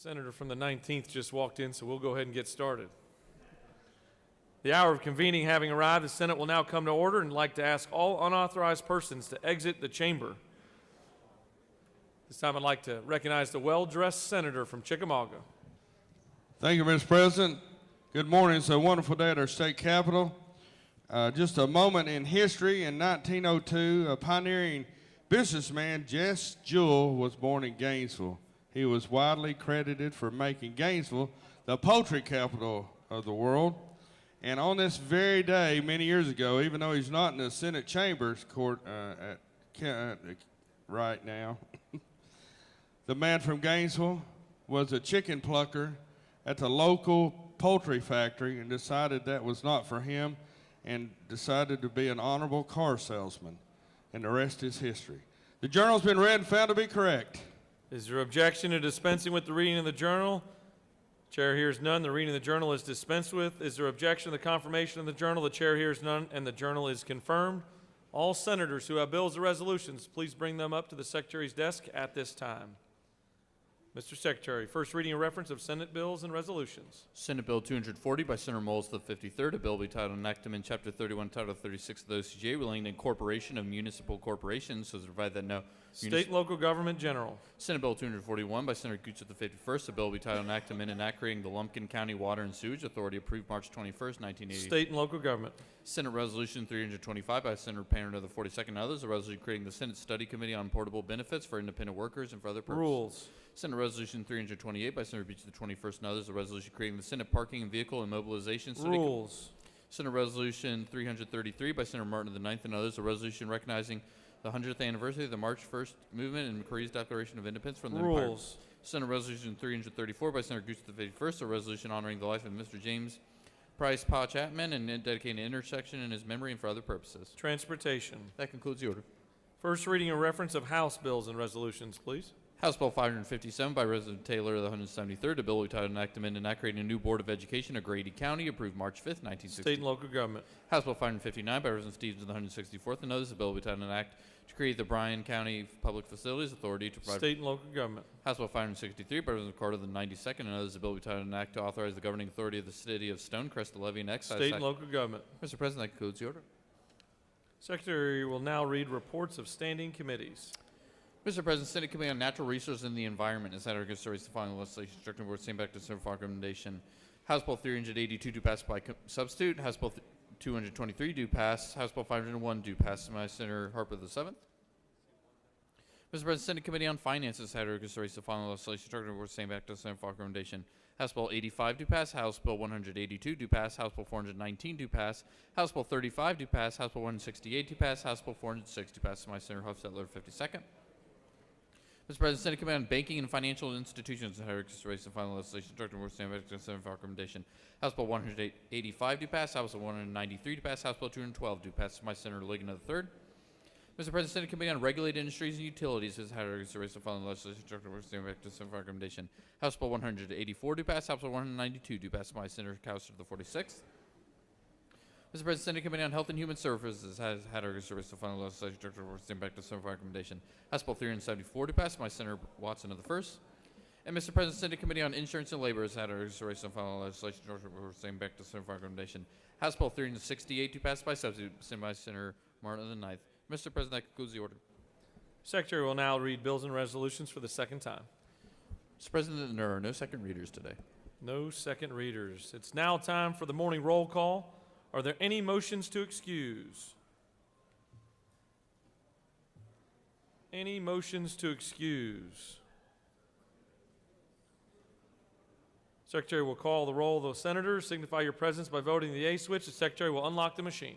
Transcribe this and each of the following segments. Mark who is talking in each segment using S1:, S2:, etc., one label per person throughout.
S1: Senator from the 19th just walked in, so we'll go ahead and get started. The hour of convening having arrived, the Senate will now come to order and like to ask all unauthorized persons to exit the chamber. This time I'd like to recognize the well-dressed senator from Chickamauga.
S2: Thank you, Mr. President. Good morning. It's a wonderful day at our state capitol. Just a moment in history. In 1902, a pioneering businessman, Jess Jewell, was born in Gainesville. He was widely credited for making Gainesville the poultry capital of the world. And on this very day, many years ago, even though he's not in the Senate chambers court right now, the man from Gainesville was a chicken plucker at the local poultry factory and decided that was not for him and decided to be an honorable car salesman. And the rest is history. The journal's been read and found to be correct.
S1: Is there objection to dispensing with the reading of the journal? Chair hears none. The reading of the journal is dispensed with. Is there objection to the confirmation of the journal? The chair hears none, and the journal is confirmed. All senators who have bills or resolutions, please bring them up to the Secretary's desk at this time. Mr. Secretary, first reading and reference of Senate bills and resolutions.
S3: Senate Bill 240 by Senator Moles, the 53rd, a bill be titled Enactment Chapter 31, Title 36 of the OCGA relating to incorporation of municipal corporations, so as to provide that no
S1: State and local government general.
S3: Senate Bill 241 by Senator Gooch, the 51st, a bill be titled Enactment and creating the Lumpkin County Water and Sewage Authority, approved March 21st, 1980.
S1: State and local government.
S3: Senate Resolution 325 by Senator Painter, the 42nd, and others, a resolution creating the Senate Study Committee on Portable Benefits for Independent Workers and for other purposes.
S1: Rules.
S3: Senate Resolution 328 by Senator Beach, the 21st, and others, a resolution creating the Senate Parking and Vehicle and Mobilization Study.
S1: Rules.
S3: Senate Resolution 333 by Senator Martin of the 9th and others, a resolution recognizing the 100th anniversary of the March 1st movement and McCree's Declaration of Independence from the Empire.
S1: Rules.
S3: Senate Resolution 334 by Senator Gooch, the 51st, a resolution honoring the life of Mr. James Price Pa Chapman and dedicating an intersection in his memory and for other purposes.
S1: Transportation.
S3: That concludes the order.
S1: First reading and reference of House bills and resolutions, please.
S3: House Bill 557 by Resident Taylor of the 173rd, a bill titled Enactment and creating a new Board of Education of Grady County, approved March 5th, 1960.
S1: State and local government.
S3: House Bill 559 by Resident Stevens of the 164th, and others, a bill titled an act to create the Bryan County Public Facilities Authority to provide.
S1: State and local government.
S3: House Bill 563 by Resident Carter of the 92nd, and others, a bill titled an act to authorize the governing authority of the city of Stonecrest to levy an excise
S1: State
S3: tax.
S1: and local government.
S3: Mr. President, that concludes the order.
S1: Secretary will now read reports of standing committees.
S3: Mr. President, Senate Committee on Natural Resources and the Environment has had our consideration the following legislation instructing the board to send back to Senate for recommendation. House Bill 382 do pass by substitute. House Bill 223 do pass. House Bill 501 do pass by Senator Harper the 7th. Mr. President, Senate Committee on Finances had our consideration the following legislation instructing the board to send back to Senate for recommendation. House Bill 85 do pass. House Bill 182 do pass. House Bill 419 do pass. House Bill 35 do pass. House Bill 168 do pass. House Bill 406 do pass by Senator Hofstadler 52nd. Mr. President, Senate Committee on Banking and Financial Institutions had our consideration the final legislation instructing the board to send back to Senate for recommendation. House Bill 185 do pass. House Bill 193 do pass. House Bill 212 do pass by Senator Ligon of the 3rd. Mr. President, Senate Committee on Regulated Industries and Utilities has had our consideration the following legislation instructing the board to send back to Senate for recommendation. House Bill 184 do pass. House Bill 192 do pass by Senator Cowser of the 46th. Mr. President, Senate Committee on Health and Human Services has had our consideration the final legislation instructing the board to send back to Senate for recommendation. House Bill 374 to pass by Senator Watson of the 1st. And Mr. President, Senate Committee on Insurance and Labor has had our consideration the final legislation instructing the board to send back to Senate for recommendation. House Bill 368 to pass by substitute, sent by Senator Martin of the 9th. Mr. President, that concludes the order.
S1: Secretary will now read bills and resolutions for the second time.
S3: Mr. President, there are no second readers today.
S1: No second readers. It's now time for the morning roll call. Are there any motions to excuse? Any motions to excuse? Secretary will call the roll of the senators. Signify your presence by voting the A switch. The Secretary will unlock the machine.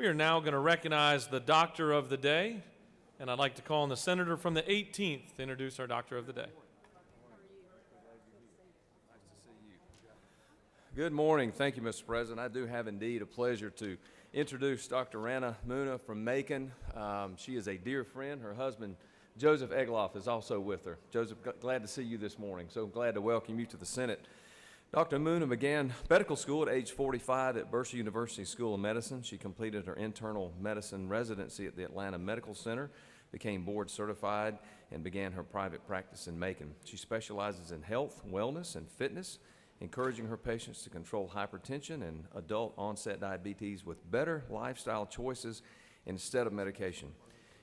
S1: We are now going to recognize the Doctor of the Day, and I'd like to call on the Senator from the 18th to introduce our Doctor of the Day.
S4: Good morning. Thank you, Mr. President. I do have indeed a pleasure to introduce Dr. Rana Muna from Macon. She is a dear friend. Her husband, Joseph Egloff, is also with her. Joseph, glad to see you this morning. So glad to welcome you to the Senate. Dr. Muna began medical school at age 45 at Mercer University School of Medicine. She completed her internal medicine residency at the Atlanta Medical Center, became board certified, and began her private practice in Macon. She specializes in health, wellness, and fitness, encouraging her patients to control hypertension and adult onset diabetes with better lifestyle choices instead of medication.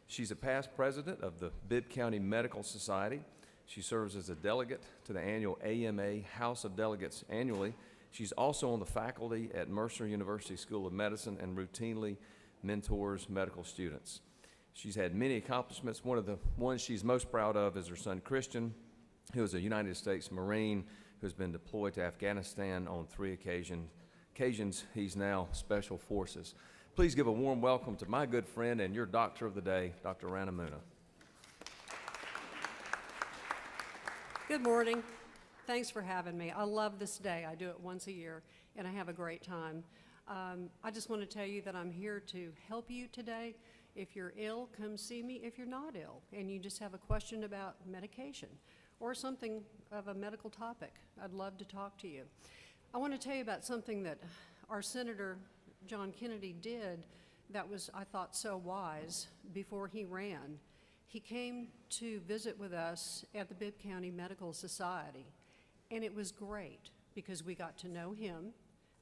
S4: She's a past president of the Bibb County Medical Society. She serves as a delegate to the annual AMA House of Delegates annually. She's also on the faculty at Mercer University School of Medicine and routinely mentors medical students. She's had many accomplishments. One of the ones she's most proud of is her son Christian, who is a United States Marine who's been deployed to Afghanistan on 3 occasions. He's now Special Forces. Please give a warm welcome to my good friend and your Doctor of the Day, Dr. Rana Muna.
S5: Good morning. Thanks for having me. I love this day. I do it once a year, and I have a great time. I just want to tell you that I'm here to help you today. If you're ill, come see me. If you're not ill and you just have a question about medication or something of a medical topic, I'd love to talk to you. I want to tell you about something that our Senator John Kennedy did that was, I thought, so wise before he ran. He came to visit with us at the Bibb County Medical Society, and it was great because we got to know him.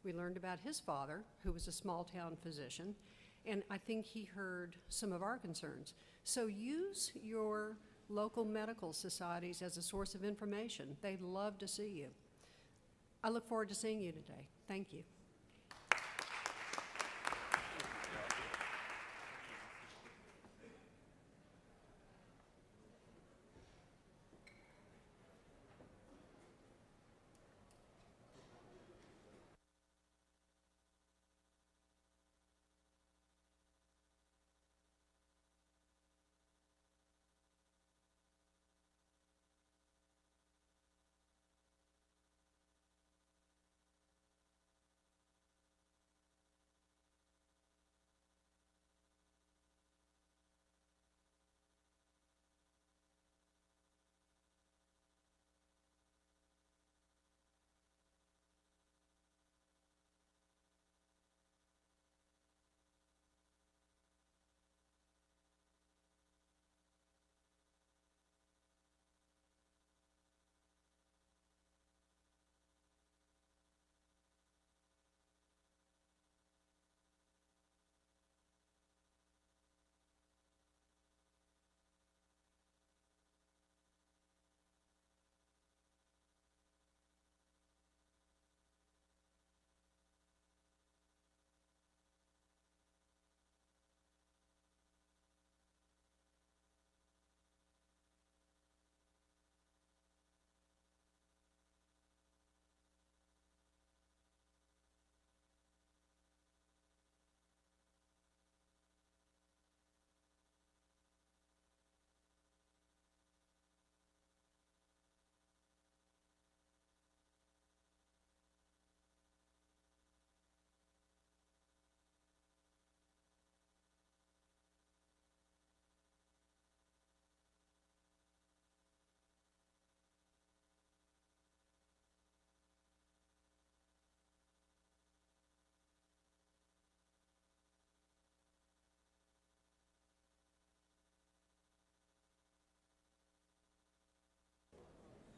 S5: We learned about his father, who was a small-town physician, and I think he heard some of our concerns. So use your local medical societies as a source of information. They'd love to see you. I look forward to seeing you today. Thank you.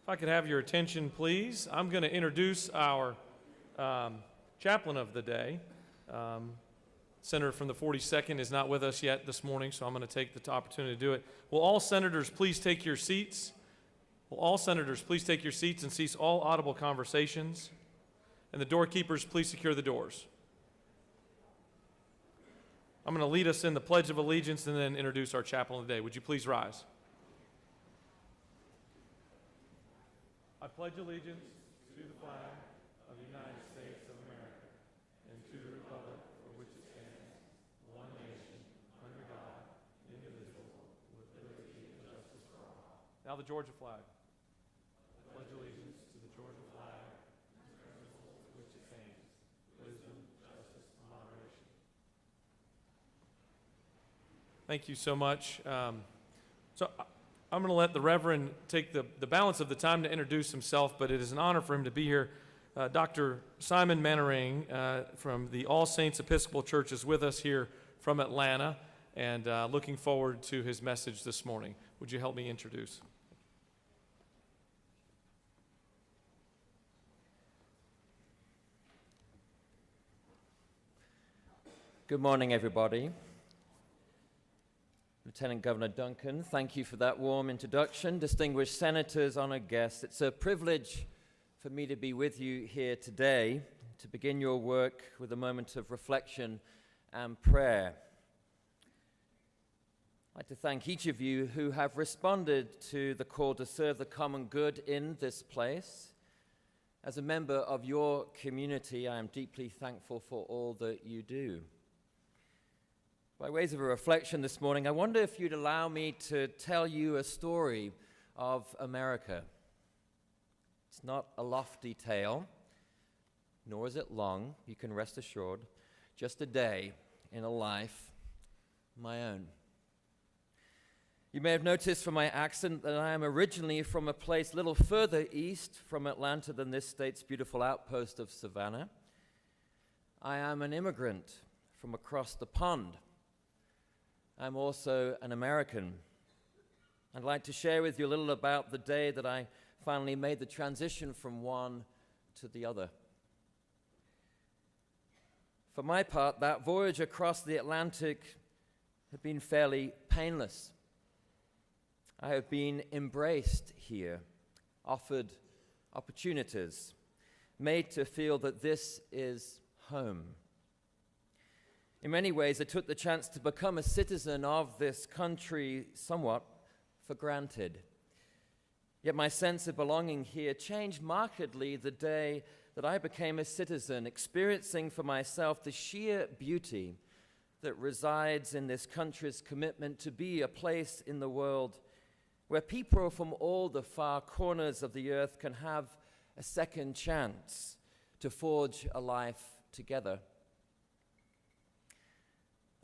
S1: If I could have your attention, please. I'm going to introduce our chaplain of the day. Senator from the 42nd is not with us yet this morning, so I'm going to take the opportunity to do it. Will all senators please take your seats? Will all senators please take your seats and cease all audible conversations? And the doorkeepers, please secure the doors. I'm going to lead us in the Pledge of Allegiance and then introduce our chaplain of the day. Would you please rise? I pledge allegiance to the flag of the United States of America and to the republic for which it stands, Now the Georgia flag. Pledge allegiance to the Georgia flag, which it stands, wisdom, justice, and moderation. Thank you so much. I'm going to let the Reverend take the balance of the time to introduce himself, but it is an honor for him to be here. Dr. Simon Mannering from the All Saints Episcopal Church is with us here from Atlanta, and looking forward to his message this morning. Would you help me introduce?
S6: Good morning, everybody. Lieutenant Governor Duncan, thank you for that warm introduction. Distinguished senators, honored guests, it's a privilege for me to be with you here today to begin your work with a moment of reflection and prayer. I'd like to thank each of you who have responded to the call to serve the common good in this place. As a member of your community, I am deeply thankful for all that you do. By ways of a reflection this morning, I wonder if you'd allow me to tell you a story of America. It's not a lofty tale, nor is it long, you can rest assured, just a day in a life, my own. You may have noticed from my accent that I am originally from a place a little further east from Atlanta than this state's beautiful outpost of Savannah. I am an immigrant from across the pond. I'm also an American. I'd like to share with you a little about the day that I finally made the transition from one to the other. For my part, that voyage across the Atlantic had been fairly painless. I have been embraced here, offered opportunities, made to feel that this is home. In many ways, I took the chance to become a citizen of this country somewhat for granted. Yet my sense of belonging here changed markedly the day that I became a citizen, experiencing for myself the sheer beauty that resides in this country's commitment to be a place in the world where people from all the far corners of the earth can have a second chance to forge a life together.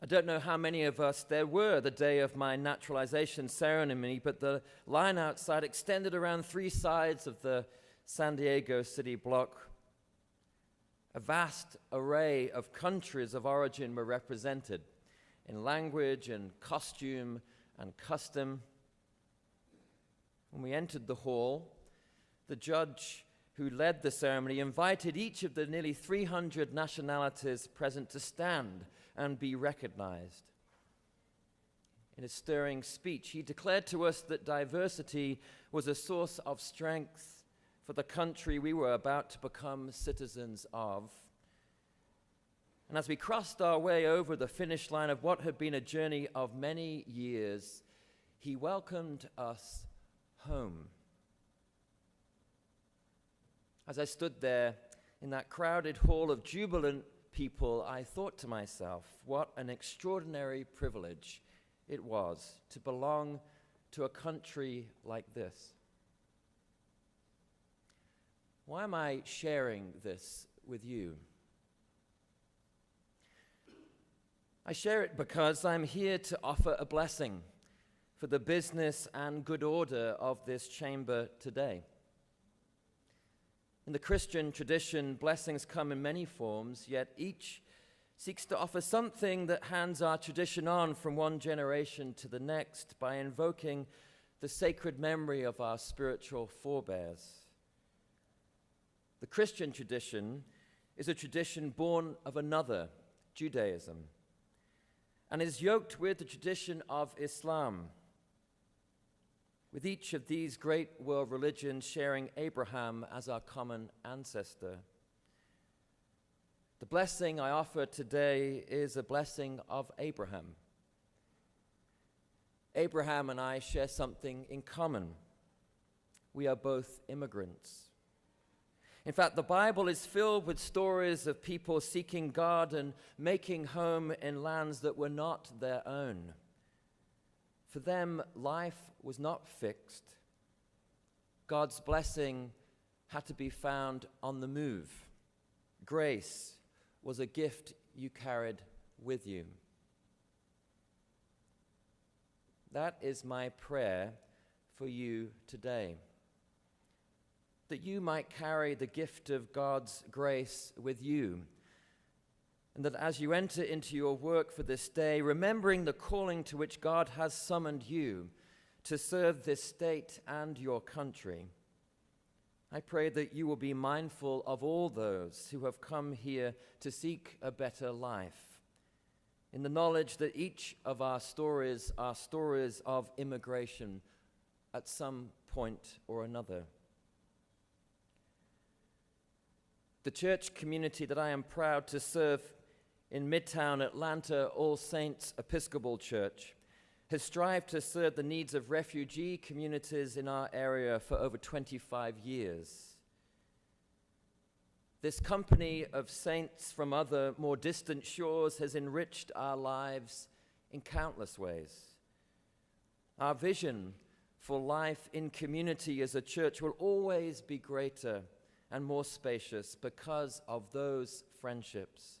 S6: I don't know how many of us there were the day of my naturalization ceremony, but the line outside extended around three sides of the San Diego city block. A vast array of countries of origin were represented in language and costume and custom. When we entered the hall, the judge who led the ceremony invited each of the nearly 300 nationalities present to stand and be recognized. In a stirring speech, he declared to us that diversity was a source of strength for the country we were about to become citizens of. And as we crossed our way over the finish line of what had been a journey of many years, he welcomed us home. As I stood there in that crowded hall of jubilant people, I thought to myself, what an extraordinary privilege it was to belong to a country like this. Why am I sharing this with you? I share it because I'm here to offer a blessing for the business and good order of this chamber today. In the Christian tradition, blessings come in many forms, yet each seeks to offer something that hands our tradition on from one generation to the next by invoking the sacred memory of our spiritual forebears. The Christian tradition is a tradition born of another, Judaism, and is yoked with the tradition of Islam, with each of these great world religions sharing Abraham as our common ancestor. The blessing I offer today is a blessing of Abraham. Abraham and I share something in common. We are both immigrants. In fact, the Bible is filled with stories of people seeking God and making home in lands that were not their own. For them, life was not fixed, God's blessing had to be found on the move. Grace was a gift you carried with you. That is my prayer for you today, that you might carry the gift of God's grace with you, and that as you enter into your work for this day, remembering the calling to which God has summoned you to serve this state and your country, I pray that you will be mindful of all those who have come here to seek a better life, in the knowledge that each of our stories are stories of immigration at some point or another. The church community that I am proud to serve in Midtown Atlanta All Saints Episcopal Church has strived to serve the needs of refugee communities in our area for over 25 years. This company of saints from other, more distant shores has enriched our lives in countless ways. Our vision for life in community as a church will always be greater and more spacious because of those friendships.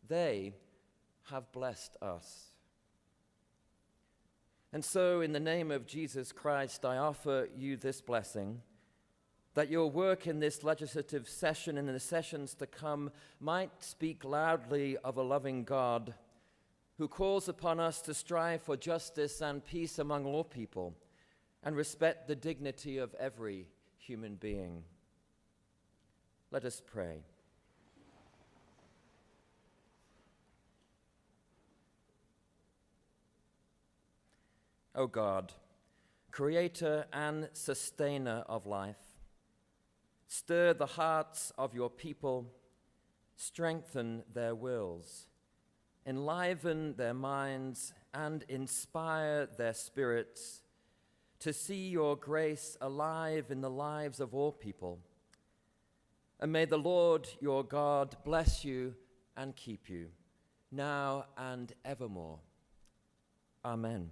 S6: They have blessed us. And so, in the name of Jesus Christ, I offer you this blessing, that your work in this legislative session and in the sessions to come might speak loudly of a loving God who calls upon us to strive for justice and peace among all people and respect the dignity of every human being. Let us pray. O God, creator and sustainer of life, stir the hearts of your people, strengthen their wills, enliven their minds, and inspire their spirits to see your grace alive in the lives of all people. And may the Lord your God bless you and keep you, now and evermore. Amen.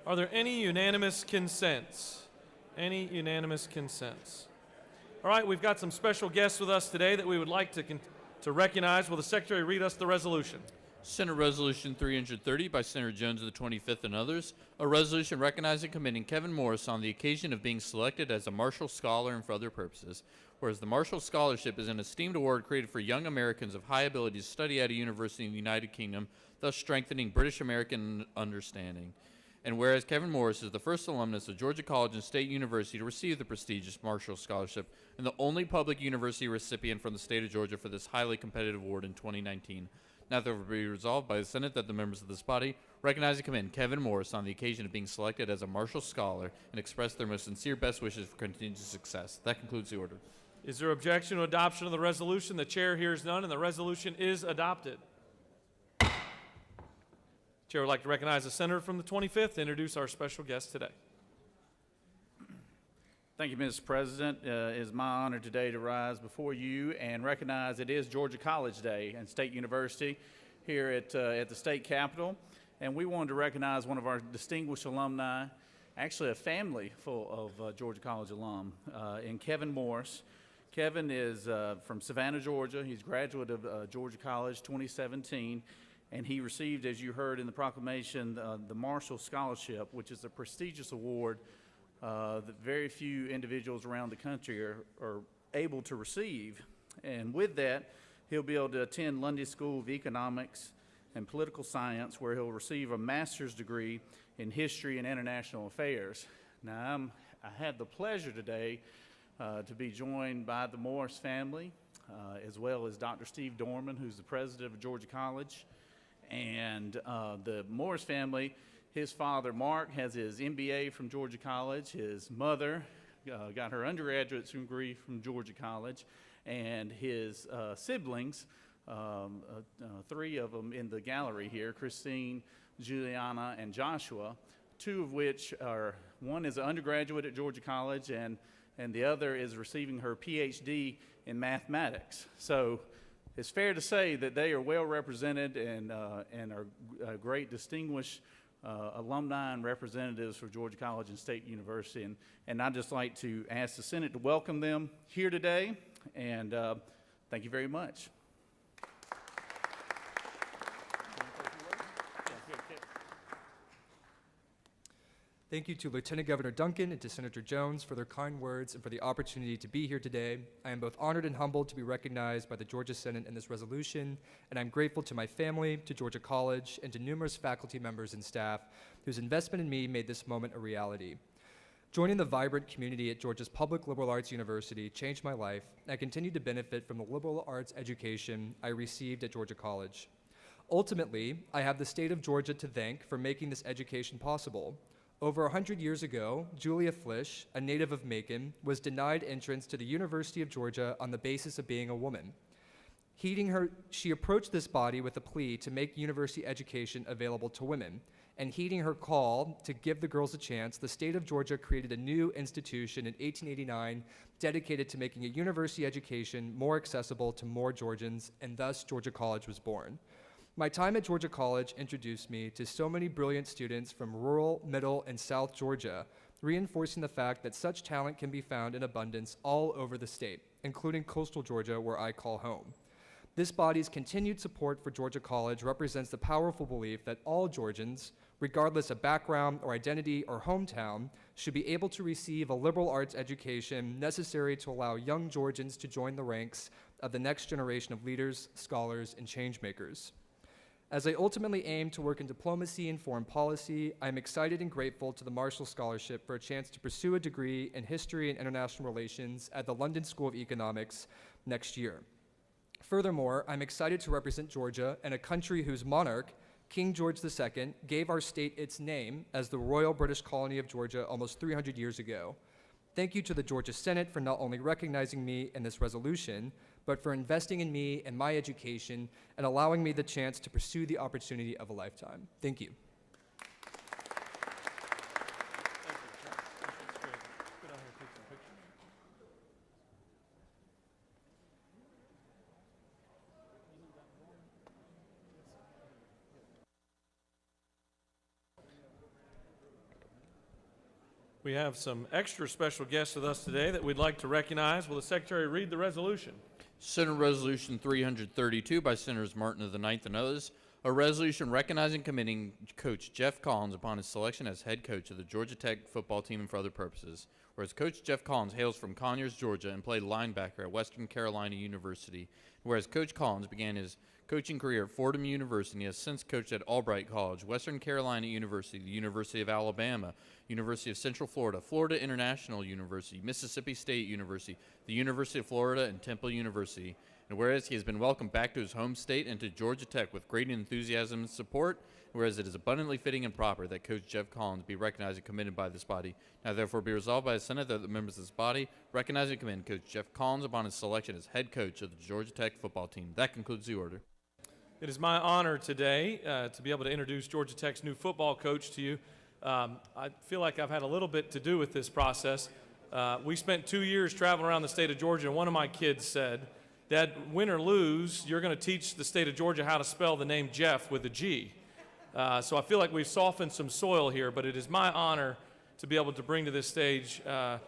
S1: Are there any unanimous consents? Any unanimous consents? All right, we've got some special guests with us today that we would like to recognize. Will the Secretary read us the resolution?
S3: Senate Resolution 330 by Senator Jones of the 25th and others, a resolution recognizing and commending Kevin Morris on the occasion of being selected as a Marshall Scholar and for other purposes. Whereas the Marshall Scholarship is an esteemed award created for young Americans of high ability to study at a university in the United Kingdom, thus strengthening British American understanding. And whereas Kevin Morris is the first alumnus of Georgia College and State University to receive the prestigious Marshall Scholarship and the only public university recipient from the state of Georgia for this highly competitive award in 2019. Now therefore be resolved by the Senate that the members of this body recognize and commend Kevin Morris on the occasion of being selected as a Marshall Scholar and express their most sincere best wishes for continued success. That concludes the order.
S1: Is there objection to adoption of the resolution? The chair hears none, and the resolution is adopted. Chair would like to recognize the senator from the 25th to introduce our special guest today.
S7: Thank you, Mr. President. It is my honor today to rise before you and recognize it is Georgia College Day and State University here at the state capitol. And we wanted to recognize one of our distinguished alumni, actually a family full of Georgia College alum, in Kevin Morris. Kevin is from Savannah, Georgia. He's a graduate of Georgia College 2017. And he received, as you heard in the proclamation, the Marshall Scholarship, which is a prestigious award that very few individuals around the country are able to receive. And with that, he'll be able to attend Lundy School of Economics and Political Science, where he'll receive a master's degree in History and International Affairs. Now, I had the pleasure today to be joined by the Morris family, as well as Dr. Steve Dorman, who's the president of Georgia College. And the Morris family, his father, Mark, has his MBA from Georgia College. His mother got her undergraduate degree from Georgia College. And his siblings, three of them in the gallery here, Christine, Juliana, and Joshua, two of which are, one is an undergraduate at Georgia College, and the other is receiving her PhD in mathematics. So it's fair to say that they are well represented and are great distinguished alumni and representatives for Georgia College and State University. And I'd just like to ask the Senate to welcome them here today. And thank you very much.
S8: Thank you to Lieutenant Governor Duncan and to Senator Jones for their kind words and for the opportunity to be here today. I am both honored and humbled to be recognized by the Georgia Senate in this resolution, and I'm grateful to my family, to Georgia College, and to numerous faculty members and staff whose investment in me made this moment a reality. Joining the vibrant community at Georgia's public liberal arts university changed my life, and I continue to benefit from the liberal arts education I received at Georgia College. Ultimately, I have the state of Georgia to thank for making this education possible. Over 100 years ago, Julia Flish, a native of Macon, was denied entrance to the University of Georgia on the basis of being a woman. She approached this body with a plea to make university education available to women, and heeding her call to give the girls a chance, the state of Georgia created a new institution in 1889 dedicated to making a university education more accessible to more Georgians, and thus Georgia College was born. My time at Georgia College introduced me to so many brilliant students from rural, middle, and South Georgia, reinforcing the fact that such talent can be found in abundance all over the state, including coastal Georgia, where I call home. This body's continued support for Georgia College represents the powerful belief that all Georgians, regardless of background or identity or hometown, should be able to receive a liberal arts education necessary to allow young Georgians to join the ranks of the next generation of leaders, scholars, and changemakers. As I ultimately aim to work in diplomacy and foreign policy, I am excited and grateful to the Marshall Scholarship for a chance to pursue a degree in history and international relations at the London School of Economics next year. Furthermore, I'm excited to represent Georgia and a country whose monarch, King George II, gave our state its name as the Royal British Colony of Georgia almost 300 years ago. Thank you to the Georgia Senate for not only recognizing me in this resolution, but for investing in me and my education and allowing me the chance to pursue the opportunity of a lifetime. Thank you.
S1: We have some extra special guests with us today that we'd like to recognize. Will the Secretary read the resolution?
S3: Senate Resolution 332 by Senators Martin of the Ninth and others, a resolution recognizing and commending Coach Jeff Collins upon his selection as head coach of the Georgia Tech football team and for other purposes. Whereas Coach Jeff Collins hails from Conyers, Georgia, and played linebacker at Western Carolina University. Whereas Coach Collins began his coaching career at Fordham University and has since coached at Albright College, Western Carolina University, the University of Alabama, University of Central Florida, Florida International University, Mississippi State University, the University of Florida, and Temple University. And whereas he has been welcomed back to his home state and to Georgia Tech with great enthusiasm and support, whereas it is abundantly fitting and proper that Coach Jeff Collins be recognized and commended by this body. Now therefore be resolved by the Senate that the members of this body recognize and commend Coach Jeff Collins upon his selection as head coach of the Georgia Tech football team. That concludes the order.
S1: It is my honor today to be able to introduce Georgia Tech's new football coach to you. I feel like I've had a little bit to do with this process. We spent 2 years traveling around the state of Georgia, and one of my kids said, "Dad, win or lose, you're going to teach the state of Georgia how to spell the name Jeff with a G." So I feel like we've softened some soil here, but it is my honor to be able to bring to this stage to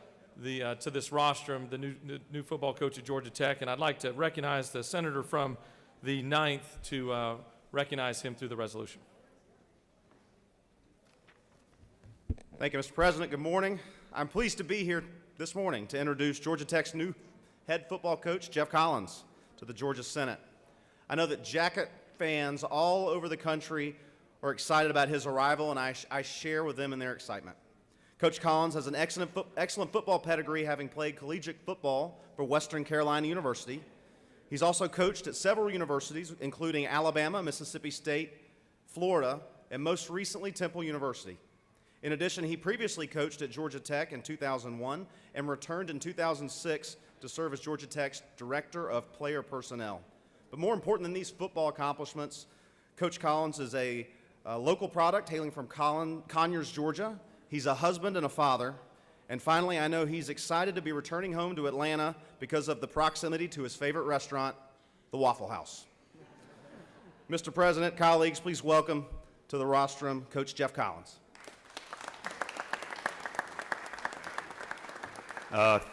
S1: this rostrum the new football coach at Georgia Tech, and I'd like to recognize the senator from the 9th to recognize him through the resolution.
S9: Thank you, Mr. President. Good morning. I'm pleased to be here this morning to introduce Georgia Tech's new head football coach, Jeff Collins, to the Georgia Senate. I know that Jacket fans all over the country are excited about his arrival, and I share with them in their excitement. Coach Collins has an excellent football pedigree, having played collegiate football for Western Carolina University. He's also coached at several universities, including Alabama, Mississippi State, Florida, and most recently Temple University. In addition, he previously coached at Georgia Tech in 2001 and returned in 2006 to serve as Georgia Tech's Director of Player Personnel. But more important than these football accomplishments, Coach Collins is a local product hailing from Conyers, Georgia. He's a husband and a father. And finally, I know he's excited to be returning home to Atlanta because of the proximity to his favorite restaurant, the Waffle House. Mr. President, colleagues, please welcome to the rostrum Coach Jeff Collins.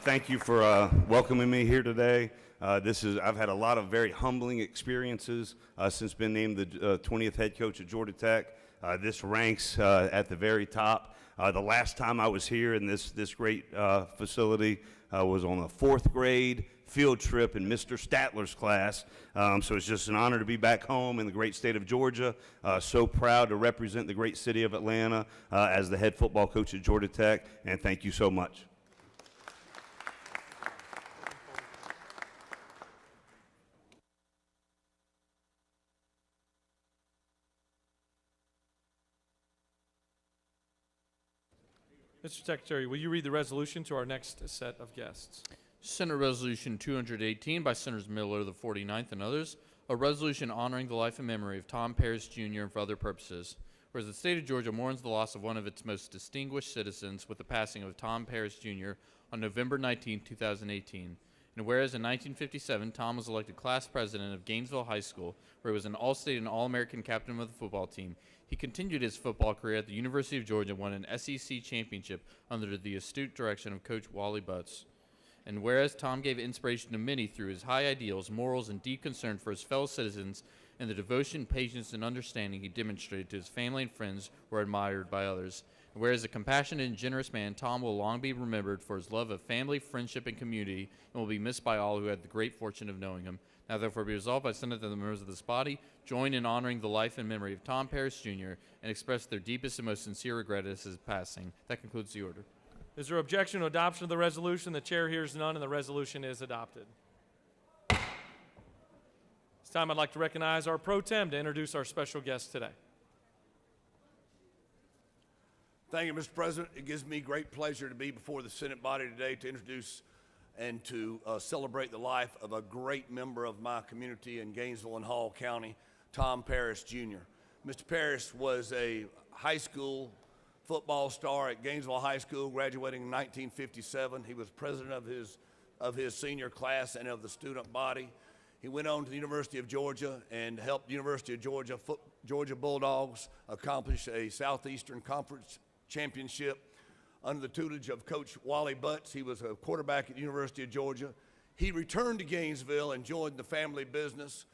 S10: Thank you for welcoming me here today. I've had a lot of very humbling experiences since being named the 20th head coach at Georgia Tech. This ranks at the very top. The last time I was here in this great facility was on a 4th grade field trip in Mr. Statler's class. So it's just an honor to be back home in the great state of Georgia. So proud to represent the great city of Atlanta as the head football coach at Georgia Tech, and thank you so much.
S1: Mr. Secretary, will you read the resolution to our next set of guests?
S3: Senate Resolution 218 by Senators Miller of the 49th and others, a resolution honoring the life and memory of Tom Paris Jr. and for other purposes. Whereas the state of Georgia mourns the loss of one of its most distinguished citizens with the passing of Tom Paris Jr. on November 19, 2018. And whereas in 1957, Tom was elected class president of Gainesville High School, where he was an All-State and All-American captain of the football team, he continued his football career at the University of Georgia and won an SEC championship under the astute direction of Coach Wally Butts. And whereas Tom gave inspiration to many through his high ideals, morals, and deep concern for his fellow citizens, and the devotion, patience, and understanding he demonstrated to his family and friends were admired by others. And whereas a compassionate and generous man, Tom will long be remembered for his love of family, friendship, and community, and will be missed by all who had the great fortune of knowing him. Now therefore be resolved by the Senate that the members of this body join in honoring the life and memory of Tom Paris Jr. and express their deepest and most sincere regret at his passing. That concludes the order.
S1: Is there objection to adoption of the resolution? The chair hears none, and the resolution is adopted. This time I'd like to recognize our pro tem to introduce our special guest today.
S11: Thank you, Mr. President. It gives me great pleasure to be before the Senate body today to introduce and to celebrate the life of a great member of my community in Gainesville and Hall County, Tom Paris Jr. Mr. Paris was a high school football star at Gainesville High School, graduating in 1957. He was president of his senior class and of the student body. He went on to the University of Georgia and helped the University of Georgia Bulldogs accomplish a Southeastern Conference championship. under the tutelage of Coach Wally Butts. He was a quarterback at the University of Georgia. He returned to Gainesville and joined the family business,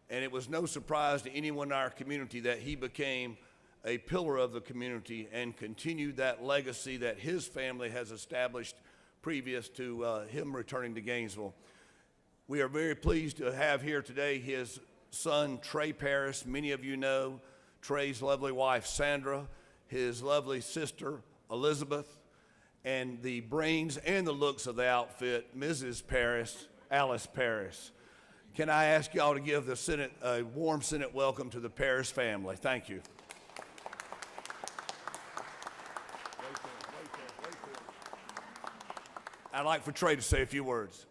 S11: and it was no surprise to anyone in our community that he became a pillar of the community and continued that legacy that his family has established previous to him returning to Gainesville. We are very pleased to have here today his son, Trey Paris. Many of you know Trey's lovely wife, Sandra, his lovely sister, Elizabeth, and the brains and the looks of the outfit, Mrs. Paris, Alice Paris. Can I ask y'all to give the Senate a warm Senate welcome to the Paris family? Thank you. I'd like for Trey to say a few words.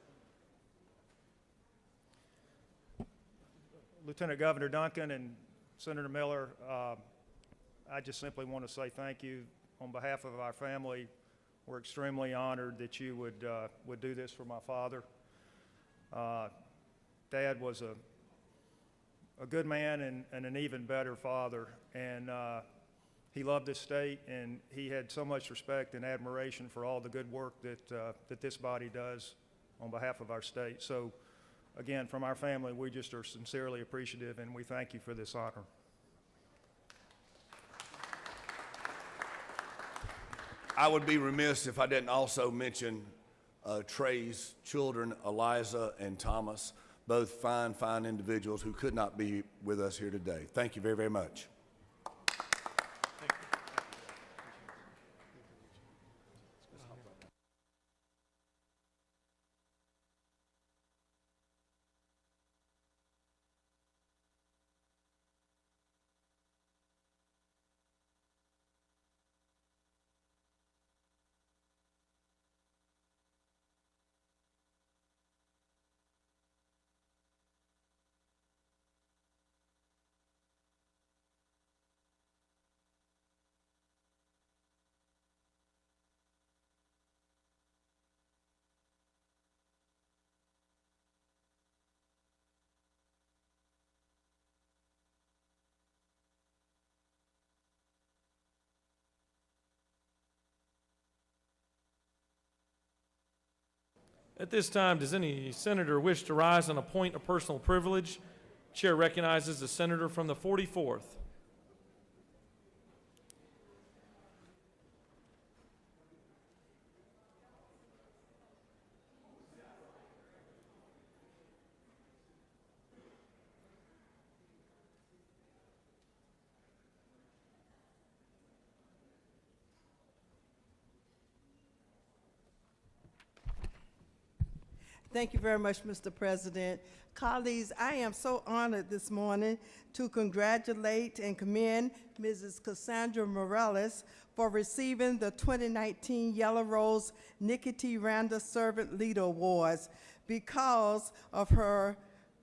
S12: Lieutenant Governor Duncan and Senator Miller, I just simply want to say thank you on behalf of our family. We're extremely honored that you would do this for my father. Dad was a good man and an even better father, and he loved this state, and he had so much respect and admiration for all the good work that this body does on behalf of our state. So, again, from our family, we just are sincerely appreciative, and we thank you for this honor.
S11: I would be remiss if I didn't also mention Trey's children, Eliza and Thomas, both fine, fine individuals who could not be with us here today. Thank you very, very much.
S1: At this time, does any senator wish to rise on a point of personal privilege? Chair recognizes the senator from the 44th.
S13: Thank you very much, Mr. President. Colleagues, I am so honored this morning to congratulate and commend Mrs. Cassandra Morales for receiving the 2019 Yellow Rose Nikki T. Randa Servant Leader Awards because of her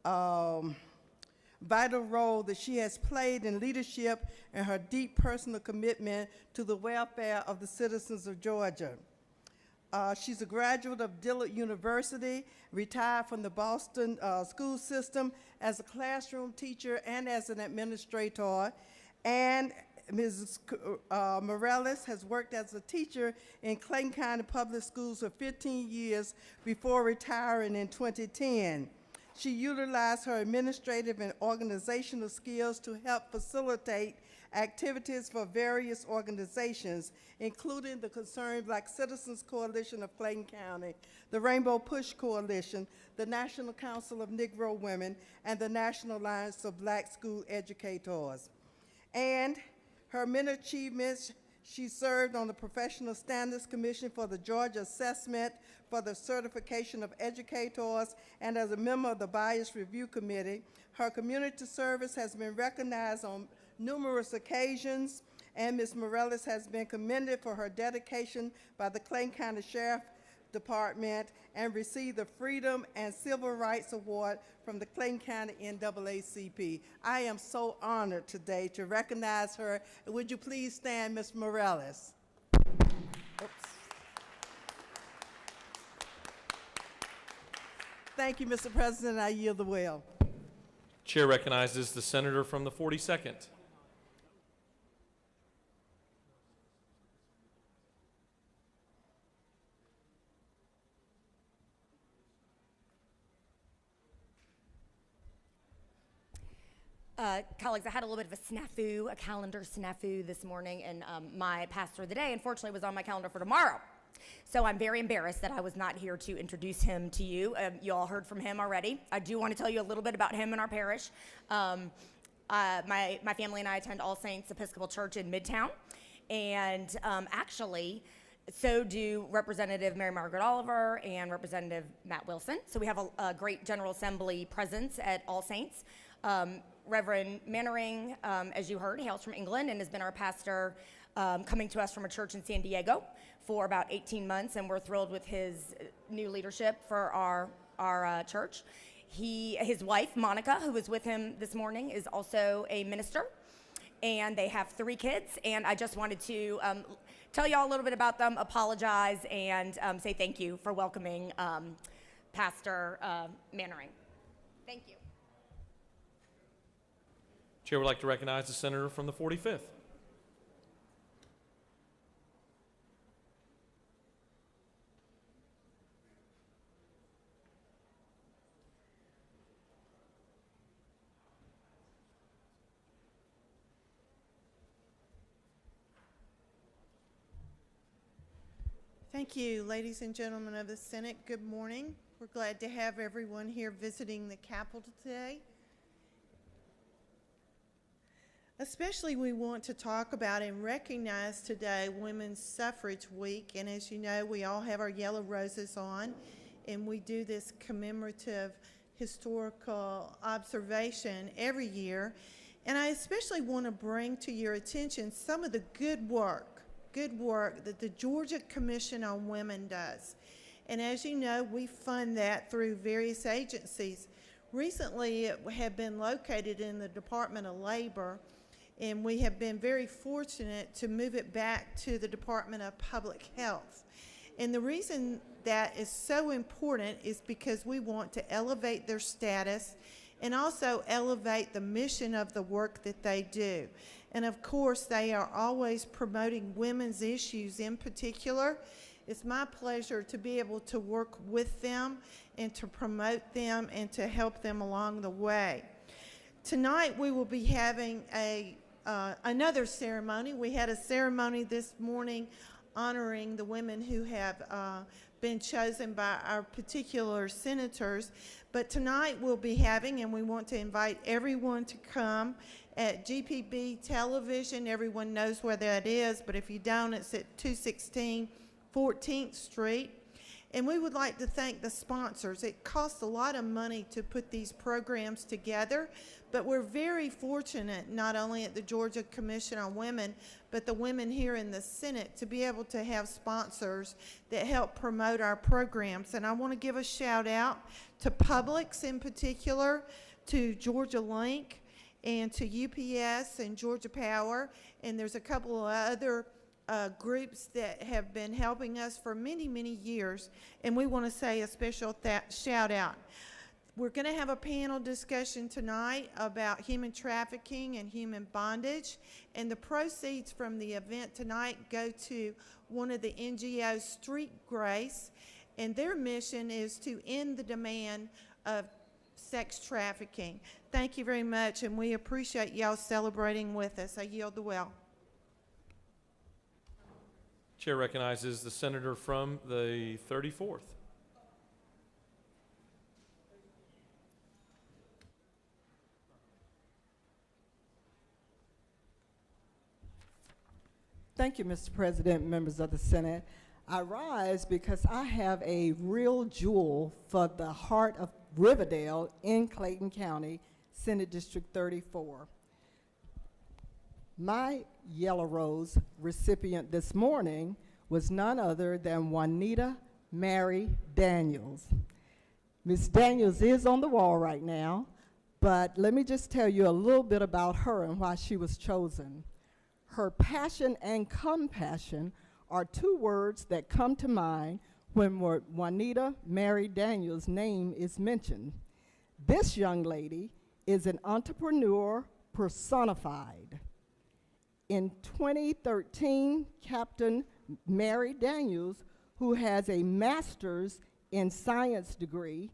S13: vital role that she has played in leadership and her deep personal commitment to the welfare of the citizens of Georgia. She's a graduate of Dillard University, retired from the Boston school system as a classroom teacher and as an administrator. And Mrs. Morales has worked as a teacher in Clayton County Public Schools for 15 years before retiring in 2010. She utilized her administrative and organizational skills to help facilitate activities for various organizations, including the Concerned Black Citizens Coalition of Clayton County, the Rainbow Push Coalition, the National Council of Negro Women, and the National Alliance of Black School Educators. And her many achievements, she served on the Professional Standards Commission for the Georgia Assessment for the Certification of Educators, and as a member of the Bias Review Committee. Her community service has been recognized on numerous occasions, and Ms. Morales has been commended for her dedication by the Clayton County Sheriff Department and received the Freedom and Civil Rights Award from the Clayton County NAACP. I am so honored today to recognize her. Would you please stand, Ms. Morales? Oops. Thank you, Mr. President. I yield the will.
S1: Chair recognizes the senator from the 42nd.
S14: colleagues, I had a little bit of a snafu, a calendar snafu this morning, and my pastor of the day, unfortunately, was on my calendar for tomorrow. So I'm very embarrassed that I was not here to introduce him to you. You all heard from him already. I do want to tell you a little bit about him and our parish. My family and I attend All Saints Episcopal Church in Midtown, and actually, so do Representative Mary Margaret Oliver and Representative Matt Wilson. So we have a great General Assembly presence at All Saints. Reverend Mannering, as you heard, hails from England and has been our pastor coming to us from a church in San Diego for about 18 months, and we're thrilled with his new leadership for our church. His wife, Monica, who was with him this morning, is also a minister, and they have 3 kids, and I just wanted to tell you all a little bit about them, apologize, and say thank you for welcoming Pastor Mannering. Thank you.
S1: Chair would like to recognize the senator from the 45th.
S13: Thank you, ladies and gentlemen of the Senate. Good morning. We're glad to have everyone here visiting the Capitol today. Especially we want to talk about and recognize today Women's Suffrage Week, and as you know, we all have our yellow roses on, and we do this commemorative historical observation every year. And I especially want to bring to your attention some of the good work that the Georgia Commission on Women does. And as you know, we fund that through various agencies. Recently, it had been located in the Department of Labor, and we have been very fortunate to move it back to the Department of Public Health. And the reason that is so important is because we want to elevate their status and also elevate the mission of the work that they do. And of course, they are always promoting women's issues in particular. It's my pleasure to be able to work with them and to promote them and to help them along the way. Tonight, we will be having another ceremony. We had a ceremony this morning honoring the women who have been chosen by our particular senators. But tonight we'll be having, and we want to invite everyone to come, at GPB Television. Everyone knows where that is, but if you don't, it's at 216 14th Street. And we would like to thank the sponsors. It costs a lot of money to put these programs together, but we're very fortunate, not only at the Georgia Commission on Women, but the women here in the Senate, to be able to have sponsors that help promote our programs. And I want to give a shout out to Publix in particular, to Georgia Link, and to UPS and Georgia Power. And there's a couple of other groups that have been helping us for many, many years, and we want to say a special shout out. We're going to have a panel discussion tonight about human trafficking and human bondage, and the proceeds from the event tonight go to one of the NGOs, Street Grace, and their mission is to end the demand of sex trafficking. Thank you very much, and we appreciate y'all celebrating with us. I yield the well.
S1: Chair recognizes the senator from the 34th.
S15: Thank you, Mr. President, members of the Senate. I rise because I have a real jewel for the heart of Riverdale in Clayton County, Senate District 34. My Yellow Rose recipient this morning was none other than Juanita Mary Daniels. Ms. Daniels is on the wall right now, but let me just tell you a little bit about her and why she was chosen. Her passion and compassion are two words that come to mind when Juanita Mary Daniels' name is mentioned. This young lady is an entrepreneur personified. In 2013, Captain Mary Daniels, who has a master's in science degree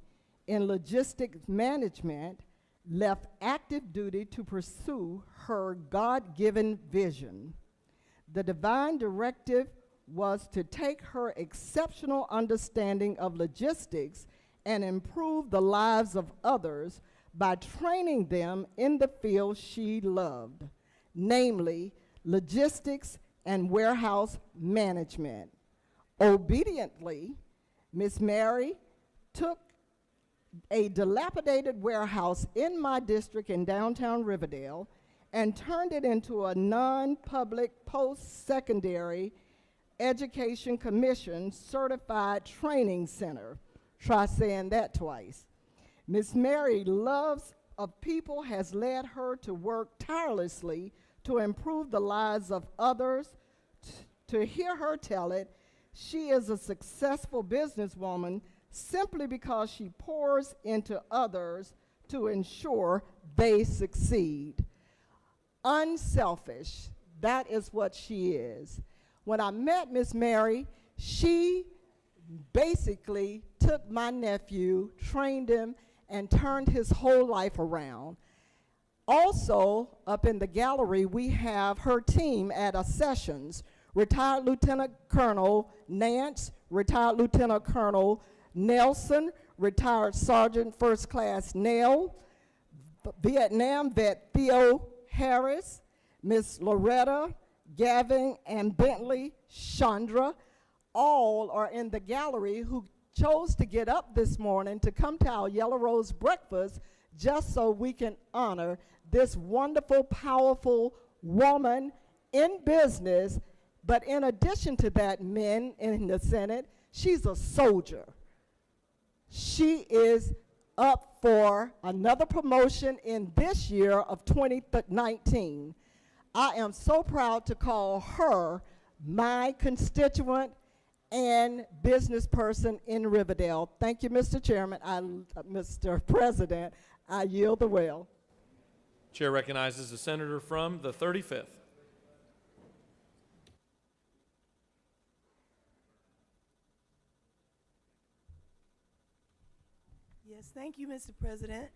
S15: in logistics management left active duty to pursue her God-given vision. The divine directive was to take her exceptional understanding of logistics and improve the lives of others by training them in the field she loved, namely logistics and warehouse management. Obediently, Miss Mary took a dilapidated warehouse in my district in downtown Riverdale and turned it into a non-public post-secondary education commission certified training center. Try saying that twice. Miss Mary loves of people has led her to work tirelessly to improve the lives of others. To hear her tell it, she is a successful businesswoman simply because she pours into others to ensure they succeed. Unselfish, that is what she is. When I met Miss Mary, she basically took my nephew, trained him, and turned his whole life around. Also, up in the gallery, we have her team at Sessions, retired Lieutenant Colonel Nance, retired Lieutenant Colonel Nelson, retired Sergeant First Class Nell, Vietnam vet Theo Harris, Miss Loretta, Gavin, and Bentley Chandra, all are in the gallery who chose to get up this morning to come to our Yellow Rose breakfast just so we can honor this wonderful, powerful woman in business. But in addition to that, men in the Senate, she's a soldier. She is up for another promotion in this year of 2019. I am so proud to call her my constituent and business person in Riverdale. Thank you, Mr. Chairman. Mr. President, I yield the will.
S1: Chair recognizes the senator from the 35th.
S16: Yes, thank you, Mr. President.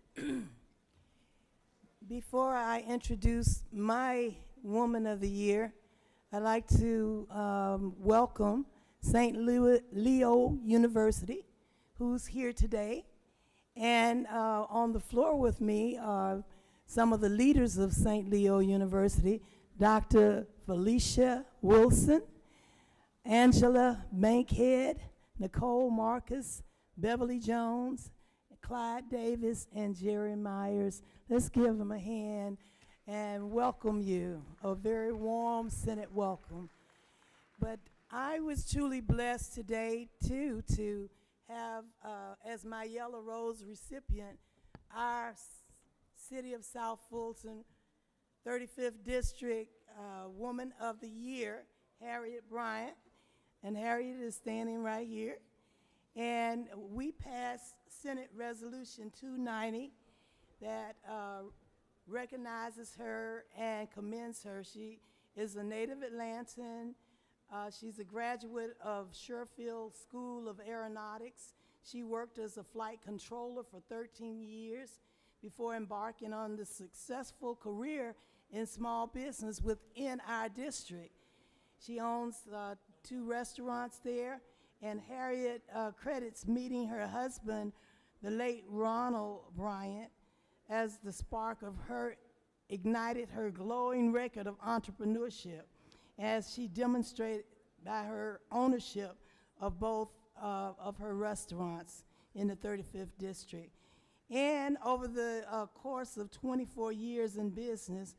S16: Before I introduce my Woman of the Year, I'd like to welcome St. Leo University, who's here today. And on the floor with me are some of the leaders of St. Leo University, Dr. Felicia Wilson, Angela Bankhead, Nicole Marcus, Beverly Jones, Clyde Davis, and Jerry Myers. Let's give them a hand and welcome you, a very warm Senate welcome. But I was truly blessed today, too, to have, as my Yellow Rose recipient, our City of South Fulton 35th District Woman of the Year, Harriet Bryant. And Harriet is standing right here. And we passed Senate Resolution 290 that recognizes her and commends her. She is a native Atlantan. She's a graduate of Sherfield School of Aeronautics. She worked as a flight controller for 13 years before embarking on the successful career in small business within our district. She owns 2 restaurants there, and Harriet credits meeting her husband, the late Ronald Bryant, as the spark of her, ignited her glowing record of entrepreneurship, as she demonstrated by her ownership of both of her restaurants in the 35th District. And over the course of 24 years in business,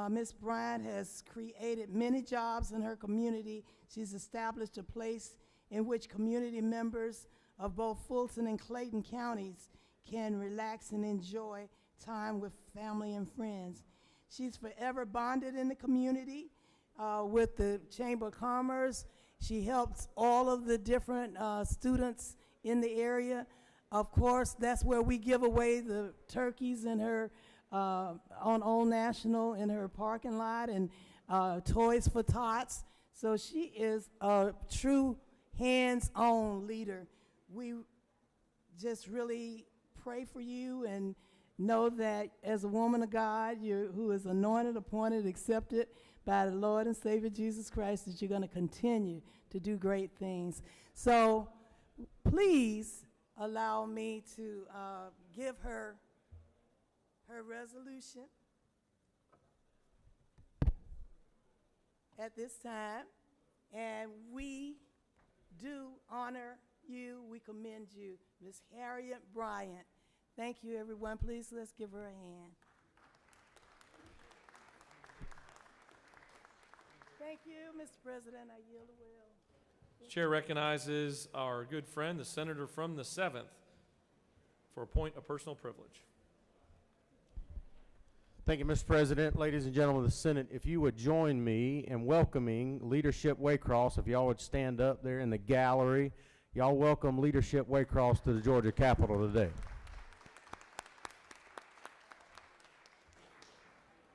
S16: Ms. Bryant has created many jobs in her community. She's established a place in which community members of both Fulton and Clayton counties can relax and enjoy time with family and friends. She's forever bonded in the community with the Chamber of Commerce. She helps all of the different students in the area. Of course, that's where we give away the turkeys in her, on Old National in her parking lot, and Toys for Tots. So she is a true hands-on leader. We just really pray for you and know that as a woman of God, who is anointed, appointed, accepted by the Lord and Savior Jesus Christ, that you're going to continue to do great things. So please allow me to give her resolution at this time. And we do honor you. We commend you, Miss Harriet Bryant. Thank you, everyone. Please, let's give her a hand. Thank you, Mr. President. I yield the will.
S1: Chair recognizes our good friend, the senator from the 7th, for a point of personal privilege.
S17: Thank you, Mr. President. Ladies and gentlemen of the Senate, if you would join me in welcoming Leadership Waycross, if y'all would stand up there in the gallery. Y'all welcome Leadership Waycross to the Georgia Capitol today.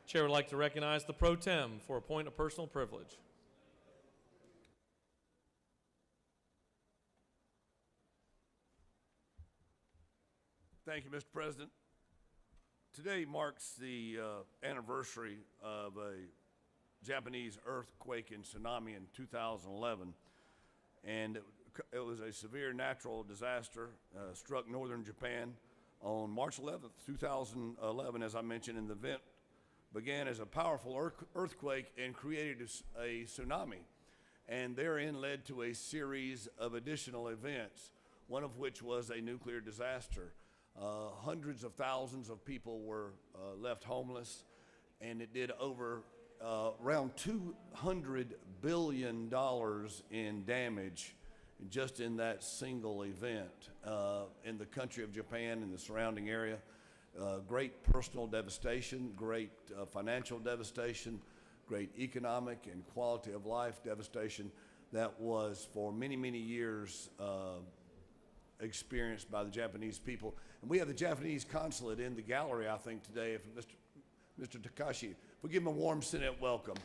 S1: Chair would like to recognize the pro tem for a point of personal privilege.
S11: Thank you, Mr. President. Today marks the anniversary of a Japanese earthquake and tsunami in 2011, and it was a severe natural disaster struck northern Japan on March 11th, 2011, as I mentioned, and the event began as a powerful earthquake and created a tsunami, and therein led to a series of additional events, one of which was a nuclear disaster. Hundreds of thousands of people were left homeless, and it did over around $200 billion in damage just in that single event in the country of Japan and the surrounding area. Great personal devastation, great financial devastation, great economic and quality of life devastation that was for many, many years experienced by the Japanese people. And we have the Japanese consulate in the gallery, I think, today, if Mr. Takashi. If we give him a warm Senate welcome.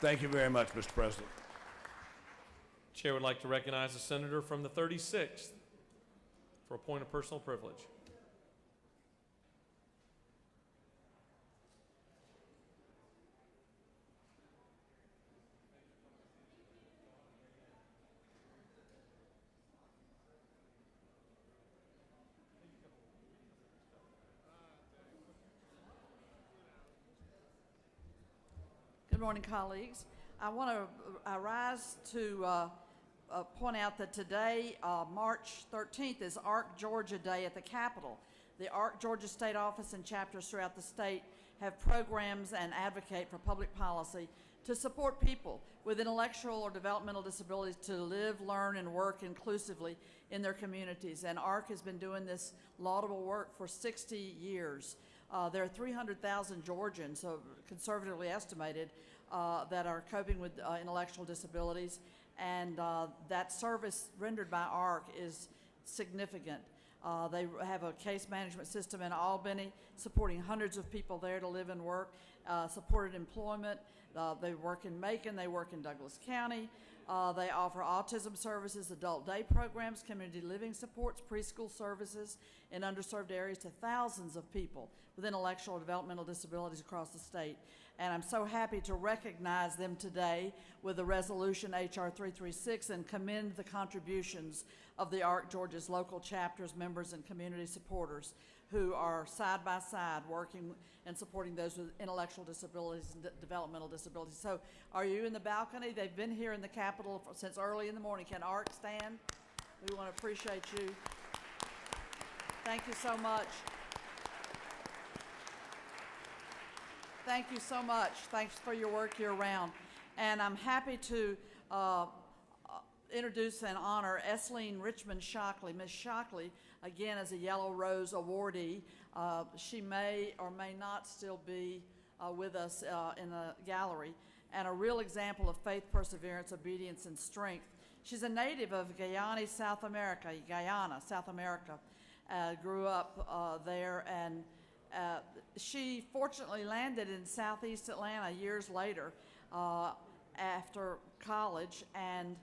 S11: Thank you very much, Mr. President.
S1: Chair would like to recognize the senator from the 36th for a point of personal privilege.
S18: Good morning, colleagues. I want to rise to point out that today, March 13th, is ARC Georgia Day at the Capitol. The ARC Georgia State Office and chapters throughout the state have programs and advocate for public policy to support people with intellectual or developmental disabilities to live, learn, and work inclusively in their communities. And ARC has been doing this laudable work for 60 years. There are 300,000 Georgians, so conservatively estimated, that are coping with intellectual disabilities, and that service rendered by ARC is significant. They have a case management system in Albany, supporting hundreds of people there to live and work, supported employment. They work in Macon, they work in Douglas County. They offer autism services, adult day programs, community living supports, preschool services in underserved areas to thousands of people with intellectual and developmental disabilities across the state. And I'm so happy to recognize them today with the resolution HR 336 and commend the contributions of the ARC Georgia's local chapters, members, and community supporters who are side by side working and supporting those with intellectual disabilities and developmental disabilities. So are you in the balcony? They've been here in the Capitol since early in the morning. Can ARC stand? We want to appreciate you. Thank you so much. Thank you so much. Thanks for your work year-round. And I'm happy to introduce and honor Esseline Richmond Shockley. Ms. Shockley, again, is a Yellow Rose awardee. She may or may not still be with us in the gallery, and a real example of faith, perseverance, obedience, and strength. She's a native of Guyana, South America. Grew up there, and she fortunately landed in Southeast Atlanta years later after college, and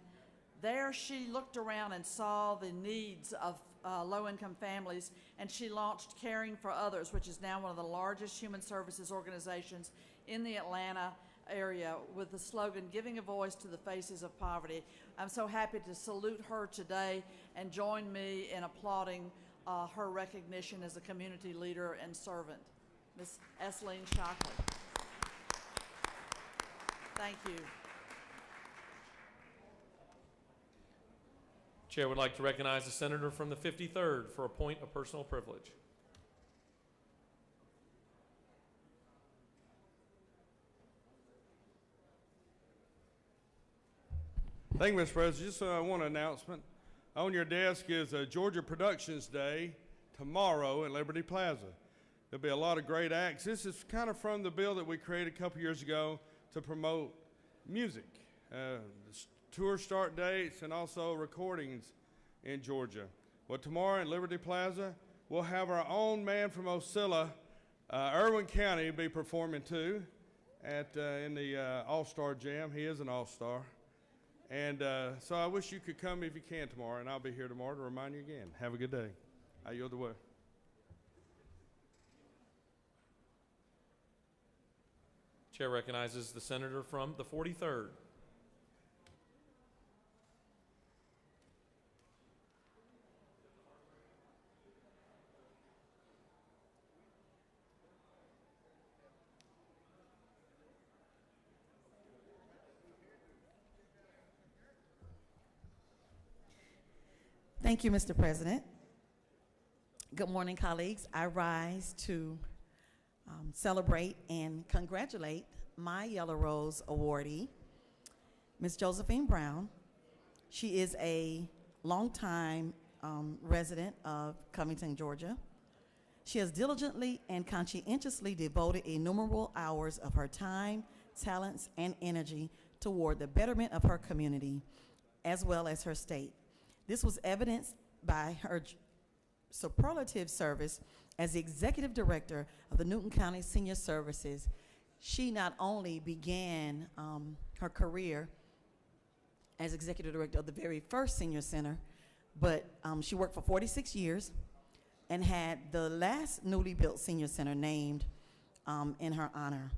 S18: There, she looked around and saw the needs of low-income families, and she launched Caring for Others, which is now one of the largest human services organizations in the Atlanta area, with the slogan, "Giving a Voice to the Faces of Poverty." I'm so happy to salute her today and join me in applauding her recognition as a community leader and servant. Ms. Esleen Shockley. Thank you.
S1: Chair would like to recognize the senator from the 53rd for a point of personal privilege.
S2: Thank you, Mr. President. Just one announcement. On your desk is Georgia Productions Day tomorrow at Liberty Plaza. There'll be a lot of great acts. This is kind of from the bill that we created a couple years ago to promote music, tour start dates, and also recordings in Georgia. Well, tomorrow at Liberty Plaza, we'll have our own man from Ocilla, Irwin County, be performing too in the All-Star Jam. He is an All-Star. And so I wish you could come if you can tomorrow, and I'll be here tomorrow to remind you again. Have a good day. I yield the way.
S1: Chair recognizes the senator from the 43rd.
S19: Thank you, Mr. President. Good morning, colleagues. I rise to celebrate and congratulate my Yellow Rose awardee, Ms. Josephine Brown. She is a longtime resident of Covington, Georgia. She has diligently and conscientiously devoted innumerable hours of her time, talents, and energy toward the betterment of her community, as well as her state. This was evidenced by her superlative service as the Executive Director of the Newton County Senior Services. She not only began her career as Executive Director of the very first senior center, but she worked for 46 years and had the last newly built senior center named in her honor.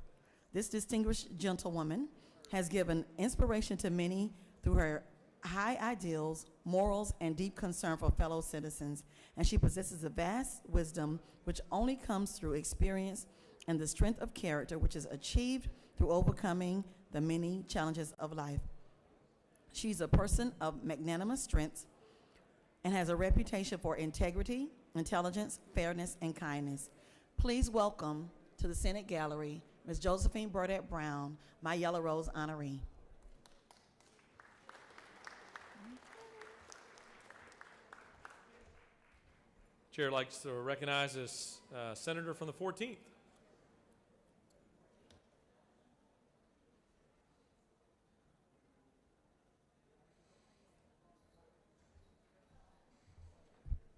S19: This distinguished gentlewoman has given inspiration to many through her high ideals, morals, and deep concern for fellow citizens, and she possesses a vast wisdom which only comes through experience and the strength of character which is achieved through overcoming the many challenges of life. She's a person of magnanimous strength and has a reputation for integrity, intelligence, fairness, and kindness. Please welcome to the Senate Gallery, Ms. Josephine Burdette Brown, my Yellow Rose honoree.
S1: Chair likes to recognize this senator from the 14th.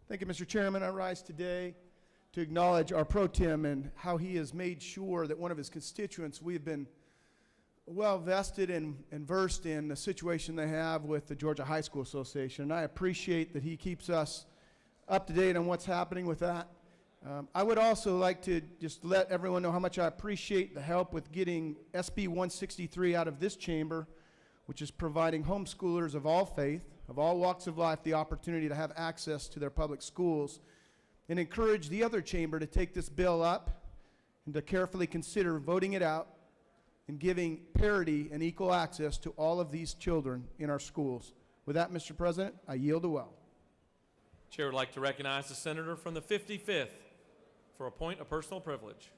S20: Thank you, Mr. Chairman. I rise today to acknowledge our pro tem and how he has made sure that one of his constituents, we have been well vested and versed in the situation they have with the Georgia High School Association. And I appreciate that he keeps us up to date on what's happening with that. I would also like to just let everyone know how much I appreciate the help with getting SB 163 out of this chamber, which is providing homeschoolers of all faith, of all walks of life, the opportunity to have access to their public schools, and encourage the other chamber to take this bill up and to carefully consider voting it out and giving parity and equal access to all of these children in our schools. With that, Mr. President, I yield the well.
S1: Chair would like to recognize the senator from the 55th for a point of personal privilege.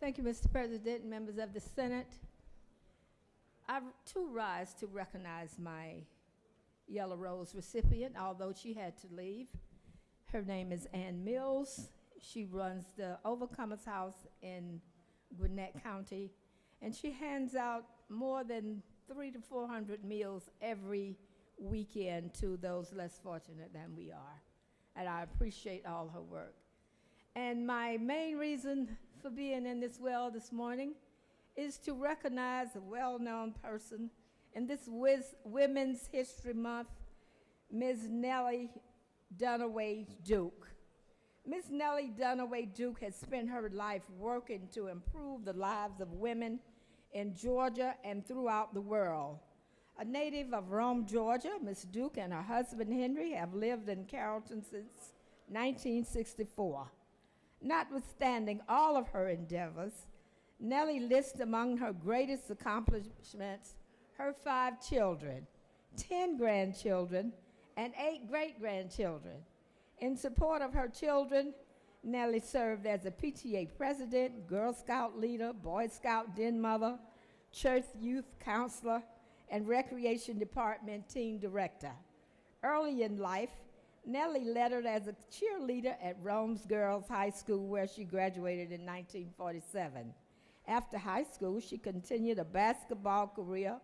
S21: Thank you, Mr. President, and members of the Senate. I too rise to recognize my Yellow Rose recipient, although she had to leave. Her name is Ann Mills. She runs the Overcomers House in Gwinnett County, and she hands out more than 300 to 400 meals every weekend to those less fortunate than we are. And I appreciate all her work. And my main reason for being in this well this morning is to recognize a well-known person in this Women's History Month, Ms. Nellie Dunaway Duke. Ms. Nellie Dunaway Duke has spent her life working to improve the lives of women in Georgia and throughout the world. A native of Rome, Georgia, Ms. Duke and her husband Henry have lived in Carrollton since 1964. Notwithstanding all of her endeavors, Nellie lists among her greatest accomplishments her 5 children, 10 grandchildren, and 8 great-grandchildren. In support of her children, Nellie served as a PTA president, Girl Scout leader, Boy Scout den mother, church youth counselor, and recreation department team director. Early in life, Nellie lettered as a cheerleader at Rome's Girls High School, where she graduated in 1947. After high school, she continued a basketball career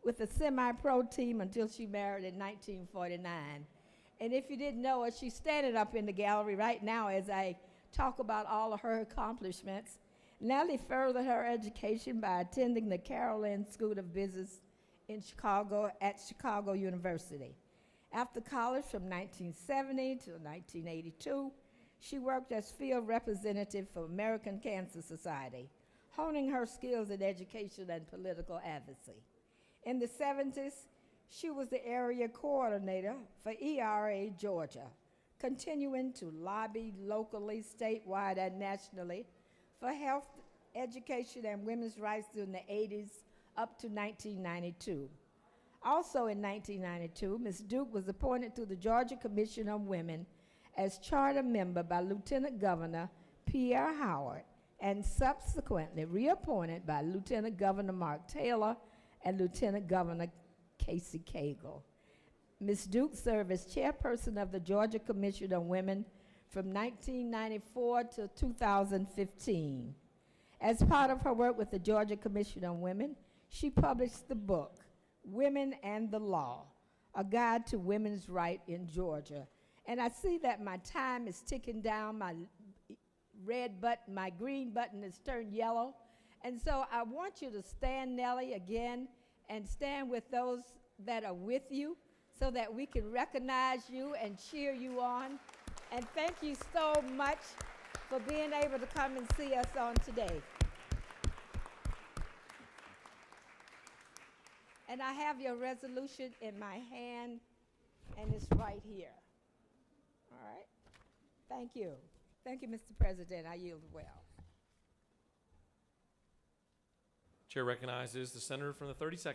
S21: with a semi-pro team until she married in 1949. And if you didn't know her, she's standing up in the gallery right now as I talk about all of her accomplishments. Nellie furthered her education by attending the Carolyn School of Business in Chicago at Chicago University. After college from 1970 to 1982, she worked as field representative for American Cancer Society, honing her skills in education and political advocacy. In the 70s, she was the area coordinator for ERA Georgia, continuing to lobby locally, statewide, and nationally for health, education, and women's rights during the 80s up to 1992. Also in 1992, Ms. Duke was appointed to the Georgia Commission on Women as charter member by Lieutenant Governor Pierre Howard and subsequently reappointed by Lieutenant Governor Mark Taylor and Lieutenant Governor Casey Cagle. Ms. Duke served as chairperson of the Georgia Commission on Women from 1994 to 2015. As part of her work with the Georgia Commission on Women, she published the book, Women and the Law, a guide to women's rights in Georgia. And I see that my time is ticking down. My red button, my green button is turned yellow. And so I want you to stand, Nellie, again, and stand with those that are with you so that we can recognize you and cheer you on. And thank you so much for being able to come and see us on today. And I have your resolution in my hand, and it's right here. All right? Thank you. Thank you, Mr. President. I yield well.
S1: Chair recognizes the senator from the 32nd.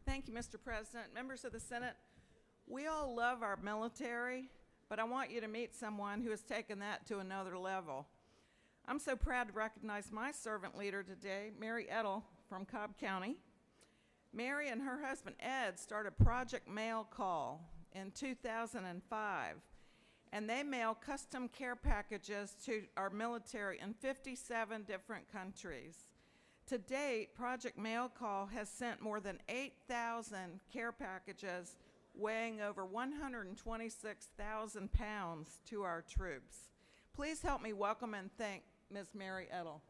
S4: Thank you, Mr. President. Members of the Senate, we all love our military, but I want you to meet someone who has taken that to another level. I'm so proud to recognize my servant leader today, Mary Edel from Cobb County. Mary and her husband Ed started Project Mail Call in 2005, and they mail custom care packages to our military in 57 different countries. To date, Project Mail Call has sent more than 8,000 care packages weighing over 126,000 pounds to our troops. Please help me welcome and thank Ms. Mary Edel.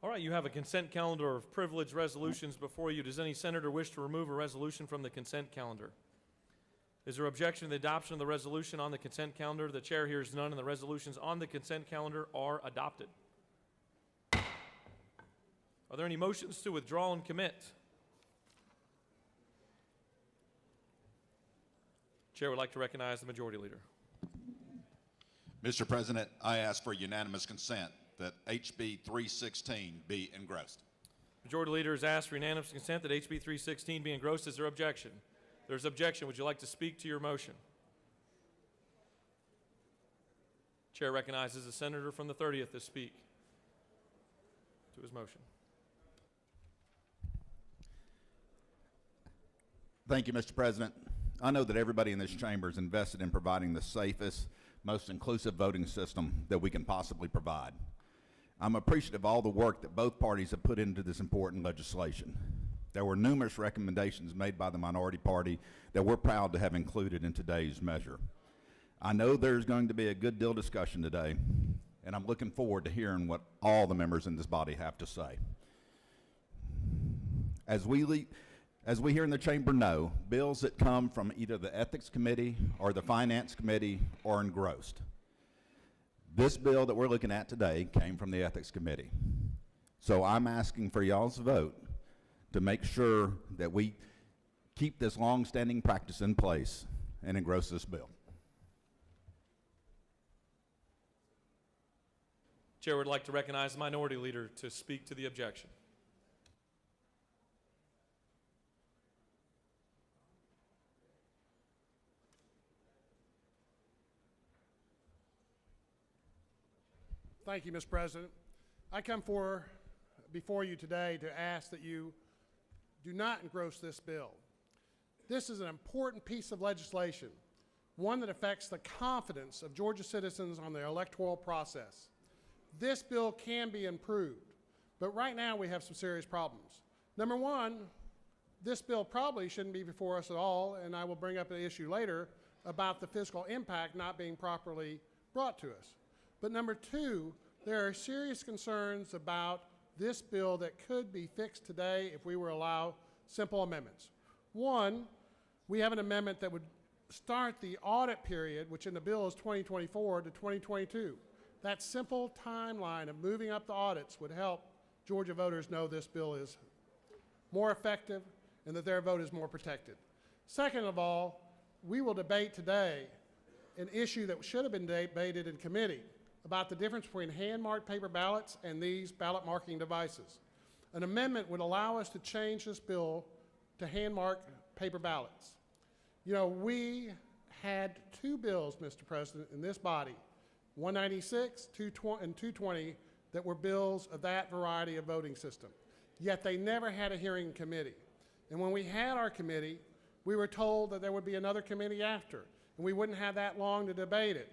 S1: All right, you have a consent calendar of privileged resolutions before you. Does any senator wish to remove a resolution from the consent calendar? Is there objection to the adoption of the resolution on the consent calendar? The chair hears none, and the resolutions on the consent calendar are adopted. Are there any motions to withdraw and commit? Chair would like to recognize the majority leader.
S22: Mr. President, I ask for unanimous consent that HB 316 be engrossed.
S1: Majority leader has asked for unanimous consent that HB 316 be engrossed. Is there objection? There's objection. Would you like to speak to your motion? Chair recognizes the senator from the 30th to speak to his motion.
S22: Thank you, Mr. President. I know that everybody in this chamber is invested in providing the safest, most inclusive voting system that we can possibly provide. I'm appreciative of all the work that both parties have put into this important legislation. There were numerous recommendations made by the minority party that we're proud to have included in today's measure. I know there's going to be a good deal of discussion today, and I'm looking forward to hearing what all the members in this body have to say. As we here in the chamber know, bills that come from either the Ethics Committee or the Finance Committee are engrossed. This bill that we're looking at today came from the Ethics Committee. So I'm asking for y'all's vote to make sure that we keep this long-standing practice in place and engross this bill.
S1: Chair would like to recognize the minority leader to speak to the objection.
S5: Thank you, Mr. President. I come before you today to ask that you do not engross this bill. This is an important piece of legislation, one that affects the confidence of Georgia citizens on the electoral process. This bill can be improved, but right now we have some serious problems. Number one, this bill probably shouldn't be before us at all, and I will bring up an issue later about the fiscal impact not being properly brought to us. But number two, there are serious concerns about this bill that could be fixed today if we were allowed simple amendments. One, we have an amendment that would start the audit period, which in the bill is 2024 to 2022. That simple timeline of moving up the audits would help Georgia voters know this bill is more effective and that their vote is more protected. Second of all, we will debate today an issue that should have been debated in committee about the difference between hand-marked paper ballots and these ballot marking devices. An amendment would allow us to change this bill to hand-marked paper ballots. You know, we had two bills, Mr. President, in this body, 196 and 220, that were bills of that variety of voting system. Yet they never had a hearing in committee. And when we had our committee, we were told that there would be another committee after, and we wouldn't have that long to debate it.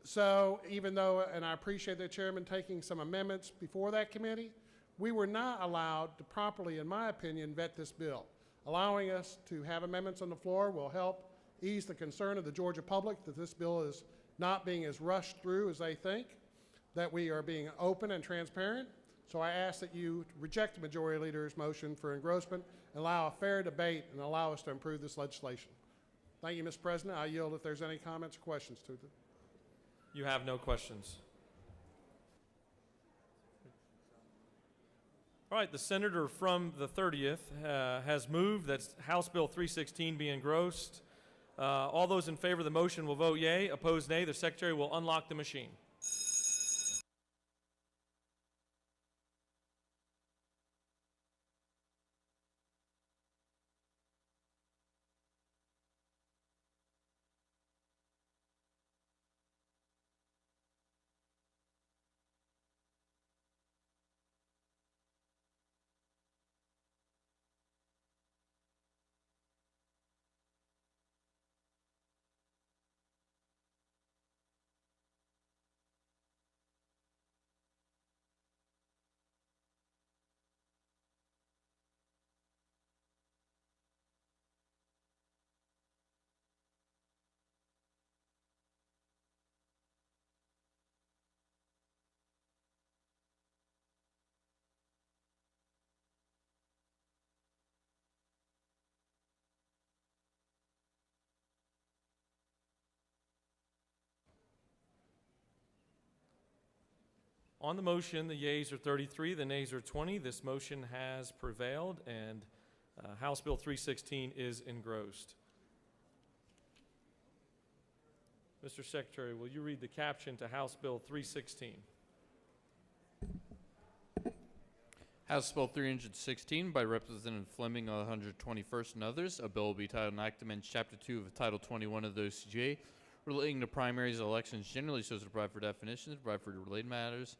S5: So even though, and I appreciate the chairman taking some amendments before that committee, we were not allowed to properly, in my opinion, vet this bill. Allowing us to have amendments on the floor will help ease the concern of the Georgia public that this bill is not being as rushed through as they think, that we are being open and transparent. So I ask that you reject the majority leader's motion for engrossment, allow a fair debate, and allow us to improve this legislation. Thank you, Mr. President. I yield if there's any comments or questions to it.
S1: You have no questions. All right, the senator from the 30th has moved that House Bill 316 be engrossed. All those in favor of the motion will vote yea. Opposed, nay. The secretary will unlock the machine. On the motion, the yeas are 33, the nays are 20. This motion has prevailed, and House Bill 316 is engrossed. Mr. Secretary, will you read the caption to House Bill 316?
S3: House Bill 316 by Representative Fleming, 121st, and others. A bill will be titled Act to amend Chapter 2 of Title 21 of the OCGA relating to primaries and elections generally so as to provide for definitions, provide for related matters,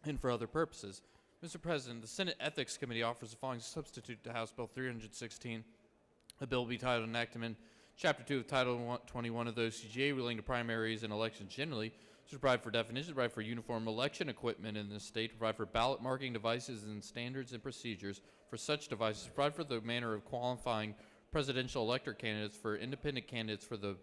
S3: and for other purposes. Mr. President, the Senate Ethics Committee offers the following substitute to House Bill 316. A bill will be titled an Act to amend Chapter 2 of Title 21 of the OCGA relating to primaries and elections generally, to provide for definitions, provide for uniform election equipment in the state, to provide for ballot marking devices and standards and procedures for such devices, provide for the manner of qualifying presidential elector candidates for independent candidates for the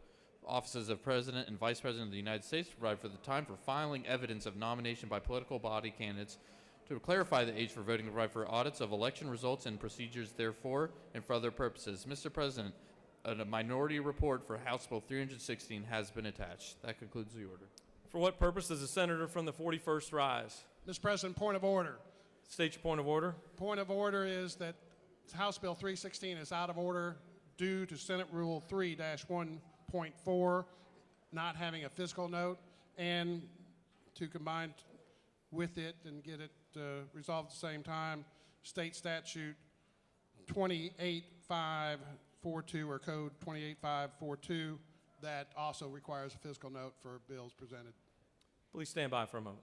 S3: offices of President and Vice President of the United States, to provide for the time for filing evidence of nomination by political body candidates, to clarify the age for voting, to provide for audits of election results and procedures therefore, and for other purposes. Mr. President, a minority report for House Bill 316 has been attached. That concludes the order.
S1: For what purpose does the senator from the 41st rise?
S5: Mr. President, point of order.
S1: State your point of order.
S5: Point of order is that House Bill 316 is out of order due to Senate Rule 3-1.4 not having a fiscal note, and to combine with it and get it resolved at the same time, State Statute 28542 or Code 28542 that also requires a fiscal note for bills presented.
S1: Please stand by for a moment.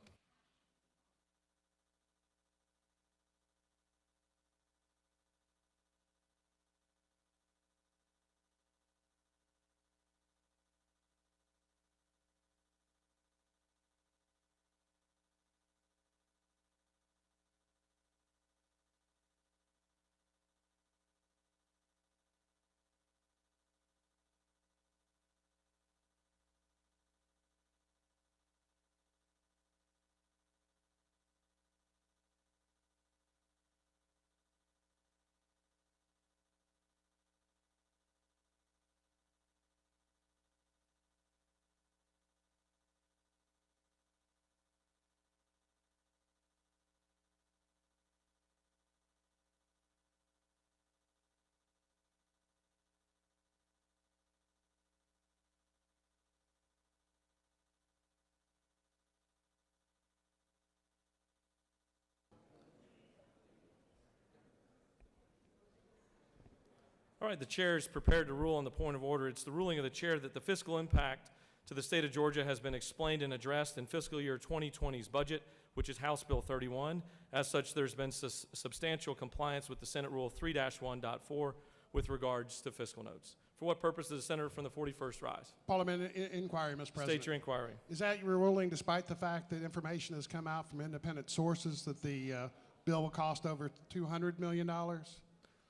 S1: All right, the chair is prepared to rule on the point of order. It's the ruling of the chair that the fiscal impact to the state of Georgia has been explained and addressed in fiscal year 2020's budget, which is House Bill 31. As such, there's been substantial compliance with the Senate Rule 3-1.4 with regards to fiscal notes. For what purpose does the senator from the 41st rise?
S5: Parliament inquiry, Mr. President.
S1: State your inquiry.
S5: Is that your ruling despite the fact that information has come out from independent sources that the bill will cost over $200 million?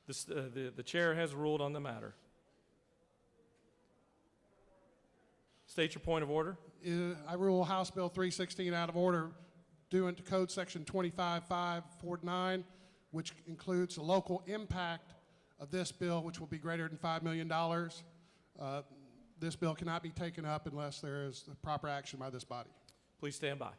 S1: The chair has ruled on the matter. State your point of order.
S5: I rule House Bill 316 out of order due to Code Section 25549, which includes the local impact of this bill, which will be greater than $5 million. This bill cannot be taken up unless there is the proper action by this body.
S1: Please stand by.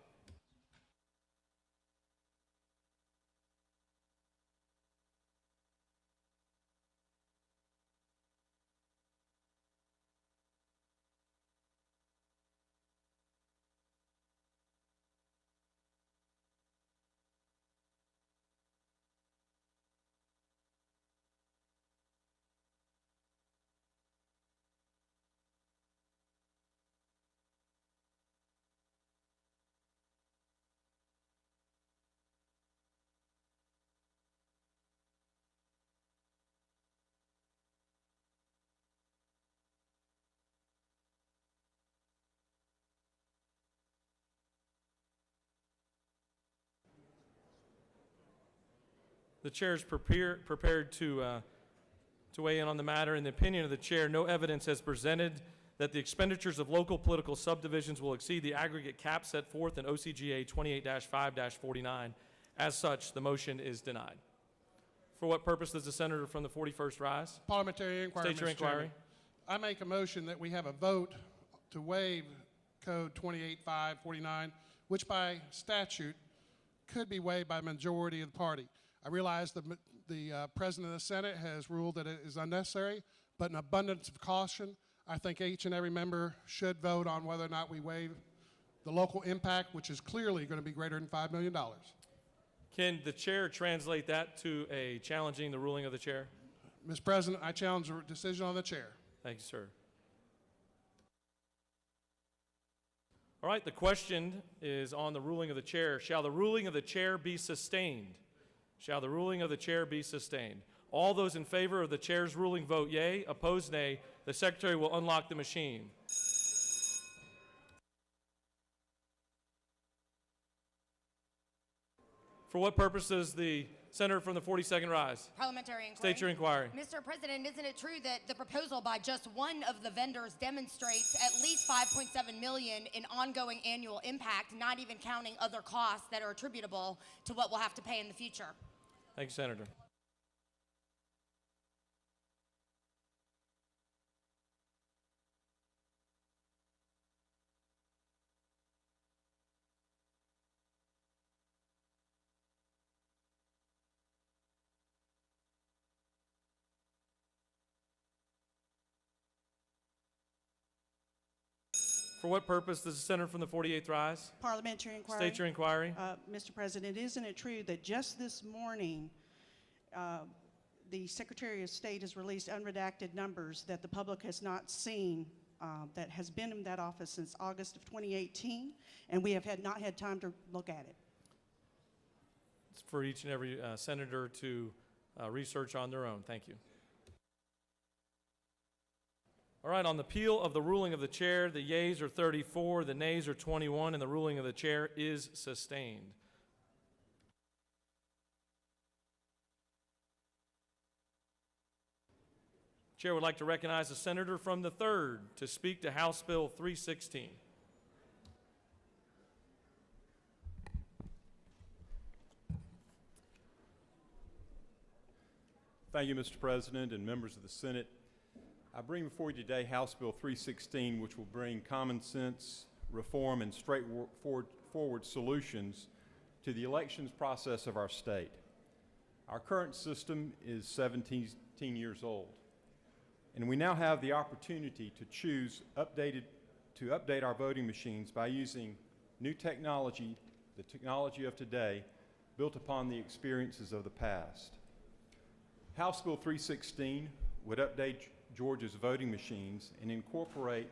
S1: The chair is prepared to weigh in on the matter. In the opinion of the chair, no evidence has presented that the expenditures of local political subdivisions will exceed the aggregate cap set forth in OCGA 28-5-49. As such, the motion is denied. For what purpose does the senator from the 41st rise?
S5: Parliamentary inquiry,
S1: State your
S5: Mr. Chairman.
S1: inquiry.
S5: I make a motion that we have a vote to waive Code 28549, which by statute could be waived by a majority of the party. I realize the President of the Senate has ruled that it is unnecessary, but in abundance of caution, I think each and every member should vote on whether or not we waive the local impact, which is clearly going to be greater than $5 million.
S1: Can the chair translate that to a challenging the ruling of the chair?
S5: Mr. President, I challenge the decision on the chair.
S1: Thank you, sir. All right, the question is on the ruling of the chair. Shall the ruling of the chair be sustained? Shall the ruling of the chair be sustained? All those in favor of the chair's ruling vote yea. Opposed, nay. The secretary will unlock the machine. For what purpose does the senator from the 42nd rise?
S14: Parliamentary inquiry.
S1: State your inquiry.
S14: Mr. President, isn't it true that the proposal by just one of the vendors demonstrates at least $5.7 million in ongoing annual impact, not even counting other costs that are attributable to what we'll have to pay in the future?
S1: Thank you, Senator. For what purpose does the senator from the 48th rise?
S6: Parliamentary inquiry.
S1: State your inquiry.
S6: Mr. President, isn't it true that just this morning the Secretary of State has released unredacted numbers that the public has not seen that has been in that office since August of 2018, and we have not had time to look at it?
S1: It's for each and every senator to research on their own. Thank you. All right, on the appeal of the ruling of the chair, the yeas are 34, the nays are 21, and the ruling of the chair is sustained. Chair would like to recognize the senator from the 3rd to speak to House Bill 316.
S7: Thank you, Mr. President and members of the Senate. I bring before you today House Bill 316, which will bring common sense, reform, and straightforward solutions to the elections process of our state. Our current system is 17 years old, and we now have the opportunity to choose to update our voting machines by using new technology, the technology of today, built upon the experiences of the past. House Bill 316 would update Georgia's voting machines and incorporate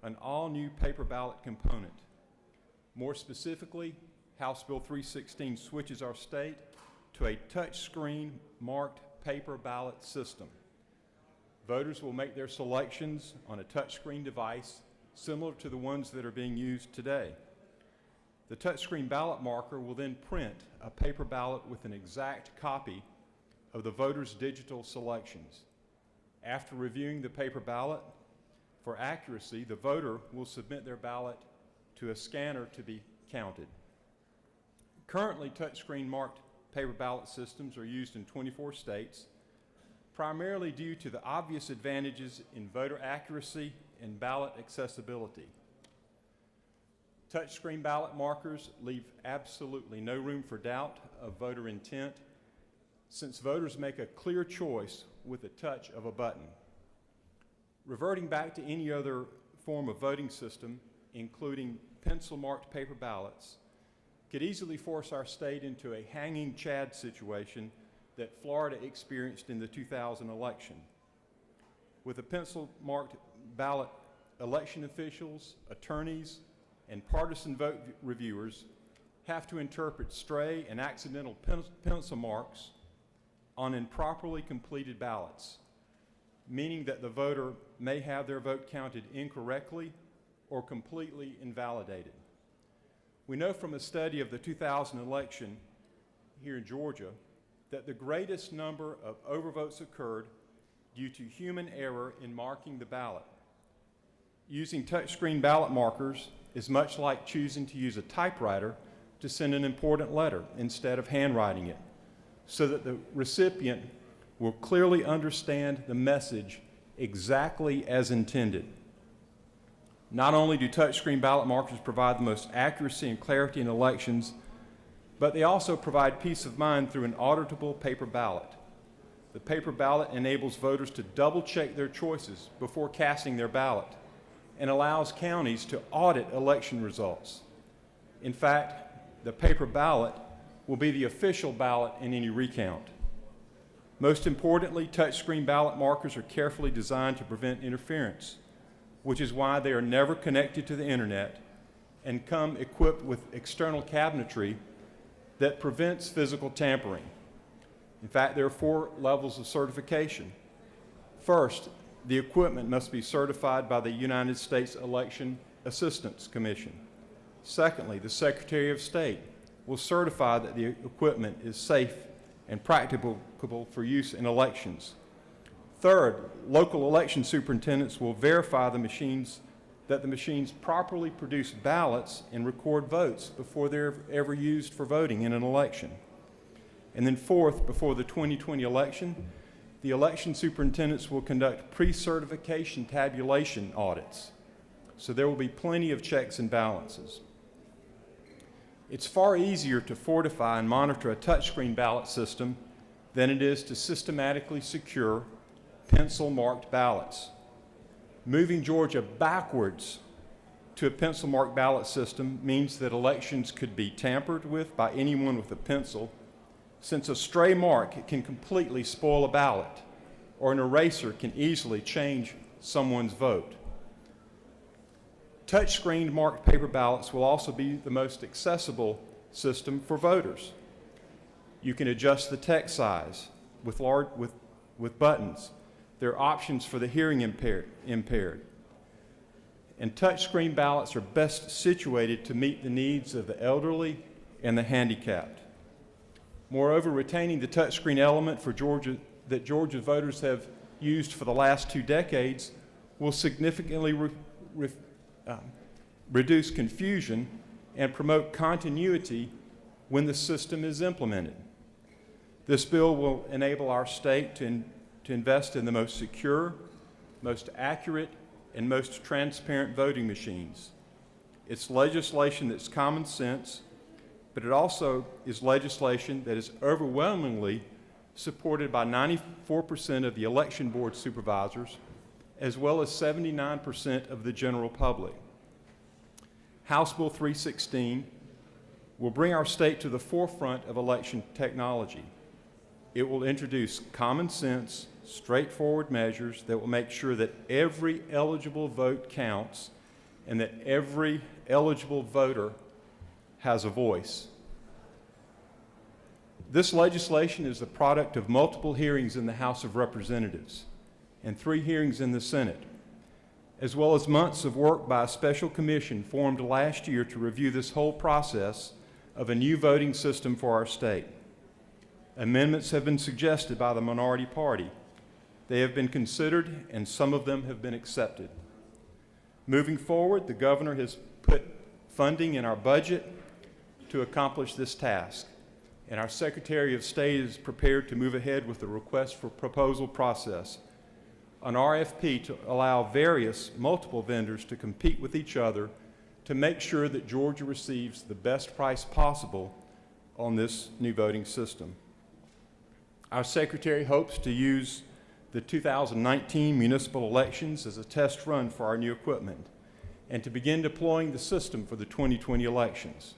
S7: an all-new paper ballot component. More specifically, House Bill 316 switches our state to a touchscreen marked paper ballot system. Voters will make their selections on a touchscreen device similar to the ones that are being used today. The touchscreen ballot marker will then print a paper ballot with an exact copy of the voter's digital selections. After reviewing the paper ballot for accuracy, the voter will submit their ballot to a scanner to be counted. Currently, touchscreen marked paper ballot systems are used in 24 states, primarily due to the obvious advantages in voter accuracy and ballot accessibility. Touchscreen ballot markers leave absolutely no room for doubt of voter intent, since voters make a clear choice with the touch of a button. Reverting back to any other form of voting system, including pencil-marked paper ballots, could easily force our state into a hanging Chad situation that Florida experienced in the 2000 election. With a pencil-marked ballot, election officials, attorneys, and partisan vote reviewers have to interpret stray and accidental pencil marks on improperly completed ballots, meaning that the voter may have their vote counted incorrectly or completely invalidated. We know from a study of the 2000 election here in Georgia that the greatest number of overvotes occurred due to human error in marking the ballot. Using touchscreen ballot markers is much like choosing to use a typewriter to send an important letter instead of handwriting it, so that the recipient will clearly understand the message exactly as intended. Not only do touchscreen ballot markers provide the most accuracy and clarity in elections, but they also provide peace of mind through an auditable paper ballot. The paper ballot enables voters to double-check their choices before casting their ballot and allows counties to audit election results. In fact, the paper ballot will be the official ballot in any recount. Most importantly, touchscreen ballot markers are carefully designed to prevent interference, which is why they are never connected to the internet and come equipped with external cabinetry that prevents physical tampering. In fact, there are 4 levels of certification. First, the equipment must be certified by the United States Election Assistance Commission. Secondly, the Secretary of State will certify that the equipment is safe and practicable for use in elections. Third, local election superintendents will verify that the machines properly produce ballots and record votes before they're ever used for voting in an election. And then fourth, before the 2020 election, the election superintendents will conduct pre-certification tabulation audits. So there will be plenty of checks and balances. It's far easier to fortify and monitor a touchscreen ballot system than it is to systematically secure pencil-marked ballots. Moving Georgia backwards to a pencil-marked ballot system means that elections could be tampered with by anyone with a pencil, since a stray mark can completely spoil a ballot, or an eraser can easily change someone's vote. Touchscreen marked paper ballots will also be the most accessible system for voters. You can adjust the text size with buttons. There are options for the hearing impaired. And touchscreen ballots are best situated to meet the needs of the elderly and the handicapped. Moreover, retaining the touchscreen element for that Georgia voters have used for the last 2 decades will significantly reduce confusion and promote continuity when the system is implemented. This bill will enable our state to invest in the most secure, most accurate, and most transparent voting machines. It's legislation that's common sense, but it also is legislation that is overwhelmingly supported by 94% of the election board supervisors, as well as 79% of the general public. House Bill 316 will bring our state to the forefront of election technology. It will introduce common sense, straightforward measures that will make sure that every eligible vote counts and that every eligible voter has a voice. This legislation is the product of multiple hearings in the House of Representatives and 3 hearings in the Senate, as well as months of work by a special commission formed last year to review this whole process of a new voting system for our state. Amendments have been suggested by the minority party. They have been considered, and some of them have been accepted. Moving forward, the governor has put funding in our budget to accomplish this task, and our Secretary of State is prepared to move ahead with the request for proposal process, an RFP to allow multiple vendors to compete with each other to make sure that Georgia receives the best price possible on this new voting system. Our Secretary hopes to use the 2019 municipal elections as a test run for our new equipment and to begin deploying the system for the 2020 elections.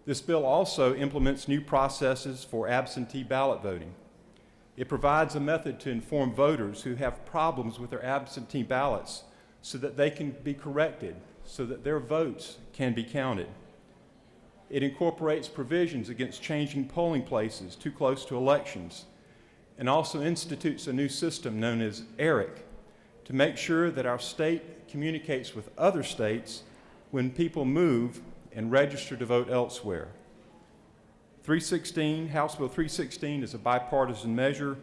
S7: This bill also implements new processes for absentee ballot voting. It provides a method to inform voters who have problems with their absentee ballots so that they can be corrected, so that their votes can be counted. It incorporates provisions against changing polling places too close to elections, and also institutes a new system known as ERIC to make sure that our state communicates with other states when people move and register to vote elsewhere. House Bill 316 is a bipartisan measure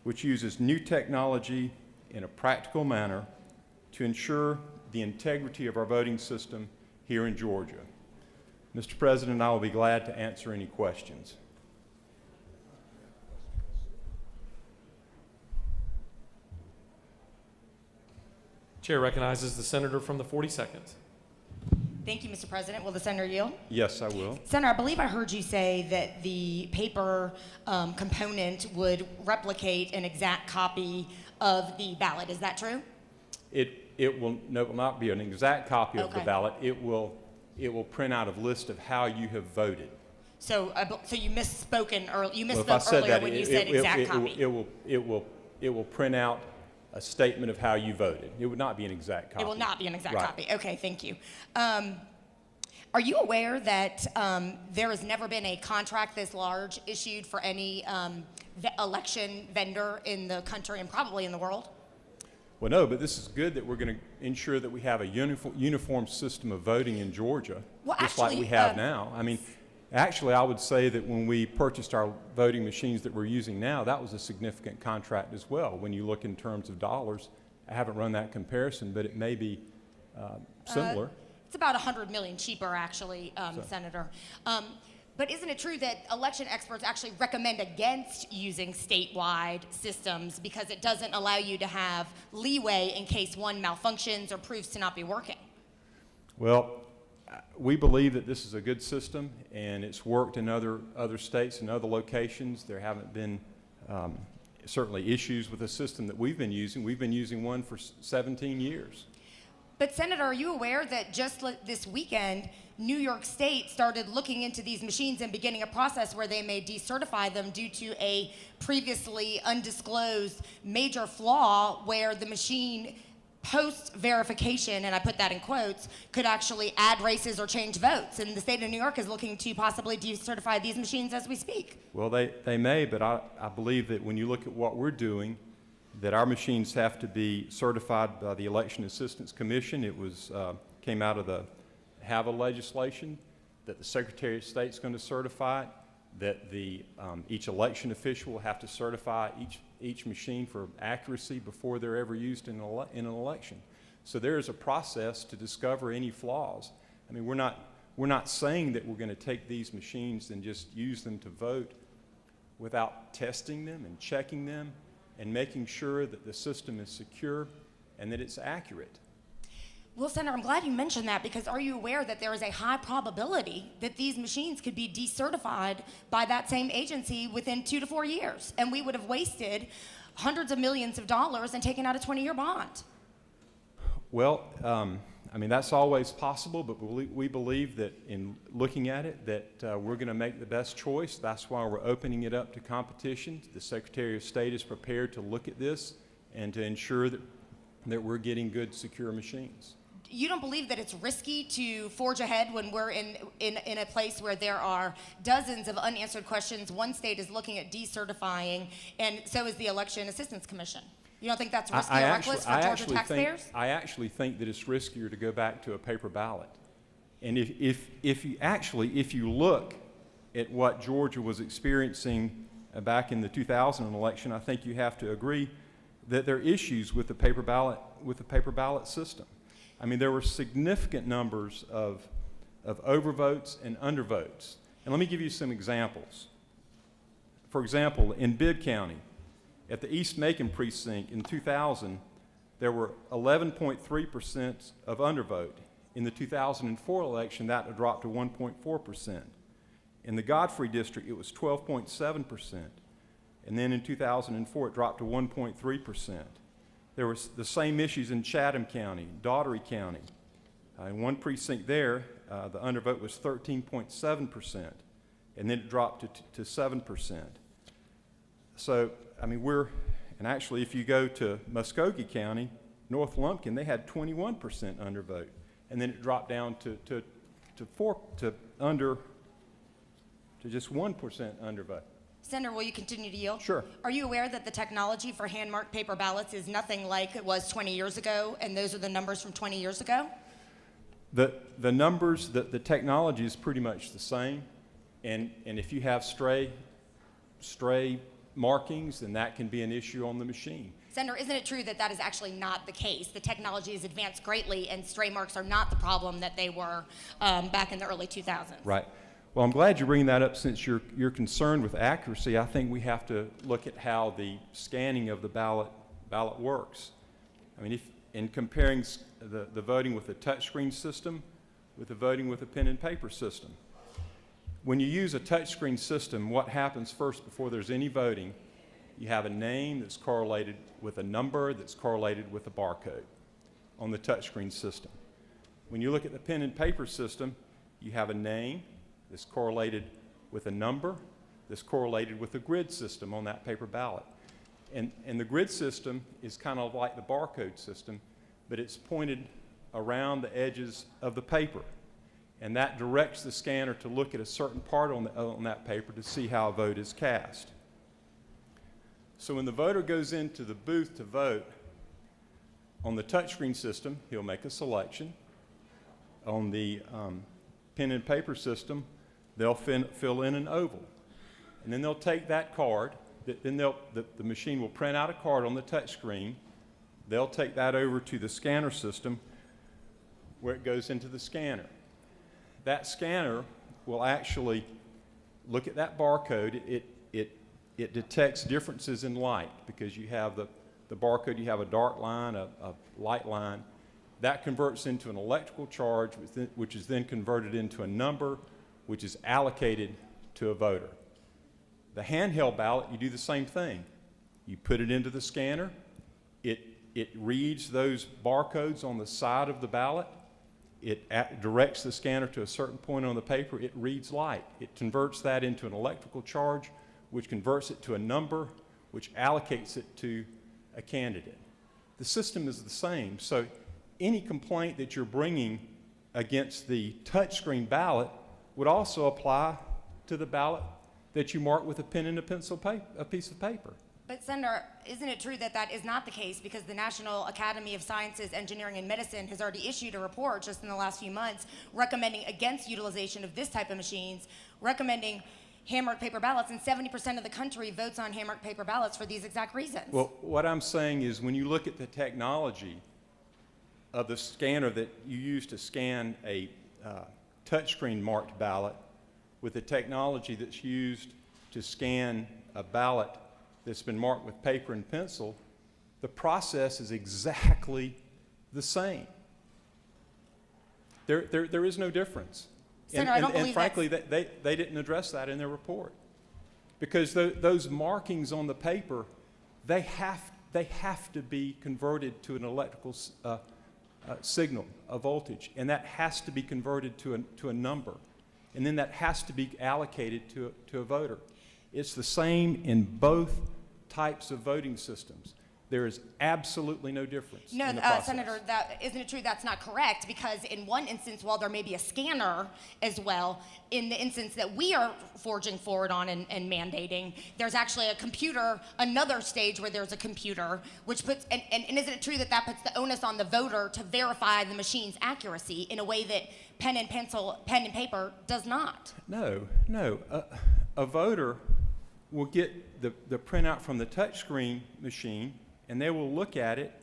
S7: which uses new technology in a practical manner to ensure the integrity of our voting system here in Georgia. Mr. President, I will be glad to answer any questions.
S1: Chair recognizes the senator from the 42nd.
S14: Thank you, Mr. President. Will the senator yield?
S7: Yes, I will.
S14: Senator, I believe I heard you say that the paper component would replicate an exact copy of the ballot. Is that true?
S7: It will not be an exact copy of the ballot. It will print out a list of how you have voted.
S14: So, so you misspoken or you
S7: Well, if I
S14: misspoke
S7: said
S14: earlier
S7: that,
S14: when you said exact copy.
S7: it will print out a statement of how you voted. It would not be an exact copy.
S14: It will not be an exact
S7: Right.
S14: copy. Okay, thank you. Are you aware that there has never been a contract this large issued for any election vendor in the country and probably in the world?
S7: Well, no, but this is good that we're going to ensure that we have a uniform system of voting in Georgia,
S14: Well,
S7: just like
S14: actually,
S7: we have now. I mean, actually, I would say that when we purchased our voting machines that we're using now, that was a significant contract as well. When you look in terms of dollars, I haven't run that comparison, but it may be similar.
S14: It's about 100 million cheaper, actually, Senator. But isn't it true that election experts actually recommend against using statewide systems because it doesn't allow you to have leeway in case one malfunctions or proves to not be working?
S7: Well, we believe that this is a good system, and it's worked in other states and other locations. There haven't been certainly issues with the system that we've been using. We've been using one for 17 years.
S14: But Senator, are you aware that just this weekend, New York State started looking into these machines and beginning a process where they may decertify them due to a previously undisclosed major flaw where the machine post-verification, and I put that in quotes, could actually add races or change votes. And the state of New York is looking to possibly decertify these machines as we speak.
S7: Well, they may, but I believe that when you look at what we're doing, that our machines have to be certified by the Election Assistance Commission. It was came out of the HAVA legislation, that the Secretary of State is going to certify it, that the each election official will have to certify each machine for accuracy before they're ever used in an election. So there is a process to discover any flaws. I mean, we're not saying that we're going to take these machines and just use them to vote without testing them and checking them and making sure that the system is secure and that it's accurate.
S14: Well, Senator, I'm glad you mentioned that because are you aware that there is a high probability that these machines could be decertified by that same agency within 2 to 4 years? And we would have wasted hundreds of millions of dollars and taken out a 20-year bond.
S7: Well, I mean, that's always possible, but we believe that in looking at it, that we're going to make the best choice. That's why we're opening it up to competition. The Secretary of State is prepared to look at this and to ensure that we're getting good, secure machines.
S14: You don't believe that it's risky to forge ahead when we're in a place where there are dozens of unanswered questions? One state is looking at decertifying, and so is the Election Assistance Commission. You don't think that's risky or reckless for Georgia taxpayers?
S7: I actually think that it's riskier to go back to a paper ballot. And if you look at what Georgia was experiencing back in the 2000 election, I think you have to agree that there are issues with the paper ballot system. I mean, there were significant numbers of overvotes and undervotes. And let me give you some examples. For example, in Bibb County, at the East Macon precinct in 2000, there were 11.3% of undervote. In the 2004 election, that dropped to 1.4%. In the Godfrey district, it was 12.7%. And then in 2004, it dropped to 1.3%. There were the same issues in Chatham County, Daugherty County. In one precinct there, the undervote was 13.7%, and then it dropped to 7%. So, I mean, and actually, if you go to Muskogee County, North Lumpkin, they had 21% undervote, and then it dropped down to just 1% undervote.
S14: Senator, will you continue to yield?
S7: Sure.
S14: Are you aware that the technology for hand-marked paper ballots is nothing like it was 20 years ago, and those are the numbers from 20 years ago?
S7: The numbers, the technology is pretty much the same, and if you have stray markings, then that can be an issue on the machine.
S14: Senator, isn't it true that that is actually not the case? The technology has advanced greatly, and stray marks are not the problem that they were back in the early 2000s.
S7: Right. Well, I'm glad you're bringing that up since you're concerned with accuracy. I think we have to look at how the scanning of the ballot works. I mean, in comparing the voting with a touchscreen system with the voting with a pen and paper system. When you use a touchscreen system, what happens first before there's any voting? You have a name that's correlated with a number that's correlated with a barcode on the touchscreen system. When you look at the pen and paper system, you have a name that's correlated with a number that's correlated with a grid system on that paper ballot. And the grid system is kind of like the barcode system, but it's pointed around the edges of the paper. And that directs the scanner to look at a certain part on that paper to see how a vote is cast. So when the voter goes into the booth to vote, on the touchscreen system, he'll make a selection. On the pen and paper system, they'll fill in an oval. And then they'll take that card, then the machine will print out a card on the touchscreen. They'll take that over to the scanner system where it goes into the scanner. That scanner will actually look at that barcode. It detects differences in light because you have the barcode, you have a dark line, a light line. That converts into an electrical charge, which is then converted into a number, which is allocated to a voter. The handheld ballot, you do the same thing. You put it into the scanner. It reads those barcodes on the side of the ballot. It directs the scanner to a certain point on the paper. It reads light. It converts that into an electrical charge, which converts it to a number, which allocates it to a candidate. The system is the same. So any complaint that you're bringing against the touchscreen ballot would also apply to the ballot that you mark with a pen and a piece of paper.
S14: But Senator, isn't it true that that is not the case because the National Academy of Sciences, Engineering, and Medicine has already issued a report just in the last few months recommending against utilization of this type of machines, recommending hand-marked paper ballots, and 70% of the country votes on hand-marked paper ballots for these exact reasons.
S7: Well, what I'm saying is when you look at the technology of the scanner that you use to scan a touchscreen marked ballot with the technology that's used to scan a ballot that's been marked with paper and pencil, the process is exactly the same. There is no difference.
S14: Senator, I don't believe
S7: and frankly, they didn't address that in their report. Because those markings on the paper, they have to be converted to an electrical signal, a voltage, and that has to be converted to a number. And then that has to be allocated to a voter. It's the same in both types of voting systems. There is absolutely no difference.
S14: No,
S7: in the process.
S14: Senator, isn't it true that's not correct? Because in one instance, while there may be a scanner as well, in the instance that we are forging forward on and mandating, there's actually a computer, another stage where there's a computer, which puts, and isn't it true that that puts the onus on the voter to verify the machine's accuracy in a way that pen and paper does not?
S7: No. A voter will get the printout from the touchscreen machine, and they will look at it,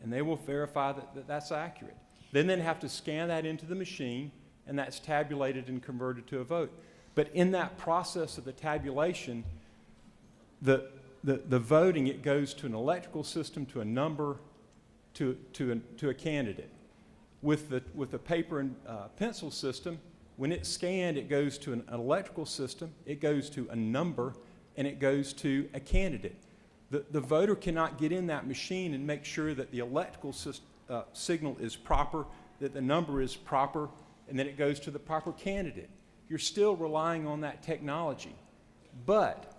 S7: and they will verify that that's accurate. Then they have to scan that into the machine, and that's tabulated and converted to a vote. But in that process of the tabulation, the voting, it goes to an electrical system, to a number, to a candidate. With the paper and pencil system, when it's scanned, it goes to an electrical system, it goes to a number, and it goes to a candidate. The voter cannot get in that machine and make sure that the electrical signal is proper, that the number is proper, and that it goes to the proper candidate. You're still relying on that technology. But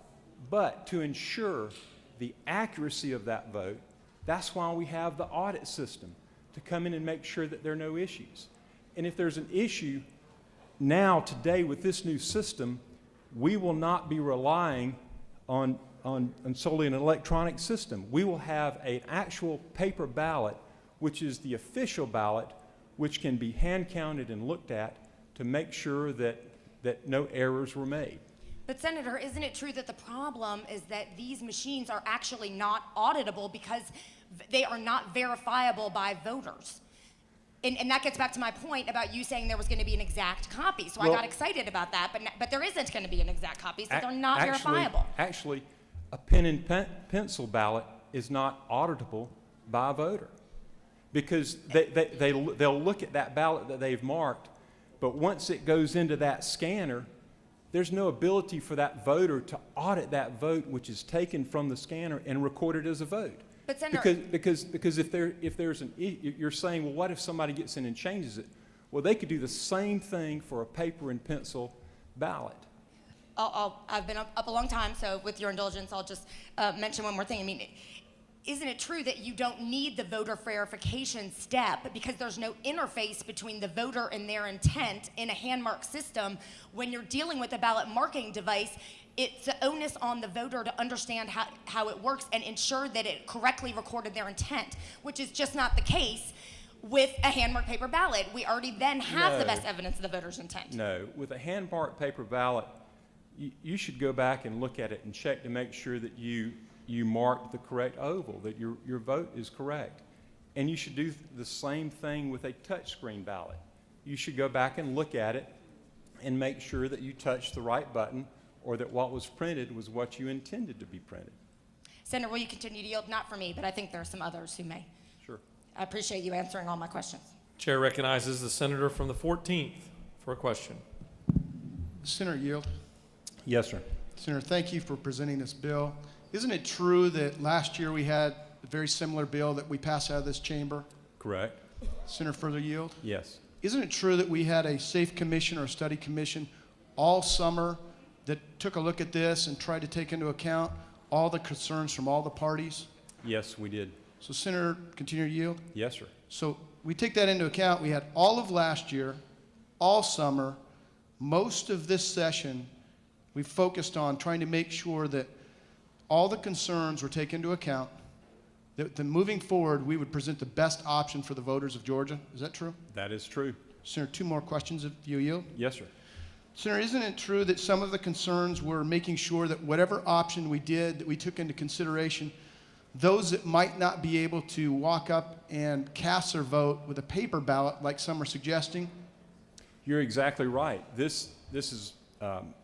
S7: to ensure the accuracy of that vote, that's why we have the audit system, to come in and make sure that there are no issues. And if there's an issue now, today, with this new system, we will not be relying on solely an electronic system. We will have an actual paper ballot, which is the official ballot, which can be hand counted and looked at to make sure that no errors were made.
S14: But Senator, isn't it true that the problem is that these machines are actually not auditable because they are not verifiable by voters? And that gets back to my point about you saying there was going to be an exact copy. So I got excited about that, but there isn't going to be an exact copy, so they're not verifiable.
S7: Actually, a pen and pencil ballot is not auditable by a voter because they'll look at that ballot that they've marked, but once it goes into that scanner, there's no ability for that voter to audit that vote which is taken from the scanner and recorded as a vote.
S14: But Senator,
S7: because if there's you're saying, well, what if somebody gets in and changes it? Well, they could do the same thing for a paper and pencil ballot.
S14: I've been up a long time, so with your indulgence, I'll just mention one more thing. I mean, isn't it true that you don't need the voter verification step because there's no interface between the voter and their intent in a hand mark system? When you're dealing with a ballot marking device, it's the onus on the voter to understand how it works and ensure that it correctly recorded their intent, which is just not the case with a hand-marked paper ballot. We already then have the best evidence of the voter's intent.
S7: No, with a hand-marked paper ballot, you should go back and look at it and check to make sure that you marked the correct oval, that your vote is correct. And you should do the same thing with a touchscreen ballot. You should go back and look at it and make sure that you touched the right button or that what was printed was what you intended to be printed.
S14: Senator, will you continue to yield? Not for me, but I think there are some others who may.
S7: Sure.
S14: I appreciate you answering all my questions.
S1: Chair recognizes the senator from the 14th for a question.
S5: Senator Yield.
S7: Yes, sir.
S5: Senator, thank you for presenting this bill. Isn't it true that last year we had a very similar bill that we passed out of this chamber?
S7: Correct.
S5: Senator, further yield?
S7: Yes.
S5: Isn't it true that we had a SAFE commission or a study commission all summer that took a look at this and tried to take into account all the concerns from all the parties?
S7: Yes, we did.
S5: So, Senator, continue to yield?
S7: Yes, sir.
S5: So we take that into account. We had all of last year, all summer, most of this session, we focused on trying to make sure that all the concerns were taken into account, that moving forward, we would present the best option for the voters of Georgia. Is that true?
S7: That is true.
S5: Senator, two more questions if you yield.
S7: Yes, sir.
S5: Senator, isn't it true that some of the concerns were making sure that whatever option we did, that we took into consideration, those that might not be able to walk up and cast their vote with a paper ballot like some are suggesting?
S7: You're exactly right. This is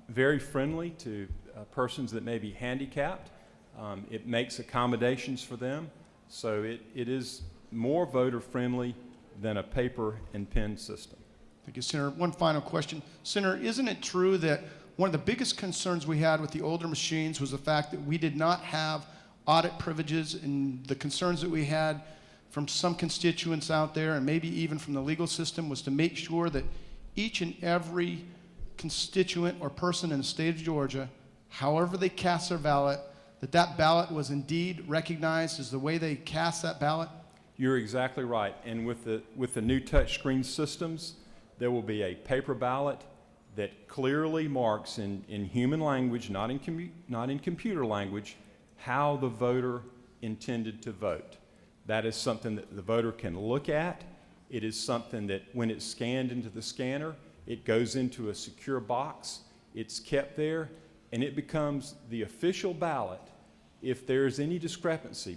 S7: very friendly to persons that may be handicapped. It makes accommodations for them. So it is more voter friendly than a paper and pen system.
S5: Thank you, Senator. One final question. Senator, isn't it true that one of the biggest concerns we had with the older machines was the fact that we did not have audit privileges, and the concerns that we had from some constituents out there and maybe even from the legal system was to make sure that each and every constituent or person in the state of Georgia, however they cast their ballot, that ballot was indeed recognized as the way they cast that ballot?
S7: You're exactly right. And with the new touchscreen systems, there will be a paper ballot that clearly marks in human language, not in computer language, how the voter intended to vote. That is something that the voter can look at. It is something that when it's scanned into the scanner, it goes into a secure box, it's kept there, and it becomes the official ballot if there's any discrepancy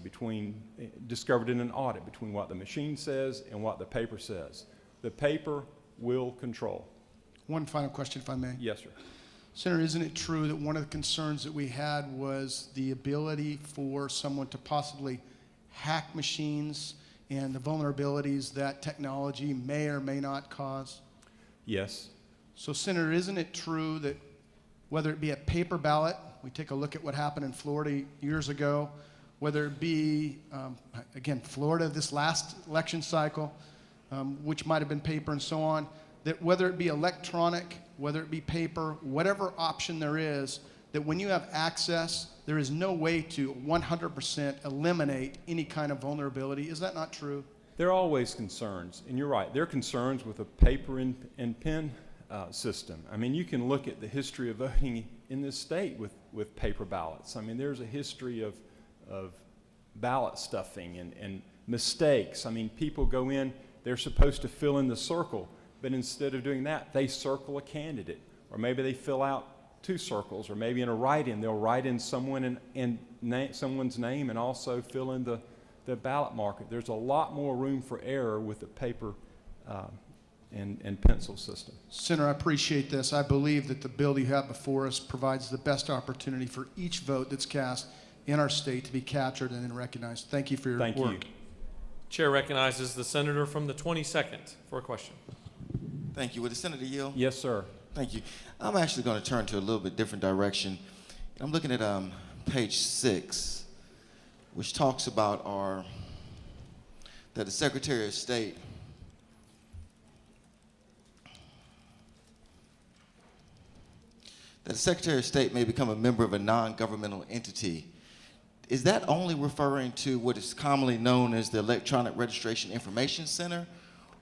S7: discovered in an audit between what the machine says and what the paper says. The paper will control.
S5: One final question, if I may.
S7: Yes, sir.
S5: Senator, isn't it true that one of the concerns that we had was the ability for someone to possibly hack machines and the vulnerabilities that technology may or may not cause?
S7: Yes.
S5: So, Senator, isn't it true that whether it be a paper ballot, we take a look at what happened in Florida years ago, whether it be, again, Florida this last election cycle, which might have been paper and so on, that whether it be electronic, whether it be paper, whatever option there is, that when you have access, there is no way to 100% eliminate any kind of vulnerability. Is that not true?
S7: There are always concerns, and you're right. There are concerns with a paper and pen system. I mean, you can look at the history of voting in this state with paper ballots. I mean, there's a history of ballot stuffing and mistakes. I mean, people go in, they're supposed to fill in the circle, but instead of doing that, they circle a candidate, or maybe they fill out 2 circles, or maybe in a write-in, they'll write in someone someone's name and also fill in the ballot marker. There's a lot more room for error with the paper and pencil system.
S5: Senator, I appreciate this. I believe that the bill you have before us provides the best opportunity for each vote that's cast in our state to be captured and then recognized. Thank you for your work.
S7: Thank you.
S1: Chair recognizes the senator from the 22nd for a question.
S8: Thank you. Would the senator yield?
S7: Yes, sir.
S8: Thank you. I'm actually going to turn to a little bit different direction. I'm looking at page 6, which talks about that the Secretary of State that the Secretary of State may become a member of a non-governmental entity, is that only referring to what is commonly known as the Electronic Registration Information Center,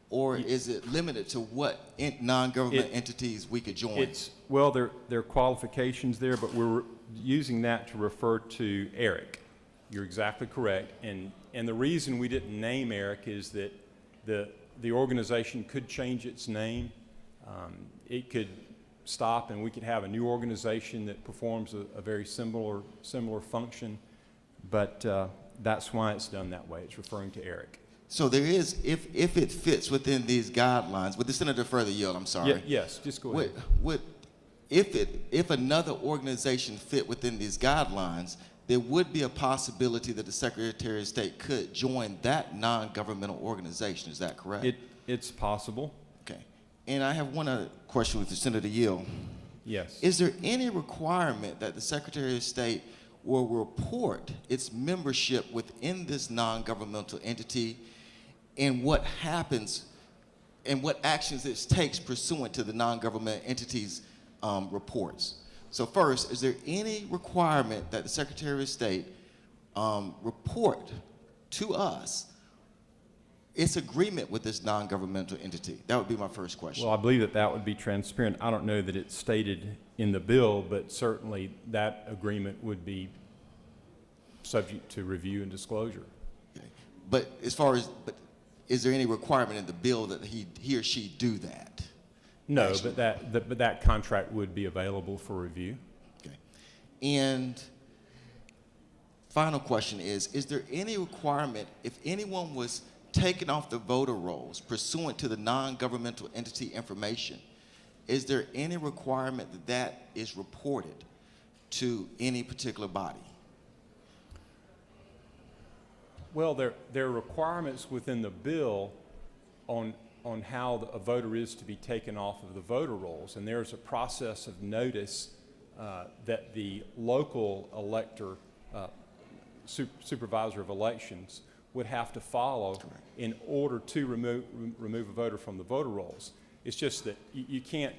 S8: or is it limited to what non-government entities we could join?
S7: Well, there are qualifications there, but we're using that to refer to ERIC. You're exactly correct. And the reason we didn't name ERIC is that the organization could change its name. It could stop and we could have a new organization that performs a very similar function. But that's why it's done that way. It's referring to ERIC.
S8: So there is, if it fits within these guidelines, would the senator further yield? I'm sorry.
S7: Yes, just go ahead.
S8: If another organization fit within these guidelines, there would be a possibility that the Secretary of State could join that non-governmental organization. Is that correct?
S7: It's possible.
S8: Okay. And I have one other question with the Senator Yield.
S7: Yes.
S8: Is there any requirement that the Secretary of State will report its membership within this non-governmental entity and what happens and what actions it takes pursuant to the non-government entity's reports? So first, is there any requirement that the Secretary of State report to us its agreement with this non-governmental entity? That would be my first question.
S7: Well, I believe that would be transparent. I don't know that it's stated in the bill, but certainly that agreement would be subject to review and disclosure.
S8: Okay. But is there any requirement in the bill that he or she do that?
S7: No,
S8: actually?
S7: but that contract would be available for review.
S8: Okay. And final question is there any requirement if anyone was taken off the voter rolls pursuant to the non-governmental entity information, is there any requirement that is reported to any particular body?
S7: Well, there are requirements within the bill on how a voter is to be taken off of the voter rolls, and there's a process of notice that the local elector, supervisor of elections, would have to follow in order to remove a voter from the voter rolls. It's just that you can't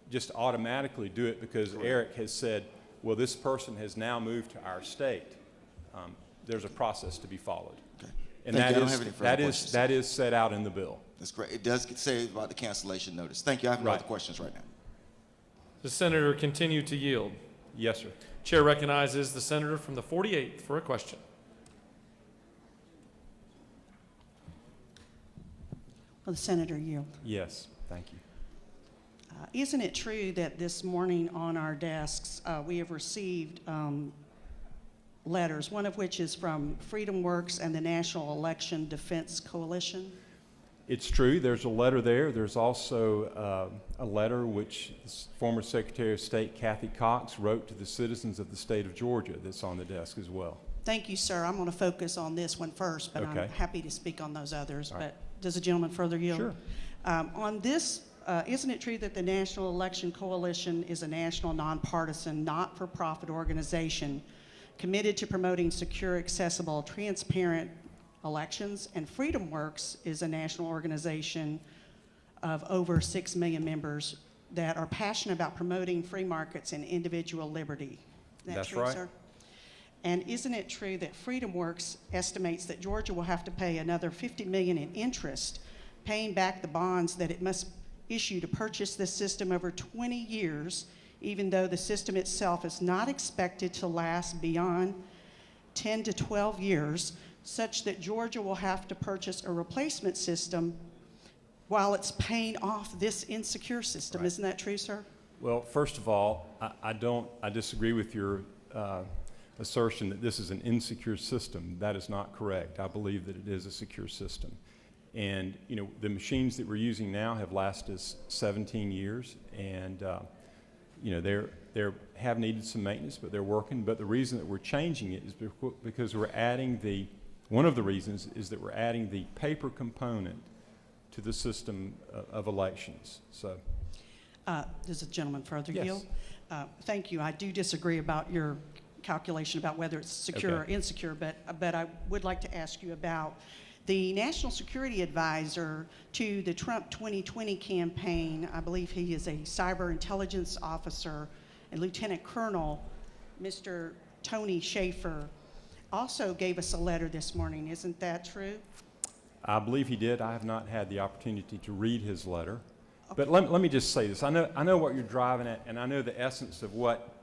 S7: just automatically do it because ERIC has said, well, this person has now moved to our state. There's a process to be followed.
S8: Okay.
S7: And
S8: Thank you. I don't have any further questions.
S7: that is set out in the bill.
S8: That's great. It does say about the cancellation notice. Thank you. I have no other questions right now.
S1: The senator continue to yield.
S7: Yes, sir.
S1: Chair recognizes the senator from the 48th for a question.
S6: Will the senator yield?
S7: Yes, thank you.
S6: Isn't it true that this morning on our desks we have received letters, one of which is from Freedom Works and the National Election Defense Coalition?
S7: It's true. There's a letter there. There's also a letter which former Secretary of State Kathy Cox wrote to the citizens of the state of Georgia that's on the desk as well.
S6: Thank you, sir. I'm going to focus on this one first, but
S7: Okay.
S6: I'm happy to speak on those others.
S7: All right.
S6: But does the gentleman further yield?
S7: Sure.
S6: On this, isn't it true that the National Election Coalition is a national, nonpartisan, not-for-profit organization committed to promoting secure, accessible, transparent elections, and Freedom Works is a national organization of over 6 million members that are passionate about promoting free markets and individual liberty? Is that
S7: That's
S6: true,
S7: right.
S6: sir? And isn't it true that Freedom Works estimates that Georgia will have to pay another $50 million in interest, paying back the bonds that it must issue to purchase this system over 20 years, even though the system itself is not expected to last beyond 10 to 12 years, such that Georgia will have to purchase a replacement system while it's paying off this insecure system?
S7: Right.
S6: Isn't that true, sir?
S7: Well, first of all, I disagree with your assertion that this is an insecure system. That is not correct. I believe that it is a secure system. And, you know, the machines that we're using now have lasted us 17 years, and, you know, they have needed some maintenance, but they're working. But the reason that we're changing it is because we're adding one of the reasons is that we're adding the paper component to the system of elections. So,
S6: Does the gentleman further
S7: Yes.
S6: yield? Thank you. I do disagree about your calculation about whether it's secure
S7: Okay.
S6: or insecure, but I would like to ask you about the National Security Advisor to the Trump 2020 campaign. I believe he is a cyber intelligence officer, and Lieutenant Colonel Mr. Tony Schaefer also gave us a letter this morning. Isn't that true?
S7: I believe he did. I have not had the opportunity to read his letter. But let me just say this. I know what you're driving at, and I know the essence of what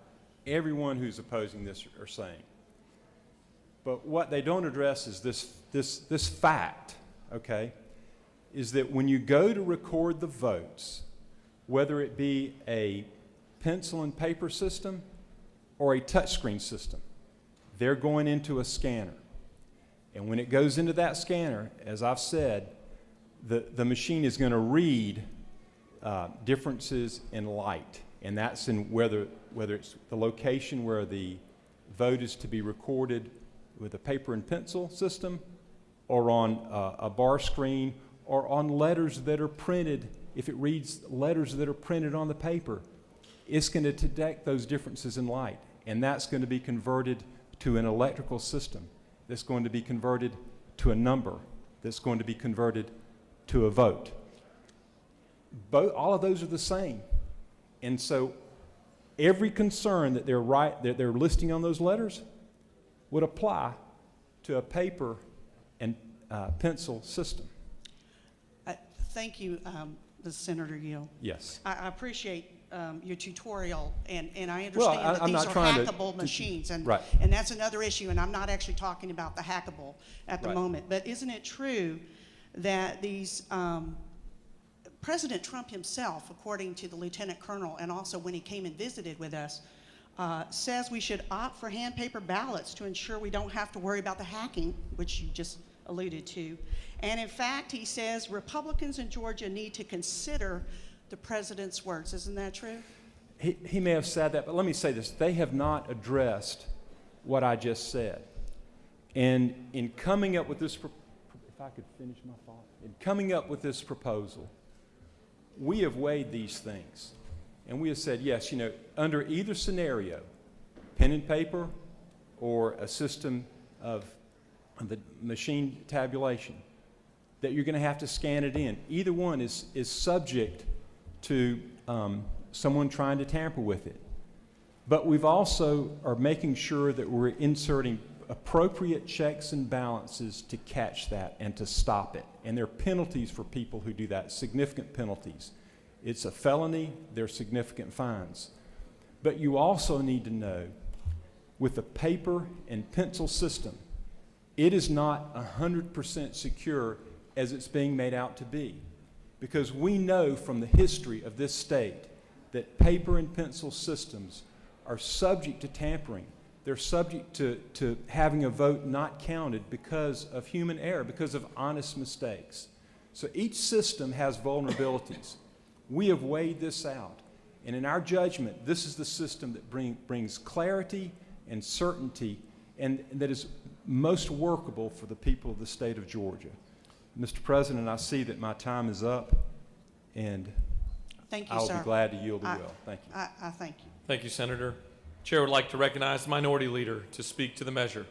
S7: everyone who's opposing this are saying. But what they don't address is this fact, okay, is that when you go to record the votes, whether it be a pencil and paper system or a touchscreen system, they're going into a scanner. And when it goes into that scanner, as I've said, the machine is going to read differences in light. And that's in whether it's the location where the vote is to be recorded with a paper and pencil system, or on a bar screen, or on letters that are printed. If it reads letters that are printed on the paper, it's going to detect those differences in light. And that's going to be converted to an electrical system. That's going to be converted to a number. That's going to be converted to a vote. All of those are the same. And so every concern that they're listing on those letters would apply to a paper and pencil system.
S6: Thank you, Senator Gill.
S7: Yes.
S6: I appreciate your tutorial, and I understand
S7: Well,
S6: that
S7: I'm
S6: these
S7: not
S6: are
S7: trying
S6: hackable
S7: to
S6: machines, and,
S7: right.
S6: and that's another issue, and I'm not actually talking about the hackable at the
S7: Right.
S6: moment. But isn't it true that these President Trump himself, according to the Lieutenant Colonel, and also when he came and visited with us, says we should opt for hand paper ballots to ensure we don't have to worry about the hacking, which you just alluded to. And in fact, he says Republicans in Georgia need to consider the president's words. Isn't that true?
S7: He may have said that, but let me say this. They have not addressed what I just said. And in coming up with this, if I could finish my thought, in coming up with this proposal, we have weighed these things. And we have said, yes, under either scenario, pen and paper or a system of the machine tabulation, that you're going to have to scan it in. Either one is subject to someone trying to tamper with it. But we've also are making sure that we're inserting appropriate checks and balances to catch that and to stop it. And there are penalties for people who do that, significant penalties. It's a felony, there are significant fines. But you also need to know, with the paper and pencil system, it is not 100% secure as it's being made out to be. Because we know from the history of this state that paper and pencil systems are subject to tampering. They're subject to having a vote not counted because of human error, because of honest mistakes. So each system has vulnerabilities. We have weighed this out. And in our judgment, this is the system that brings clarity and certainty and that is most workable for the people of the state of Georgia. Mr. President, I see that my time is up, and
S6: thank you,
S7: I'll
S6: sir.
S7: be glad to yield the will. Thank you.
S6: I thank you.
S1: Thank you, Senator. Chair would like to recognize the Minority Leader to speak to the measure.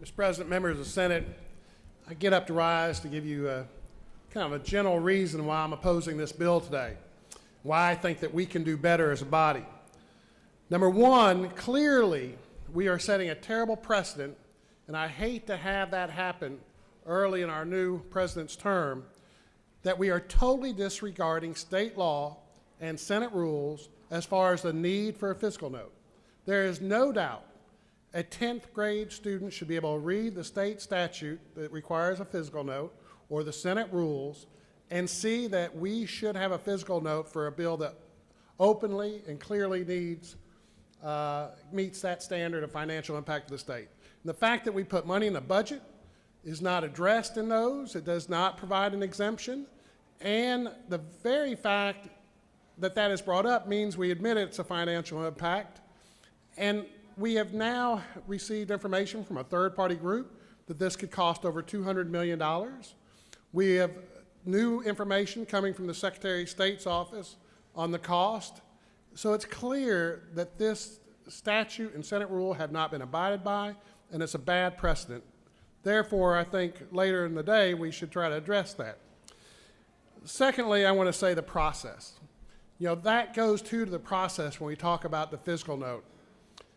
S5: Mr. President, members of the Senate, I get up to rise to give you kind of a general reason why I'm opposing this bill today, why I think that we can do better as a body. Number one, clearly we are setting a terrible precedent, and I hate to have that happen early in our new president's term, that we are totally disregarding state law and Senate rules as far as the need for a fiscal note. There is no doubt a 10th grade student should be able to read the state statute that requires a fiscal note or the Senate rules and see that we should have a fiscal note for a bill that openly and clearly meets that standard of financial impact of the state. And the fact that we put money in the budget is not addressed in those. It does not provide an exemption. And the very fact that that is brought up means we admit it's a financial impact. And we have now received information from a third-party group that this could cost over $200 million. We have new information coming from the Secretary of State's office on the cost. So it's clear that this statute and Senate rule have not been abided by, and it's a bad precedent. Therefore, I think later in the day we should try to address that. Secondly, I want to say the process. That goes to the process when we talk about the fiscal note.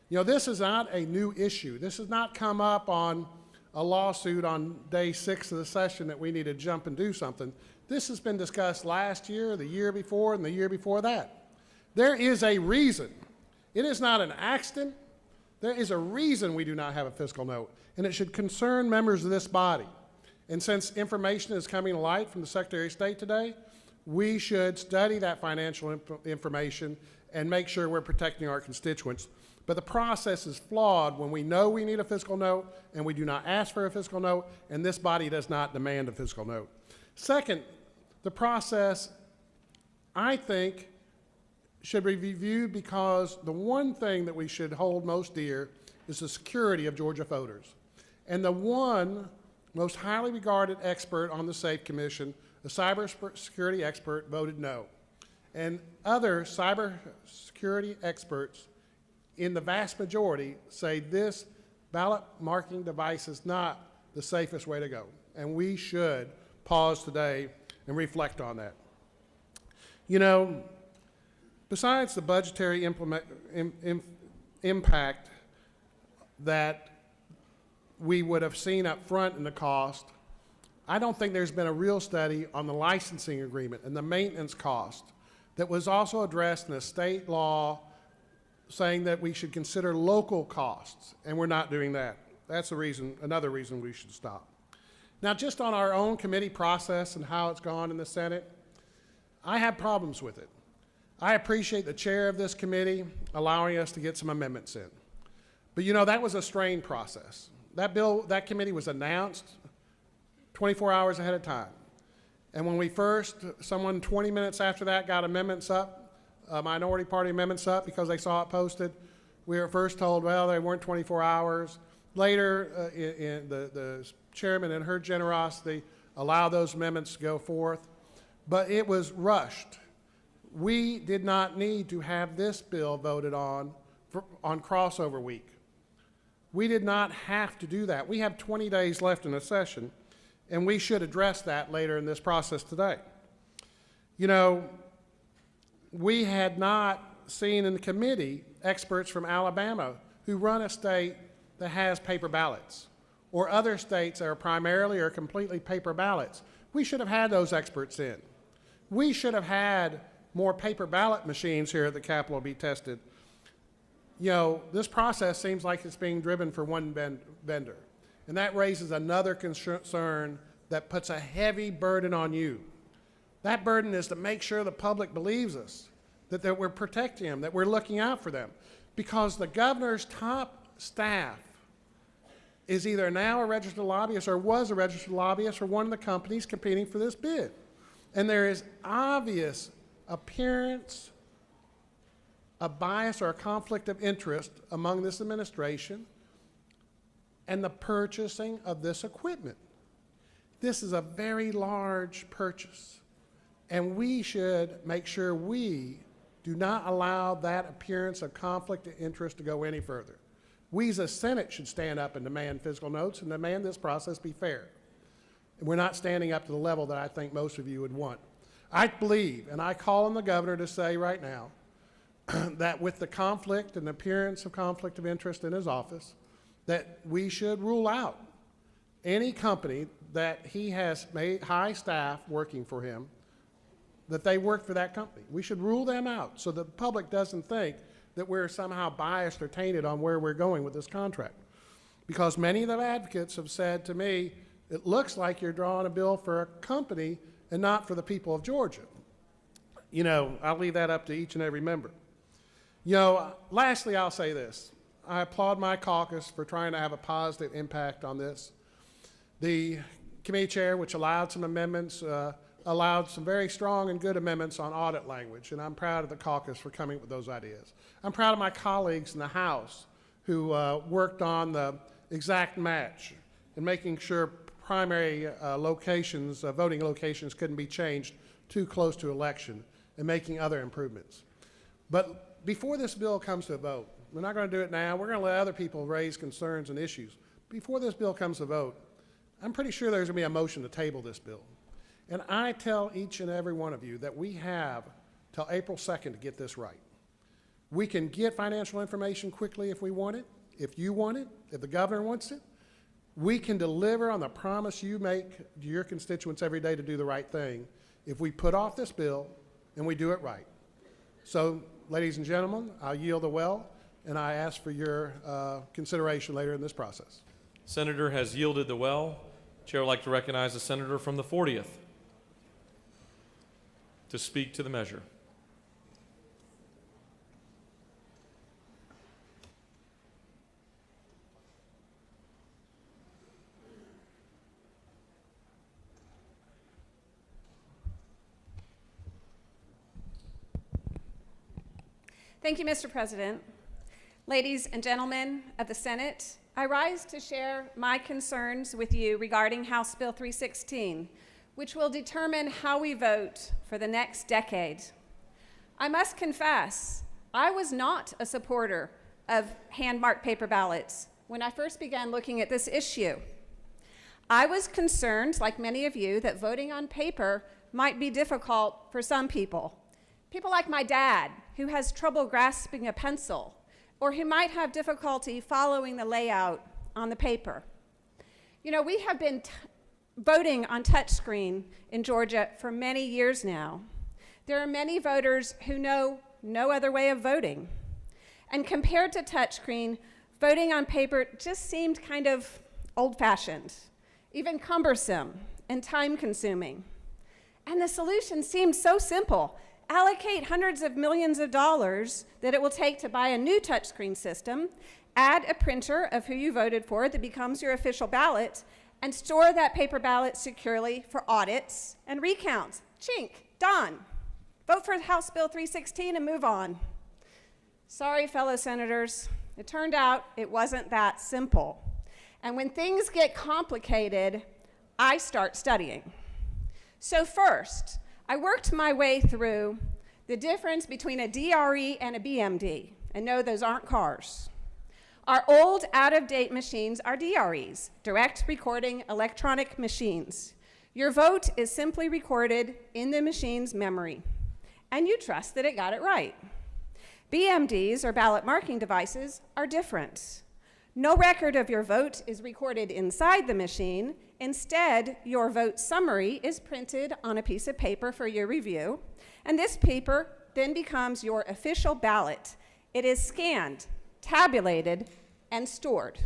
S5: This is not a new issue. This has not come up on a lawsuit on day 6 of the session that we need to jump and do something. This has been discussed last year, the year before, and the year before that. There is a reason. It is not an accident. There is a reason we do not have a fiscal note, and it should concern members of this body. And since information is coming to light from the Secretary of State today, we should study that financial information and make sure we're protecting our constituents. But the process is flawed when we know we need a fiscal note and we do not ask for a fiscal note, and this body does not demand a fiscal note. Second, the process, I think, should be reviewed because the one thing that we should hold most dear is the security of Georgia voters. And the one most highly regarded expert on the SAFE Commission, a cybersecurity expert, voted no. And other cybersecurity experts, in the vast majority, say this ballot marking device is not the safest way to go. And we should pause today and reflect on that. Besides the budgetary impact that we would have seen up front in the cost, I don't think there's been a real study on the licensing agreement and the maintenance cost that was also addressed in a state law saying that we should consider local costs, and we're not doing that. That's another reason we should stop. Now, just on our own committee process and how it's gone in the Senate, I have problems with it. I appreciate the chair of this committee allowing us to get some amendments in. But that was a strained process. That committee was announced 24 hours ahead of time. And when someone 20 minutes after that got amendments up, minority party amendments up because they saw it posted, we were first told, well, they weren't 24 hours. Later, the chairman, in her generosity, allowed those amendments to go forth. But it was rushed. We did not need to have this bill voted on crossover week. We did not have to do that. We have 20 days left in the session, and we should address that later in this process today. We had not seen in the committee experts from Alabama who run a state that has paper ballots, or other states that are primarily or completely paper ballots. We should have had those experts in. We should have had more paper ballot machines here at the Capitol be tested. This process seems like it's being driven for one vendor. And that raises another concern that puts a heavy burden on you. That burden is to make sure the public believes us, that we're protecting them, that we're looking out for them. Because the governor's top staff is either now a registered lobbyist or was a registered lobbyist for one of the companies competing for this bid. And there is obvious appearance of bias or a conflict of interest among this administration and the purchasing of this equipment. This is a very large purchase, and we should make sure we do not allow that appearance of conflict of interest to go any further. We as a Senate should stand up and demand fiscal notes and demand this process be fair. And we're not standing up to the level that I think most of you would want. I believe, and I call on the governor to say right now, that with the conflict and appearance of conflict of interest in his office, that we should rule out any company that he has made high staff working for him, that they work for that company. We should rule them out so the public doesn't think that we're somehow biased or tainted on where we're going with this contract. Because many of the advocates have said to me, it looks like you're drawing a bill for a company and not for the people of Georgia. I'll leave that up to each and every member. Lastly, I'll say this. I applaud my caucus for trying to have a positive impact on this. The committee chair, which allowed some amendments, allowed some very strong and good amendments on audit language, and I'm proud of the caucus for coming up with those ideas. I'm proud of my colleagues in the House who worked on the exact match and making sure primary locations, voting locations couldn't be changed too close to election and making other improvements. But before this bill comes to a vote, we're not going to do it now. We're going to let other people raise concerns and issues. Before this bill comes to vote, I'm pretty sure there's going to be a motion to table this bill. And I tell each and every one of you that we have till April 2nd to get this right. We can get financial information quickly if we want it, if you want it, if the governor wants it. We can deliver on the promise you make to your constituents every day to do the right thing if we put off this bill and we do it right. So, ladies and gentlemen, I'll yield the well, and I ask for your consideration later in this process.
S1: Senator has yielded the well. Chair would like to recognize the senator from the 40th to speak to the measure.
S9: Thank you, Mr. President. Ladies and gentlemen of the Senate, I rise to share my concerns with you regarding House Bill 316, which will determine how we vote for the next decade. I must confess, I was not a supporter of hand-marked paper ballots when I first began looking at this issue. I was concerned, like many of you, that voting on paper might be difficult for some people. People like my dad, who has trouble grasping a pencil, or who might have difficulty following the layout on the paper. You know, we have been voting on touchscreen in Georgia for many years now. There are many voters who know no other way of voting. And compared to touchscreen, voting on paper just seemed kind of old-fashioned, even cumbersome and time-consuming. And the solution seemed so simple. Allocate hundreds of millions of dollars that it will take to buy a new touchscreen system, add a printer of who you voted for that becomes your official ballot, and store that paper ballot securely for audits and recounts. Chink, done. Vote for House Bill 316 and move on. Sorry, fellow senators. It turned out it wasn't that simple. And when things get complicated, I start studying. So first, I worked my way through the difference between a DRE and a BMD, and no, those aren't cars. Our old, out-of-date machines are DREs, direct recording electronic machines. Your vote is simply recorded in the machine's memory, and you trust that it got it right. BMDs, or ballot marking devices, are different. No record of your vote is recorded inside the machine. Instead, your vote summary is printed on a piece of paper for your review, and this paper then becomes your official ballot. It is scanned, tabulated, and stored.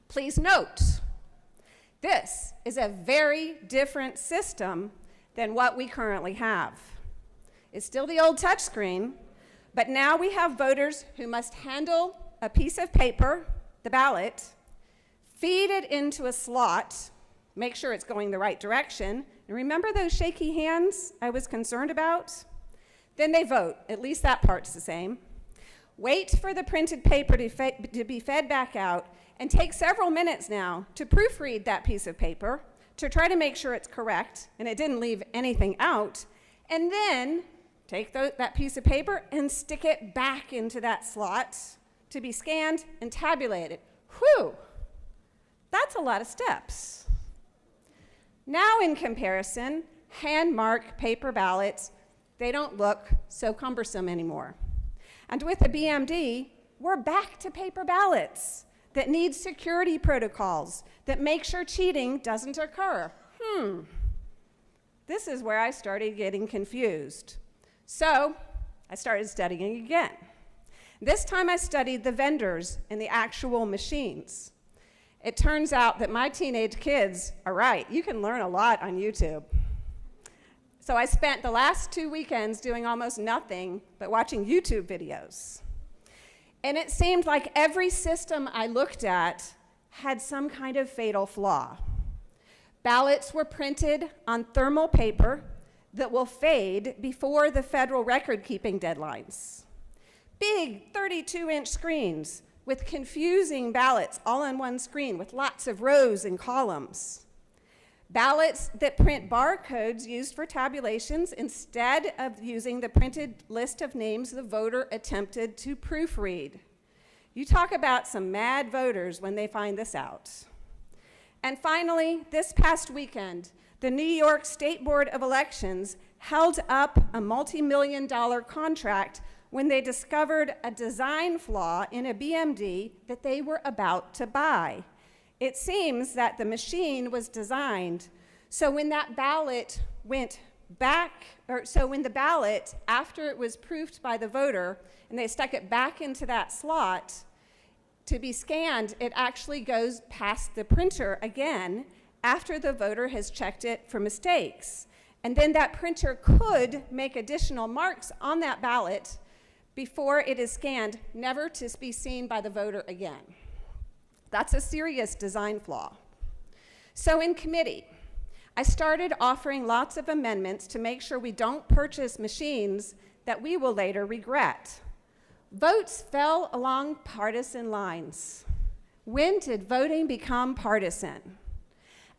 S9: Please note, this is a very different system than what we currently have. It's still the old touchscreen, but now we have voters who must handle a piece of paper, the ballot, feed it into a slot, make sure it's going the right direction, and remember those shaky hands I was concerned about? Then they vote, at least that part's the same. Wait for the printed paper to be fed back out, and take several minutes now to proofread that piece of paper, to try to make sure it's correct, and it didn't leave anything out, and then take that piece of paper and stick it back into that slot to be scanned and tabulated. Whew, that's a lot of steps. Now in comparison, hand-marked paper ballots, they don't look so cumbersome anymore. And with the BMD, we're back to paper ballots that need security protocols that make sure cheating doesn't occur. This is where I started getting confused. So I started studying again. This time I studied the vendors and the actual machines. It turns out that my teenage kids are right. You can learn a lot on YouTube. So I spent the last 2 weekends doing almost nothing but watching YouTube videos. And it seemed like every system I looked at had some kind of fatal flaw. Ballots were printed on thermal paper that will fade before the federal record-keeping deadlines. Big 32-inch screens with confusing ballots all on one screen with lots of rows and columns. ballots that print barcodes used for tabulations instead of using the printed list of names the voter attempted to proofread. You talk about some mad voters when they find this out. And finally, this past weekend, the New York State Board of Elections held up a multi-million-dollar contract when they discovered a design flaw in a BMD that they were about to buy. It seems that the machine was designed so when that ballot went back, when the ballot, after it was proofed by the voter, and they stuck it back into that slot to be scanned, it actually goes past the printer again after the voter has checked it for mistakes. And then that printer could make additional marks on that ballot before it is scanned, never to be seen by the voter again. That's a serious design flaw. So in committee, I started offering lots of amendments to make sure we don't purchase machines that we will later regret. Votes fell along partisan lines. When did voting become partisan?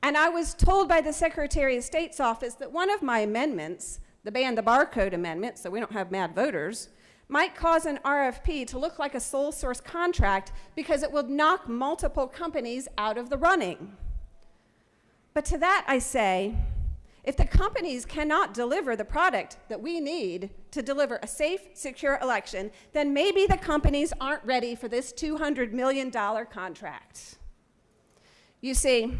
S9: And I was told by the Secretary of State's office that one of my amendments, the ban the barcode amendment, so we don't have mad voters, might cause an RFP to look like a sole source contract because it would knock multiple companies out of the running. But to that I say, if the companies cannot deliver the product that we need to deliver a safe, secure election, then maybe the companies aren't ready for this $200 million contract. You see,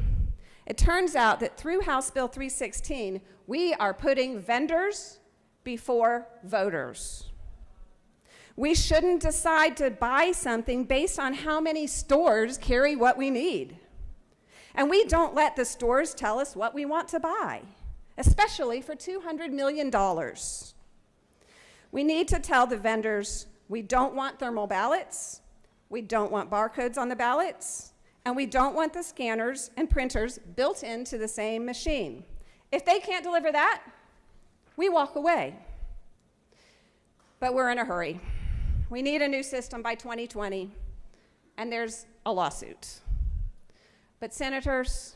S9: it turns out that through House Bill 316, we are putting vendors before voters. We shouldn't decide to buy something based on how many stores carry what we need. And we don't let the stores tell us what we want to buy, especially for $200 million. We need to tell the vendors we don't want thermal ballots, we don't want barcodes on the ballots, and we don't want the scanners and printers built into the same machine. If they can't deliver that, we walk away. But we're in a hurry. We need a new system by 2020, and there's a lawsuit. But senators,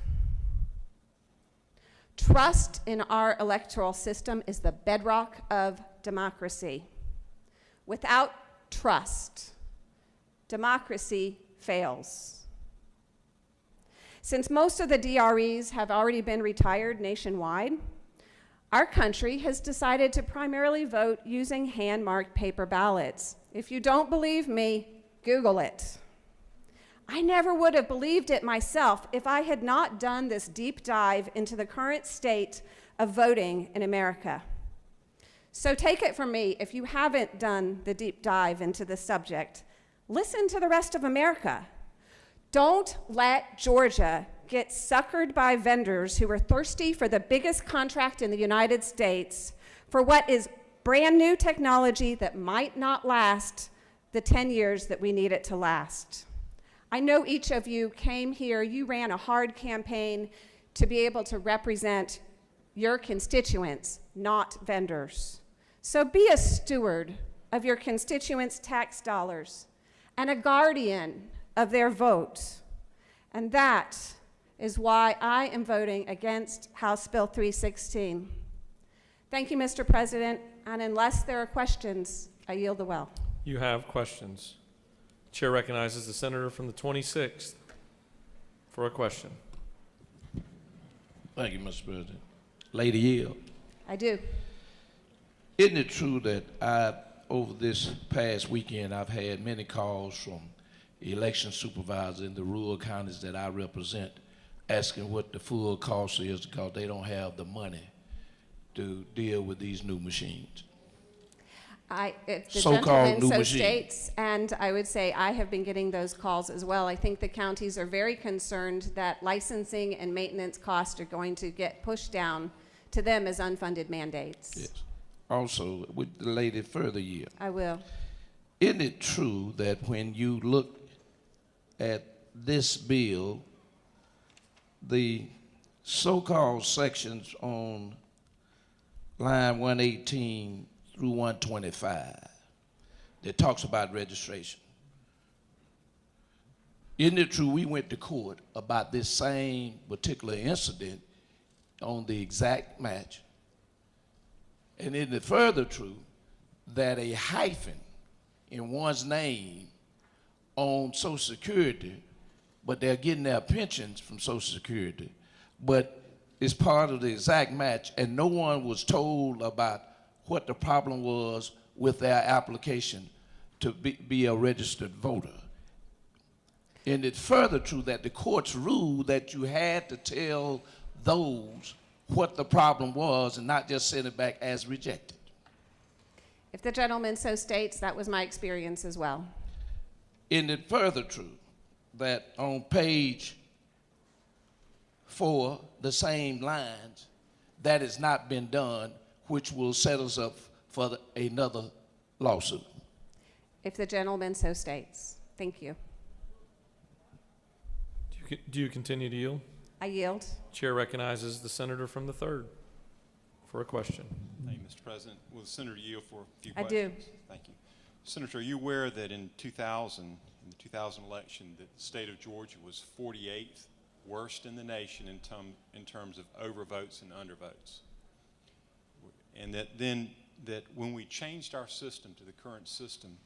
S9: trust in our electoral system is the bedrock of democracy. Without trust, democracy fails. Since most of the DREs have already been retired nationwide, our country has decided to primarily vote using hand-marked paper ballots. If you don't believe me, Google it. I never would have believed it myself if I had not done this deep dive into the current state of voting in America. So take it from me, if you haven't done the deep dive into this subject, listen to the rest of America. Don't let Georgia get suckered by vendors who are thirsty for the biggest contract in the United States for what is brand new technology that might not last the 10 years that we need it to last. I know each of you came here, you ran a hard campaign to be able to represent your constituents, not vendors. So be a steward of your constituents' tax dollars and a guardian of their vote. And that is why I am voting against House Bill 316. Thank you, Mr. President, and unless there are questions, I yield the well.
S1: You have questions. Chair recognizes the senator from the 26th for a question.
S10: Thank you, Mr. President. Lady Hill.
S9: I do.
S10: Isn't it true that over this past weekend, I've had many calls from election supervisors in the rural counties that I represent asking what the full cost is because they don't have the money to deal with these new machines?
S9: If the
S10: So-called
S9: gentleman
S10: new
S9: so
S10: machine.
S9: states, and I would say I have been getting those calls as well. I think the counties are very concerned that licensing and maintenance costs are going to get pushed down to them as unfunded mandates.
S10: Yes. Also, with the lady further year,
S9: I will.
S10: isn't it true that when you look at this bill, the so-called sections on line 118 through 125 that talks about registration. Isn't it true we went to court about this same particular incident on the exact match? And isn't it further true that a hyphen in one's name on Social Security, but they're getting their pensions from Social Security, but it's part of the exact match, and no one was told about what the problem was with their application to be a registered voter? And it's further true that the courts ruled that you had to tell those what the problem was and not just send it back as rejected.
S9: If the gentleman so states, that was my experience as well.
S10: Isn't it further true that on page 4, the same lines, that has not been done, which will set us up for another lawsuit?
S9: If the gentleman so states. Thank you.
S1: Do you continue to yield?
S9: I yield.
S1: Chair recognizes the senator from the 3rd for a question.
S12: Thank you, Mr. President. Will the senator yield for a few
S9: I
S12: questions?
S9: do.
S12: Thank you. Senator, are you aware that in 2000, in the 2000 election, that the state of Georgia was 48th worst in the nation in terms of overvotes and undervotes? And that when we changed our system to the current system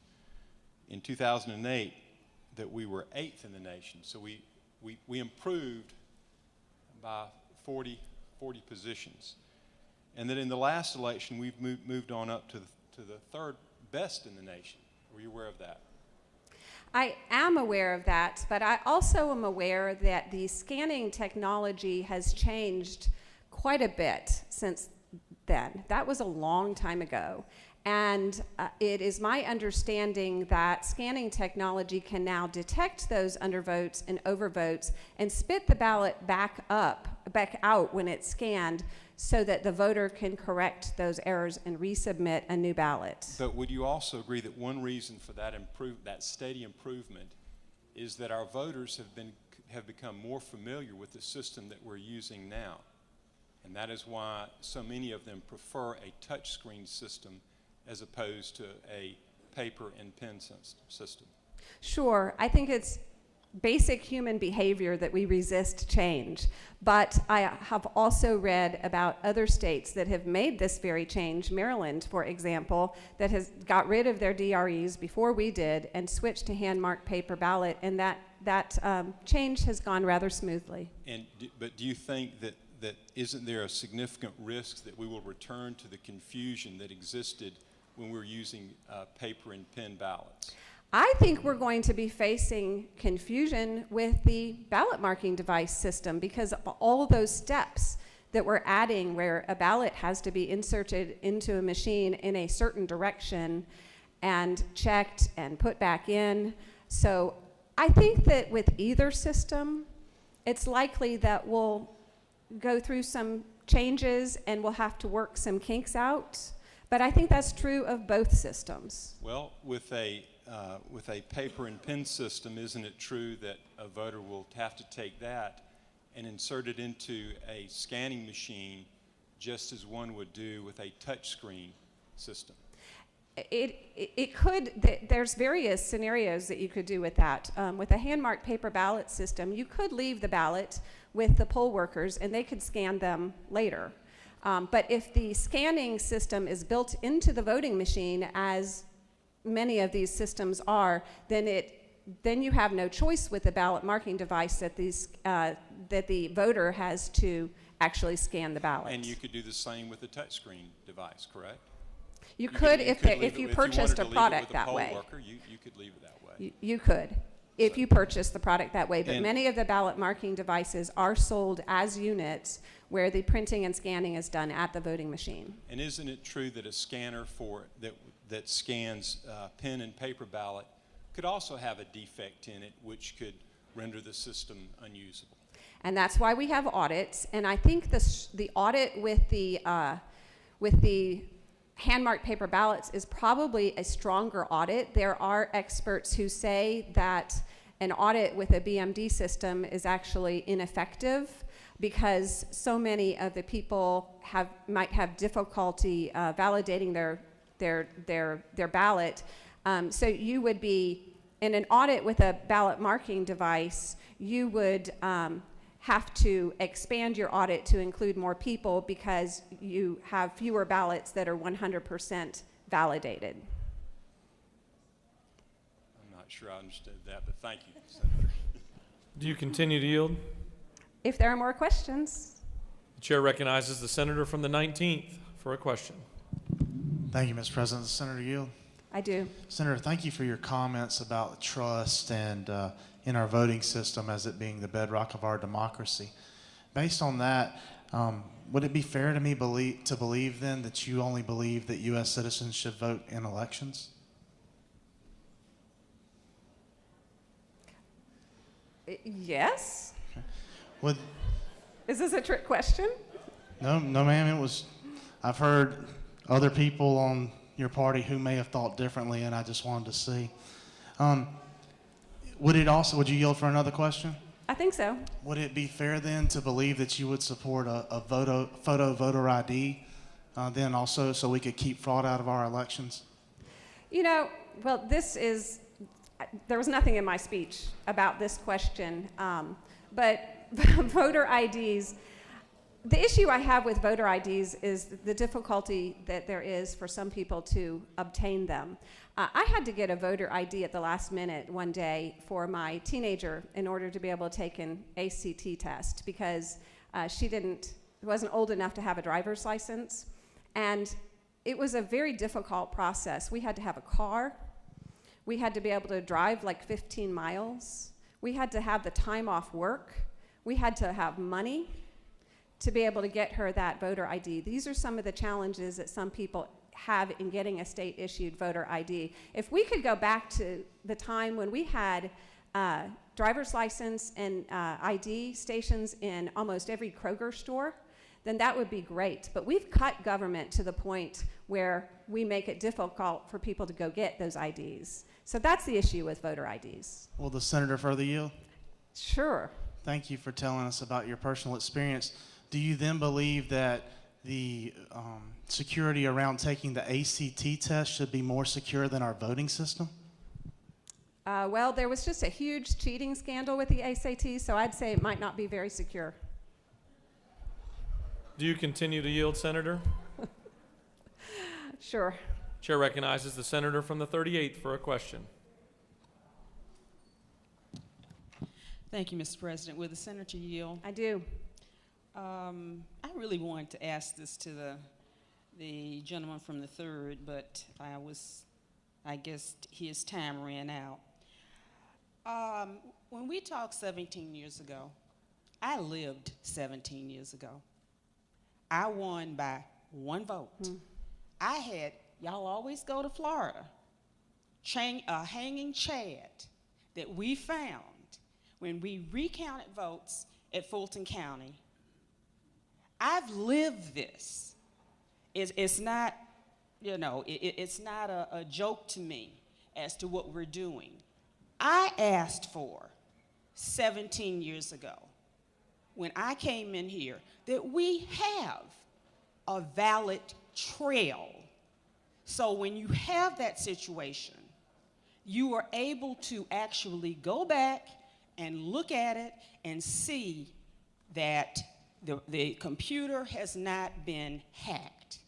S12: in 2008, that we were 8th in the nation. So we improved by 40 positions. And that in the last election, we've moved on up to the 3rd best in the nation. Were you aware of that?
S9: I am aware of that, but I also am aware that the scanning technology has changed quite a bit since then. That was a long time ago. And it is my understanding that scanning technology can now detect those undervotes and overvotes and spit the ballot back out when it's scanned, so that the voter can correct those errors and resubmit a new ballot.
S12: But would you also agree that one reason for that steady improvement is that our voters have become more familiar with the system that we're using now? And that is why so many of them prefer a touchscreen system as opposed to a paper and pen system.
S9: Sure, I think it's basic human behavior that we resist change. But I have also read about other states that have made this very change. Maryland, for example, that has got rid of their DREs before we did and switched to hand-marked paper ballot, and that change has gone rather smoothly.
S12: But do you think that isn't there a significant risk that we will return to the confusion that existed when we were using paper and pen ballots?
S9: I think we're going to be facing confusion with the ballot marking device system because of all those steps that we're adding, where a ballot has to be inserted into a machine in a certain direction and checked and put back in. So I think that with either system, it's likely that we'll go through some changes and we'll have to work some kinks out. But I think that's true of both systems.
S12: Well, with a paper and pen system, isn't it true that a voter will have to take that and insert it into a scanning machine just as one would do with a touchscreen system?
S9: It could, there's various scenarios that you could do with that. With a hand-marked paper ballot system, you could leave the ballot with the poll workers and they could scan them later. But if the scanning system is built into the voting machine, as many of these systems are, then you have no choice with the ballot marking device that the voter has to actually scan the ballot.
S12: And you could do the same with the touchscreen device, correct?
S9: You could if you purchased a product that way.
S12: You could leave it that way.
S9: You could if you purchased the product that way, but many of the ballot marking devices are sold as units where the printing and scanning is done at the voting machine.
S12: And isn't it true that a scanner that scans pen and paper ballot could also have a defect in it, which could render the system unusable?
S9: And that's why we have audits. And I think the audit with the hand-marked paper ballots is probably a stronger audit. There are experts who say that an audit with a BMD system is actually ineffective because so many of the people might have difficulty validating their ballot. So you would be, in an audit with a ballot marking device, you would have to expand your audit to include more people because you have fewer ballots that are 100% validated.
S12: I'm not sure I understood that, but thank you, Senator.
S1: Do you continue to yield?
S9: If there are more questions.
S1: The chair recognizes the senator from the 19th for a question.
S13: Thank you, Mr. President. Senator Yield.
S9: I do.
S13: Senator, thank you for your comments about trust and in our voting system as it being the bedrock of our democracy. Based on that, would it be fair to me to believe then that you only believe that U.S. citizens should vote in elections?
S9: Yes.
S13: Okay.
S9: Is this a trick question?
S13: No, ma'am. It was. I've heard other people on your party who may have thought differently, and I just wanted to see. Would you yield for another question?
S9: I think so.
S13: Would it be fair then to believe that you would support a photo voter ID then also so we could keep fraud out of our elections?
S9: You know, well, there was nothing in my speech about this question, but voter IDs, the issue I have with voter IDs is the difficulty that there is for some people to obtain them. I had to get a voter ID at the last minute one day for my teenager in order to be able to take an ACT test because she wasn't old enough to have a driver's license. And it was a very difficult process. We had to have a car. We had to be able to drive like 15 miles. We had to have the time off work. We had to have money to be able to get her that voter ID. These are some of the challenges that some people have in getting a state-issued voter ID. If we could go back to the time when we had driver's license and ID stations in almost every Kroger store, then that would be great. But we've cut government to the point where we make it difficult for people to go get those IDs. So that's the issue with voter IDs.
S13: Will the senator further yield?
S9: Sure.
S13: Thank you for telling us about your personal experience. Do you then believe that the security around taking the ACT test should be more secure than our voting system?
S9: Well, there was just a huge cheating scandal with the ACT, so I'd say it might not be very secure.
S1: Do you continue to yield, Senator?
S9: Sure.
S1: Chair recognizes the senator from the 38th for a question.
S15: Thank you, Mr. President. Will the senator yield?
S9: I do.
S15: I really wanted to ask this to the gentleman from the 3rd, but I guess his time ran out. When we talked 17 years ago, I lived 17 years ago. I won by 1 vote. Y'all always go to Florida, a hanging chad that we found when we recounted votes at Fulton County. I've lived this. It's not, it's not a joke to me as to what we're doing. I asked for 17 years ago when I came in here that we have a valid trail. So when you have that situation, you are able to actually go back and look at it and see that the computer has not been hacked.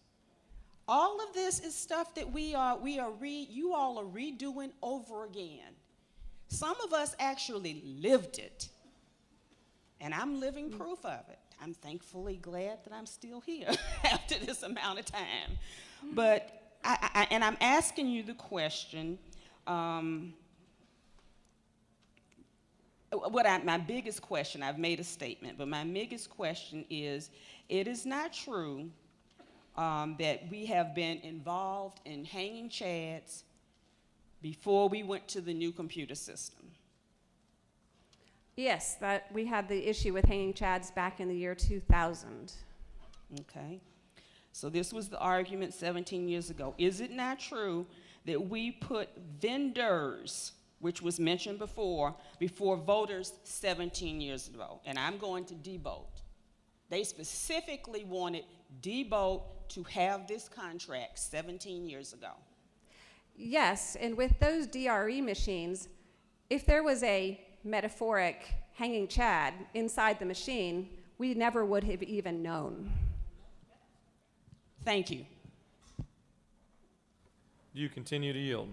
S15: All of this is stuff that you all are redoing over again. Some of us actually lived it, and I'm living proof of it. I'm thankfully glad that I'm still here after this amount of time. But I'm asking you the question, my biggest question, I've made a statement, but my biggest question is, it is not true that we have been involved in hanging chads before we went to the new computer system.
S9: Yes, that we had the issue with hanging chads back in the year 2000.
S15: Okay. So this was the argument 17 years ago. Is it not true that we put vendors, which was mentioned before voters 17 years ago? And I'm going to Diebold. They specifically wanted Diebold to have this contract 17 years ago.
S9: Yes, and with those DRE machines, if there was a metaphoric hanging Chad inside the machine, we never would have even known.
S15: Thank you.
S1: Do you continue to yield?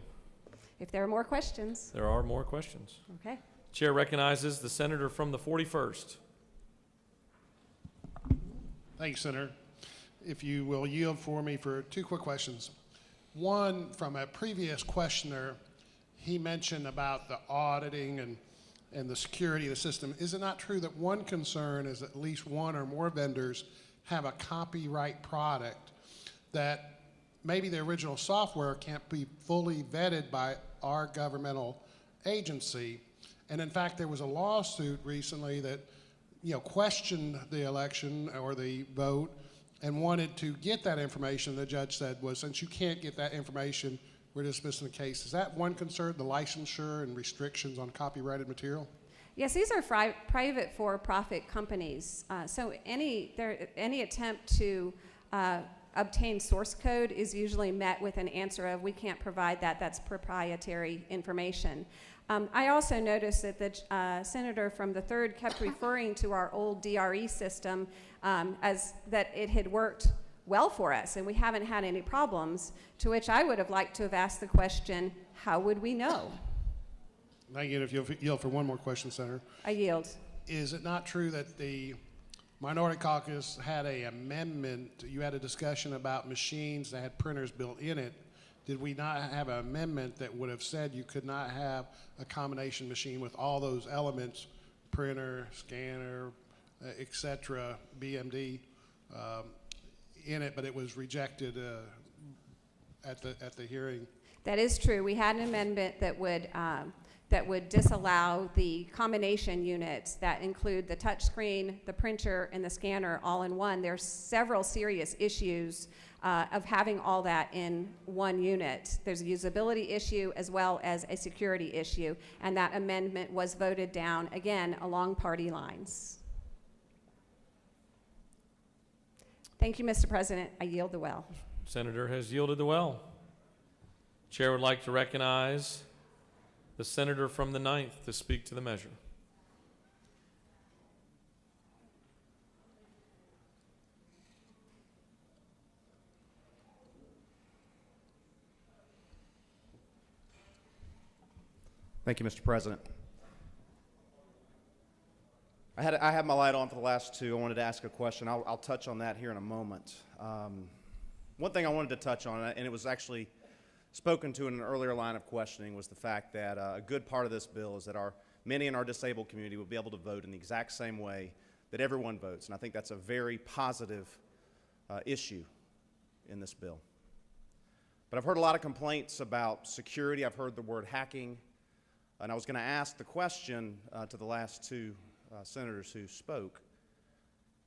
S9: If there are more questions.
S1: There are more questions.
S9: Okay.
S1: Chair recognizes the senator from the 41st.
S5: Thank you, Senator. If you will yield for me for 2 quick questions. One, from a previous questioner, he mentioned about the auditing and the security of the system. Is it not true that one concern is at least one or more vendors have a copyright product that maybe the original software can't be fully vetted by our governmental agency? And in fact, there was a lawsuit recently that questioned the election or the vote and wanted to get that information. The judge said, well, since you can't get that information, we're dismissing the case. Is that one concern, the licensure and restrictions on copyrighted material?
S9: Yes, these are private for-profit companies. So any attempt to obtain source code is usually met with an answer of, we can't provide that, that's proprietary information. I also noticed that the senator from the 3rd kept referring to our old DRE system as that it had worked well for us and we haven't had any problems, to which I would have liked to have asked the question, how would we know?
S5: Thank you. If you'll yield for one more question, Senator.
S9: I yield.
S5: Is it not true that the Minority Caucus had an amendment? You had a discussion about machines that had printers built in it. Did we not have an amendment that would have said you could not have a combination machine with all those elements, printer, scanner, et cetera, BMD, in it, but it was rejected at the hearing?
S9: That is true. We had an amendment that would disallow the combination units that include the touchscreen, the printer, and the scanner all in one. There's several serious issues of having all that in one unit. There's a usability issue as well as a security issue, and that amendment was voted down, again, along party lines. Thank you, Mr. President. I yield the well.
S1: Senator has yielded the well. Chair would like to recognize the senator from the 9th to speak to the measure.
S16: Thank you, Mr. President. I had my light on for the last 2. I wanted to ask a question. I'll touch on that here in a moment. One thing I wanted to touch on, and it was actually spoken to in an earlier line of questioning, was the fact that a good part of this bill is that many in our disabled community will be able to vote in the exact same way that everyone votes, and I think that's a very positive issue in this bill. But I've heard a lot of complaints about security. I've heard the word hacking, and I was going to ask the question to the last 2 senators who spoke,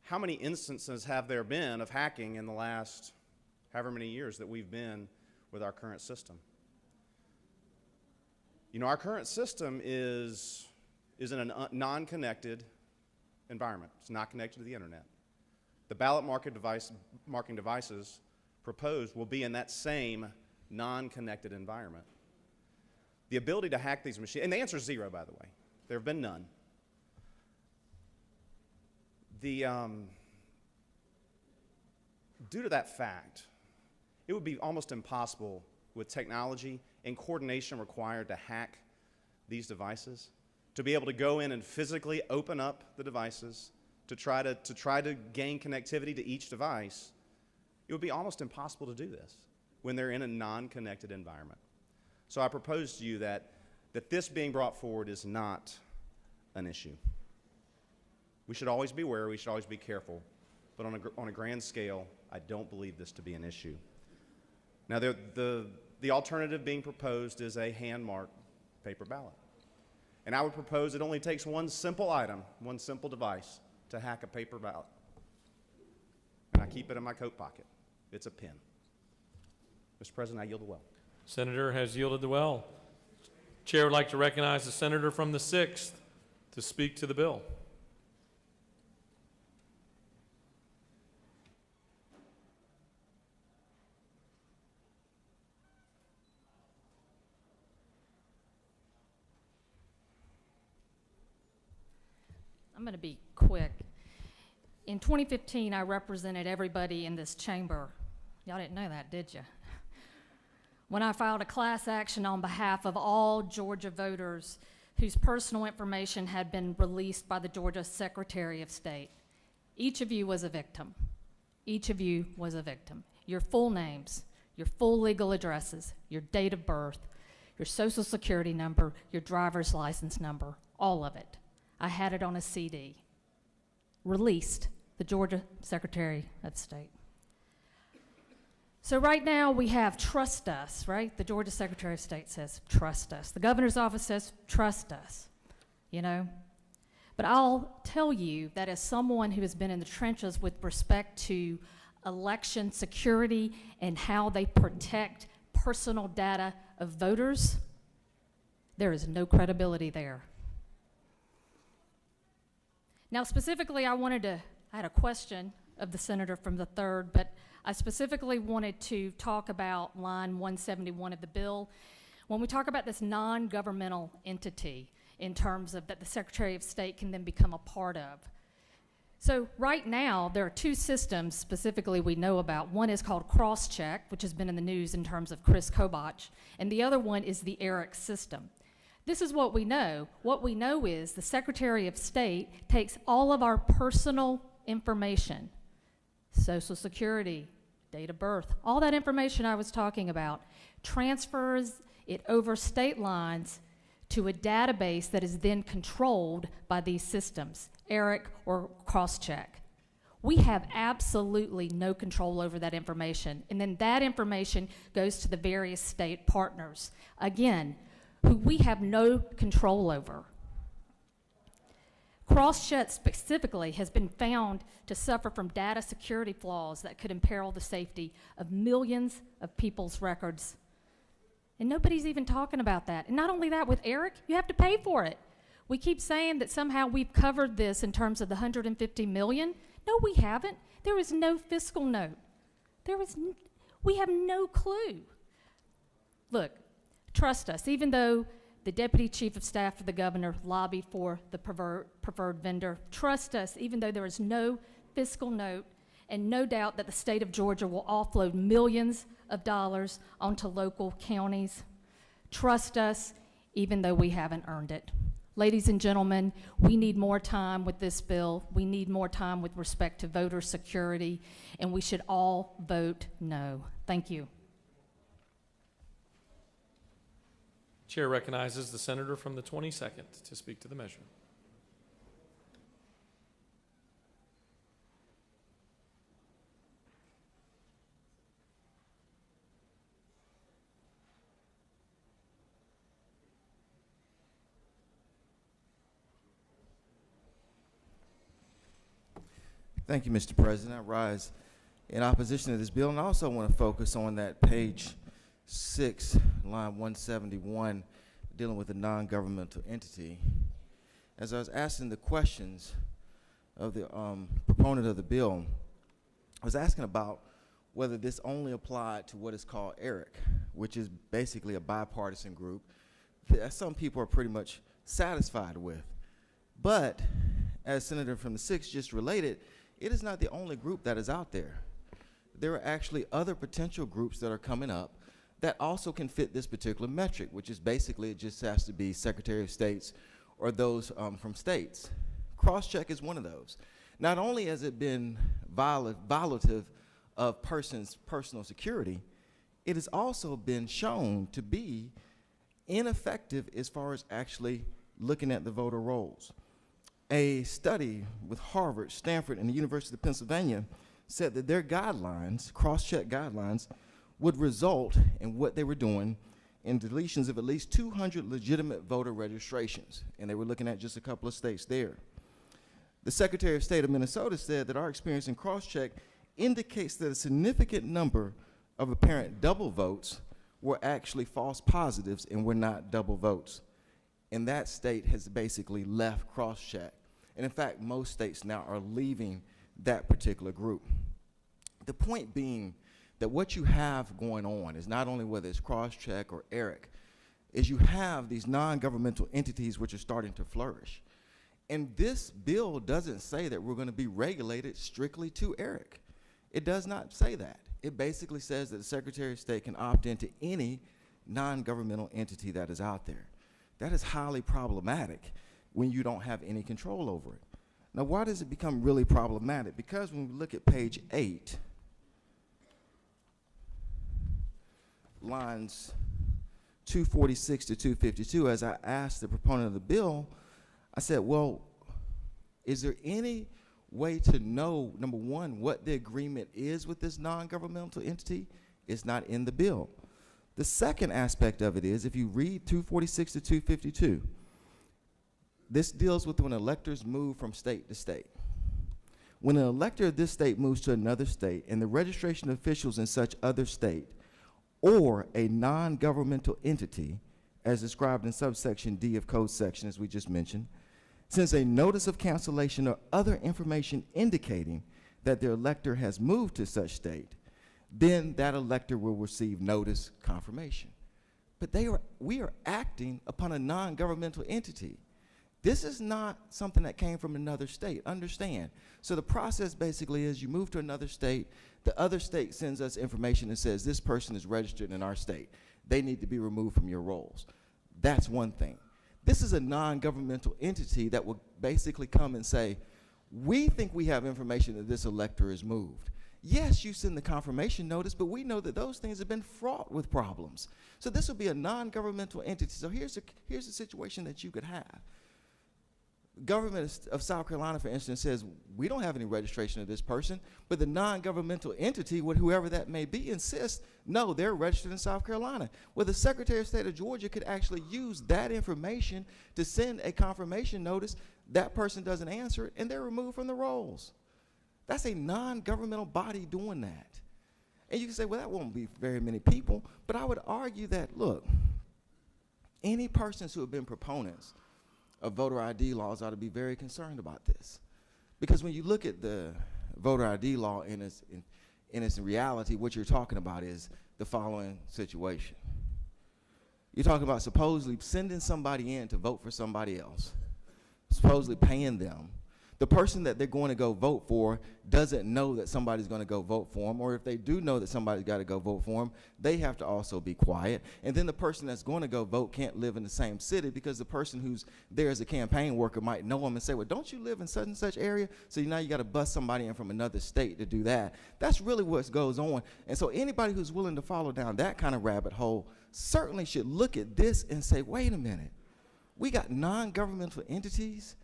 S16: how many instances have there been of hacking in the last however many years that we've been with our current system? Our current system is in a non-connected environment. It's not connected to the internet. The ballot marking devices proposed will be in that same non-connected environment. The ability to hack these machines, and the answer is 0, by the way. There have been none. Due to that fact, it would be almost impossible with technology and coordination required to hack these devices, to be able to go in and physically open up the devices, to try to gain connectivity to each device. It would be almost impossible to do this when they're in a non-connected environment. So I propose to you that this being brought forward is not an issue. We should always be wary, we should always be careful, but on a grand scale, I don't believe this to be an issue. Now, the alternative being proposed is a hand-marked paper ballot. And I would propose it only takes one simple item, one simple device, to hack a paper ballot. And I keep it in my coat pocket. It's a pen. Mr. President, I yield the well.
S1: Senator has yielded the well. Chair would like to recognize the senator from the 6th to speak to the bill.
S11: I'm going to be quick. In 2015, I represented everybody in this chamber. Y'all didn't know that, did you? When I filed a class action on behalf of all Georgia voters whose personal information had been released by the Georgia Secretary of State. Each of you was a victim. Each of you was a victim. Your full names, your full legal addresses, your date of birth, your social security number, your driver's license number, all of it. I had it on a CD. Released, the Georgia Secretary of State. So right now we have trust us, right? The Georgia Secretary of State says trust us. The governor's office says trust us, you know? But I'll tell you that as someone who has been in the trenches with respect to election security and how they protect personal data of voters, there is no credibility there. Now, specifically, I had a question of the senator from the 3rd, but I specifically wanted to talk about line 171 of the bill. When we talk about this non-governmental entity in terms of that the Secretary of State can then become a part of. So right now, there are two systems specifically we know about. One is called Crosscheck, which has been in the news in terms of Chris Kobach, and the other one is the ERIC system. This is what we know. What we know is the Secretary of State takes all of our personal information, Social Security, date of birth, all that information I was talking about, transfers it over state lines to a database that is then controlled by these systems, ERIC or Crosscheck. We have absolutely no control over that information, and then that information goes to the various state partners, again, who we have no control over. Crosscheck specifically has been found to suffer from data security flaws that could imperil the safety of millions of people's records. And nobody's even talking about that. And not only that, with ERIC, you have to pay for it. We keep saying that somehow we've covered this in terms of the $150 million. No, we haven't. There is no fiscal note. We have no clue. Look, trust us, even though the Deputy Chief of Staff of the Governor lobbied for the preferred vendor, trust us, even though there is no fiscal note and no doubt that the state of Georgia will offload millions of dollars onto local counties. Trust us, even though we haven't earned it. Ladies and gentlemen, we need more time with this bill. We need more time with respect to voter security, and we should all vote no. Thank you.
S1: Chair recognizes the senator from the 22nd to speak to the measure.
S8: Thank you, Mr. President. I rise in opposition to this bill, and I also want to focus on that page 6, line 171, dealing with a non-governmental entity. As I was asking the questions of the proponent of the bill, I was asking about whether this only applied to what is called ERIC, which is basically a bipartisan group that some people are pretty much satisfied with. But, as Senator from the 6th just related, it is not the only group that is out there. There are actually other potential groups that are coming up that also can fit this particular metric, which is basically it just has to be Secretary of States or those from states. Crosscheck is one of those. Not only has it been violative of persons' personal security, it has also been shown to be ineffective as far as actually looking at the voter rolls. A study with Harvard, Stanford, and the University of Pennsylvania said that their guidelines, Crosscheck guidelines, would result in what they were doing in deletions of at least 200 legitimate voter registrations, and they were looking at just a couple of states there. The Secretary of State of Minnesota said that our experience in Crosscheck indicates that a significant number of apparent double votes were actually false positives and were not double votes. And that state has basically left Crosscheck. And in fact, most states now are leaving that particular group. The point being that what you have going on is not only whether it's Crosscheck or ERIC, is you have these non-governmental entities which are starting to flourish. And this bill doesn't say that we're going to be regulated strictly to ERIC. It does not say that. It basically says that the Secretary of State can opt into any non-governmental entity that is out there. That is highly problematic when you don't have any control over it. Now, why does it become really problematic? Because when we look at page 8, lines 246 to 252, as I asked the proponent of the bill, I said, well, is there any way to know, number one, what the agreement is with this non-governmental entity? It's not in the bill. The second aspect of it is, if you read 246 to 252, this deals with when electors move from state to state. When an elector of this state moves to another state and the registration officials in such other state or a non-governmental entity, as described in subsection D of code section, as we just mentioned, sends a notice of cancellation or other information indicating that their elector has moved to such state, then that elector will receive notice confirmation. But we are acting upon a non-governmental entity. This is not something that came from another state, understand. So the process basically is you move to another state, the other state sends us information and says this person is registered in our state. They need to be removed from your rolls. That's one thing. This is a non-governmental entity that will basically come and say, we think we have information that this elector is moved. Yes, you send the confirmation notice, but we know that those things have been fraught with problems. So this will be a non-governmental entity. So here's the situation that you could have. Government of South Carolina, for instance, says, we don't have any registration of this person, but the non-governmental entity, whoever that may be, insists, no, they're registered in South Carolina. Well, the Secretary of State of Georgia could actually use that information to send a confirmation notice. That person doesn't answer it, and they're removed from the rolls. That's a non-governmental body doing that. And you can say, well, that won't be very many people, but I would argue that, look, any persons who have been proponents of voter ID laws ought to be very concerned about this. Because when you look at the voter ID law in its reality, what you're talking about is the following situation. You're talking about supposedly sending somebody in to vote for somebody else, supposedly paying them. The person that they're going to go vote for doesn't know that somebody's going to go vote for them, or if they do know that somebody's got to go vote for them, they have to also be quiet. And then the person that's going to go vote can't live in the same city because the person who's there as a campaign worker might know them and say, well, don't you live in such and such area? So now you got to bust somebody in from another state to do that. That's really what goes on. And so anybody who's willing to follow down that kind of rabbit hole certainly should look at this and say, wait a minute, we got non-governmental entities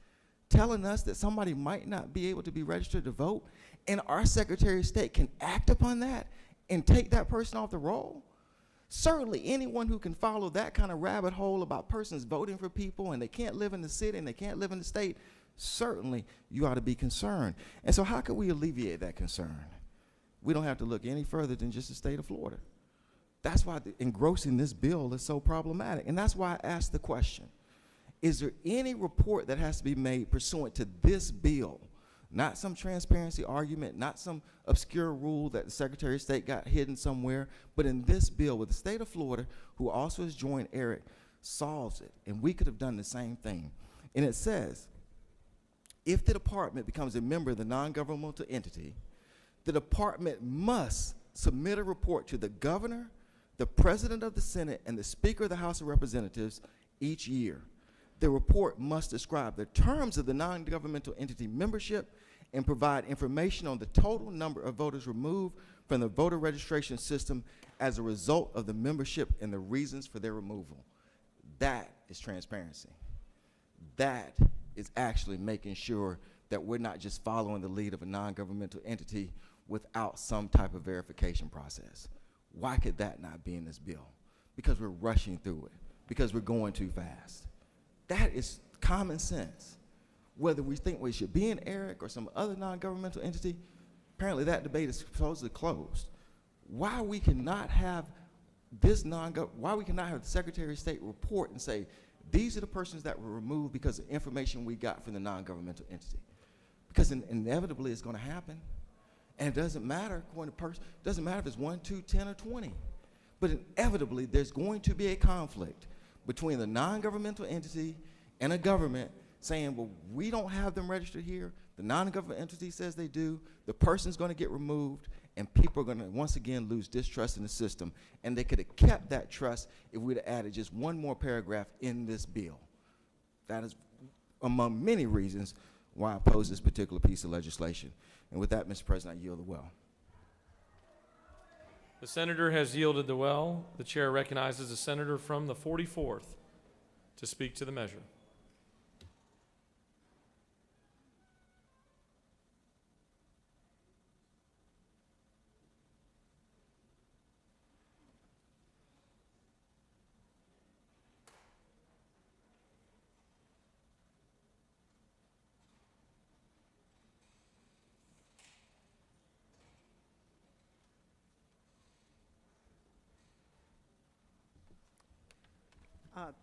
S8: telling us that somebody might not be able to be registered to vote, and our Secretary of State can act upon that and take that person off the roll? Certainly anyone who can follow that kind of rabbit hole about persons voting for people and they can't live in the city and they can't live in the state, certainly you ought to be concerned. And so how can we alleviate that concern? We don't have to look any further than just the state of Florida. That's why engrossing this bill is so problematic, and that's why I asked the question. Is there any report that has to be made pursuant to this bill, not some transparency argument, not some obscure rule that the Secretary of State got hidden somewhere, but in this bill, with the state of Florida, who also has joined ERIC, solves it, and we could have done the same thing. And it says, if the department becomes a member of the non-governmental entity, the department must submit a report to the governor, the president of the Senate, and the Speaker of the House of Representatives each year. The report must describe the terms of the non-governmental entity membership and provide information on the total number of voters removed from the voter registration system as a result of the membership and the reasons for their removal. That is transparency. That is actually making sure that we're not just following the lead of a non-governmental entity without some type of verification process. Why could that not be in this bill? Because we're rushing through it, because we're going too fast. That is common sense. Whether we think we should be in ERIC or some other non-governmental entity, apparently that debate is supposedly closed. Why we cannot have why we cannot have the Secretary of State report and say, these are the persons that were removed because of information we got from the non-governmental entity. Because inevitably it's going to happen. And it doesn't matter, according to person, it doesn't matter if it's 1, 2, 10, or 20. But inevitably there's going to be a conflict between the non-governmental entity and a government saying, well, we don't have them registered here. The non-government entity says they do. The person's going to get removed, and people are going to once again lose distrust in the system. And they could have kept that trust if we'd have added just one more paragraph in this bill. That is among many reasons why I oppose this particular piece of legislation. And with that, Mr. President, I yield the well.
S1: The senator has yielded the well. The chair recognizes the senator from the 44th to speak to the measure.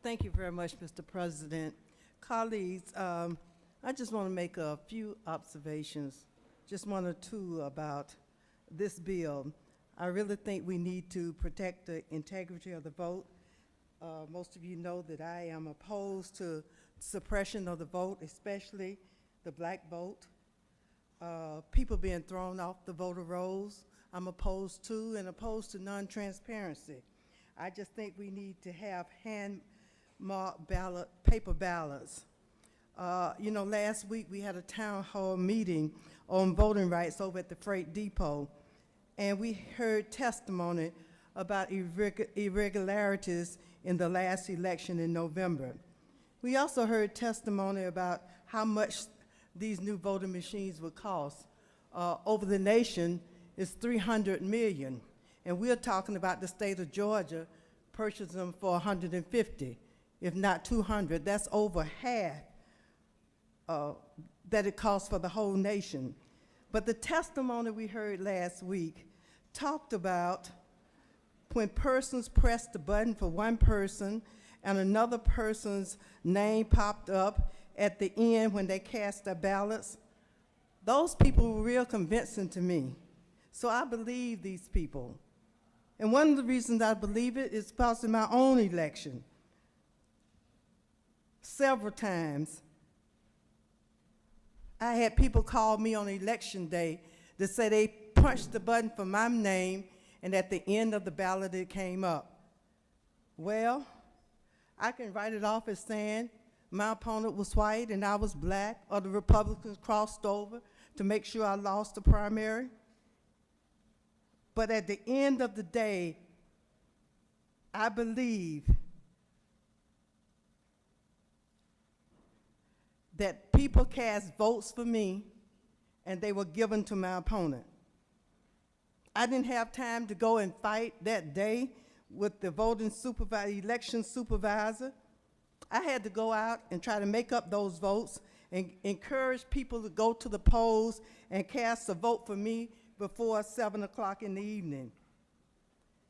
S17: Thank you very much, Mr. President. Colleagues, I just want to make a few observations, just one or two about this bill. I really think we need to protect the integrity of the vote. Most of you know that I am opposed to suppression of the vote, especially the black vote. People being thrown off the voter rolls, I'm opposed to, and opposed to non-transparency. I just think we need to have hand-marked ballot, paper ballots. You know, last week we had a town hall meeting on voting rights over at the freight depot, and we heard testimony about irregularities in the last election in November. We also heard testimony about how much these new voting machines would cost. Over the nation, it's $300 million. And we're talking about the state of Georgia purchasing them for $150, if not $200. That's over half that it costs for the whole nation. But the testimony we heard last week talked about when persons pressed the button for one person and another person's name popped up at the end when they cast their ballots. Those people were real convincing to me. So I believe these people. And one of the reasons I believe it is because in my own election, several times, I had people call me on election day to say they punched the button for my name and at the end of the ballot it came up. Well, I can write it off as saying my opponent was white and I was black, or the Republicans crossed over to make sure I lost the primary. But at the end of the day, I believe that people cast votes for me and they were given to my opponent. I didn't have time to go and fight that day with the election supervisor. I had to go out and try to make up those votes and encourage people to go to the polls and cast a vote for me before 7 o'clock in the evening.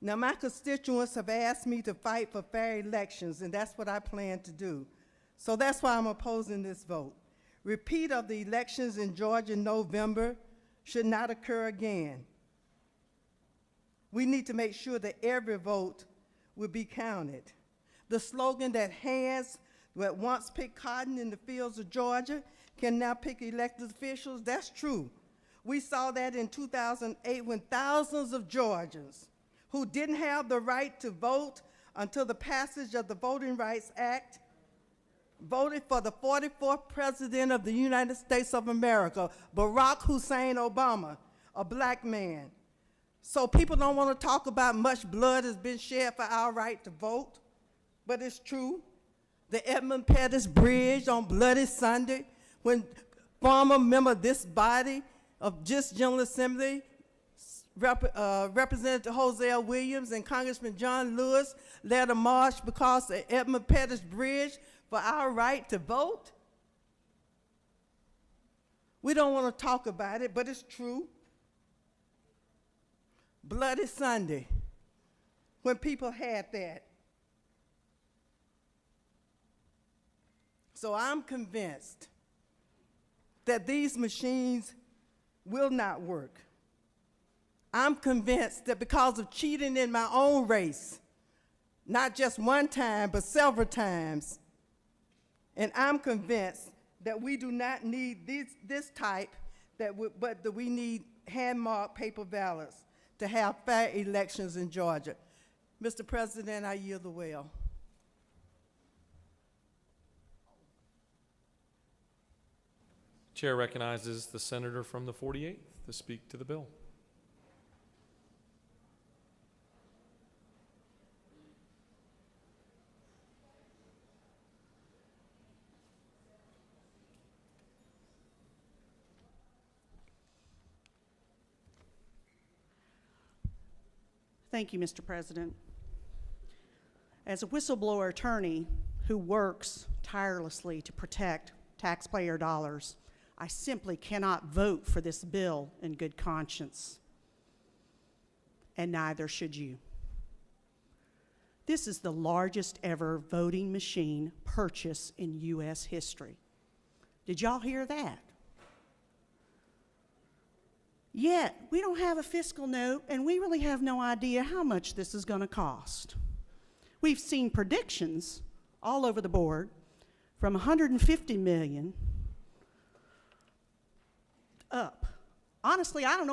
S17: Now, my constituents have asked me to fight for fair elections, and that's what I plan to do. So that's why I'm opposing this vote. Repeat of the elections in Georgia in November should not occur again. We need to make sure that every vote will be counted. The slogan that hands that once picked cotton in the fields of Georgia can now pick elected officials, that's true. We saw that in 2008 when thousands of Georgians who didn't have the right to vote until the passage of the Voting Rights Act voted for the 44th President of the United States of America, Barack Hussein Obama, a black man. So people don't want to talk about much blood has been shed for our right to vote, but it's true. The Edmund Pettus Bridge on Bloody Sunday, when former member of this body of Just General Assembly, Representative Hosea Williams and Congressman John Lewis led a march because of Edmund Pettus Bridge for our right to vote. We don't want to talk about it, but it's true. Bloody Sunday, when people had that. So I'm convinced that these machines will not work. I'm convinced that because of cheating in my own race, not just one time, but several times, and I'm convinced that we do not need this type, but that we need hand-marked paper ballots to have fair elections in Georgia. Mr. President, I yield the will.
S1: Chair recognizes the senator from the 48th to speak to the bill.
S6: Thank you, Mr. President. As a whistleblower attorney who works tirelessly to protect taxpayer dollars, I simply cannot vote for this bill in good conscience, and neither should you. This is the largest ever voting machine purchase in U.S. history. Did y'all hear that? Yet, we don't have a fiscal note, and we really have no idea how much this is going to cost. We've seen predictions all over the board from $150 million up. Honestly, I don't know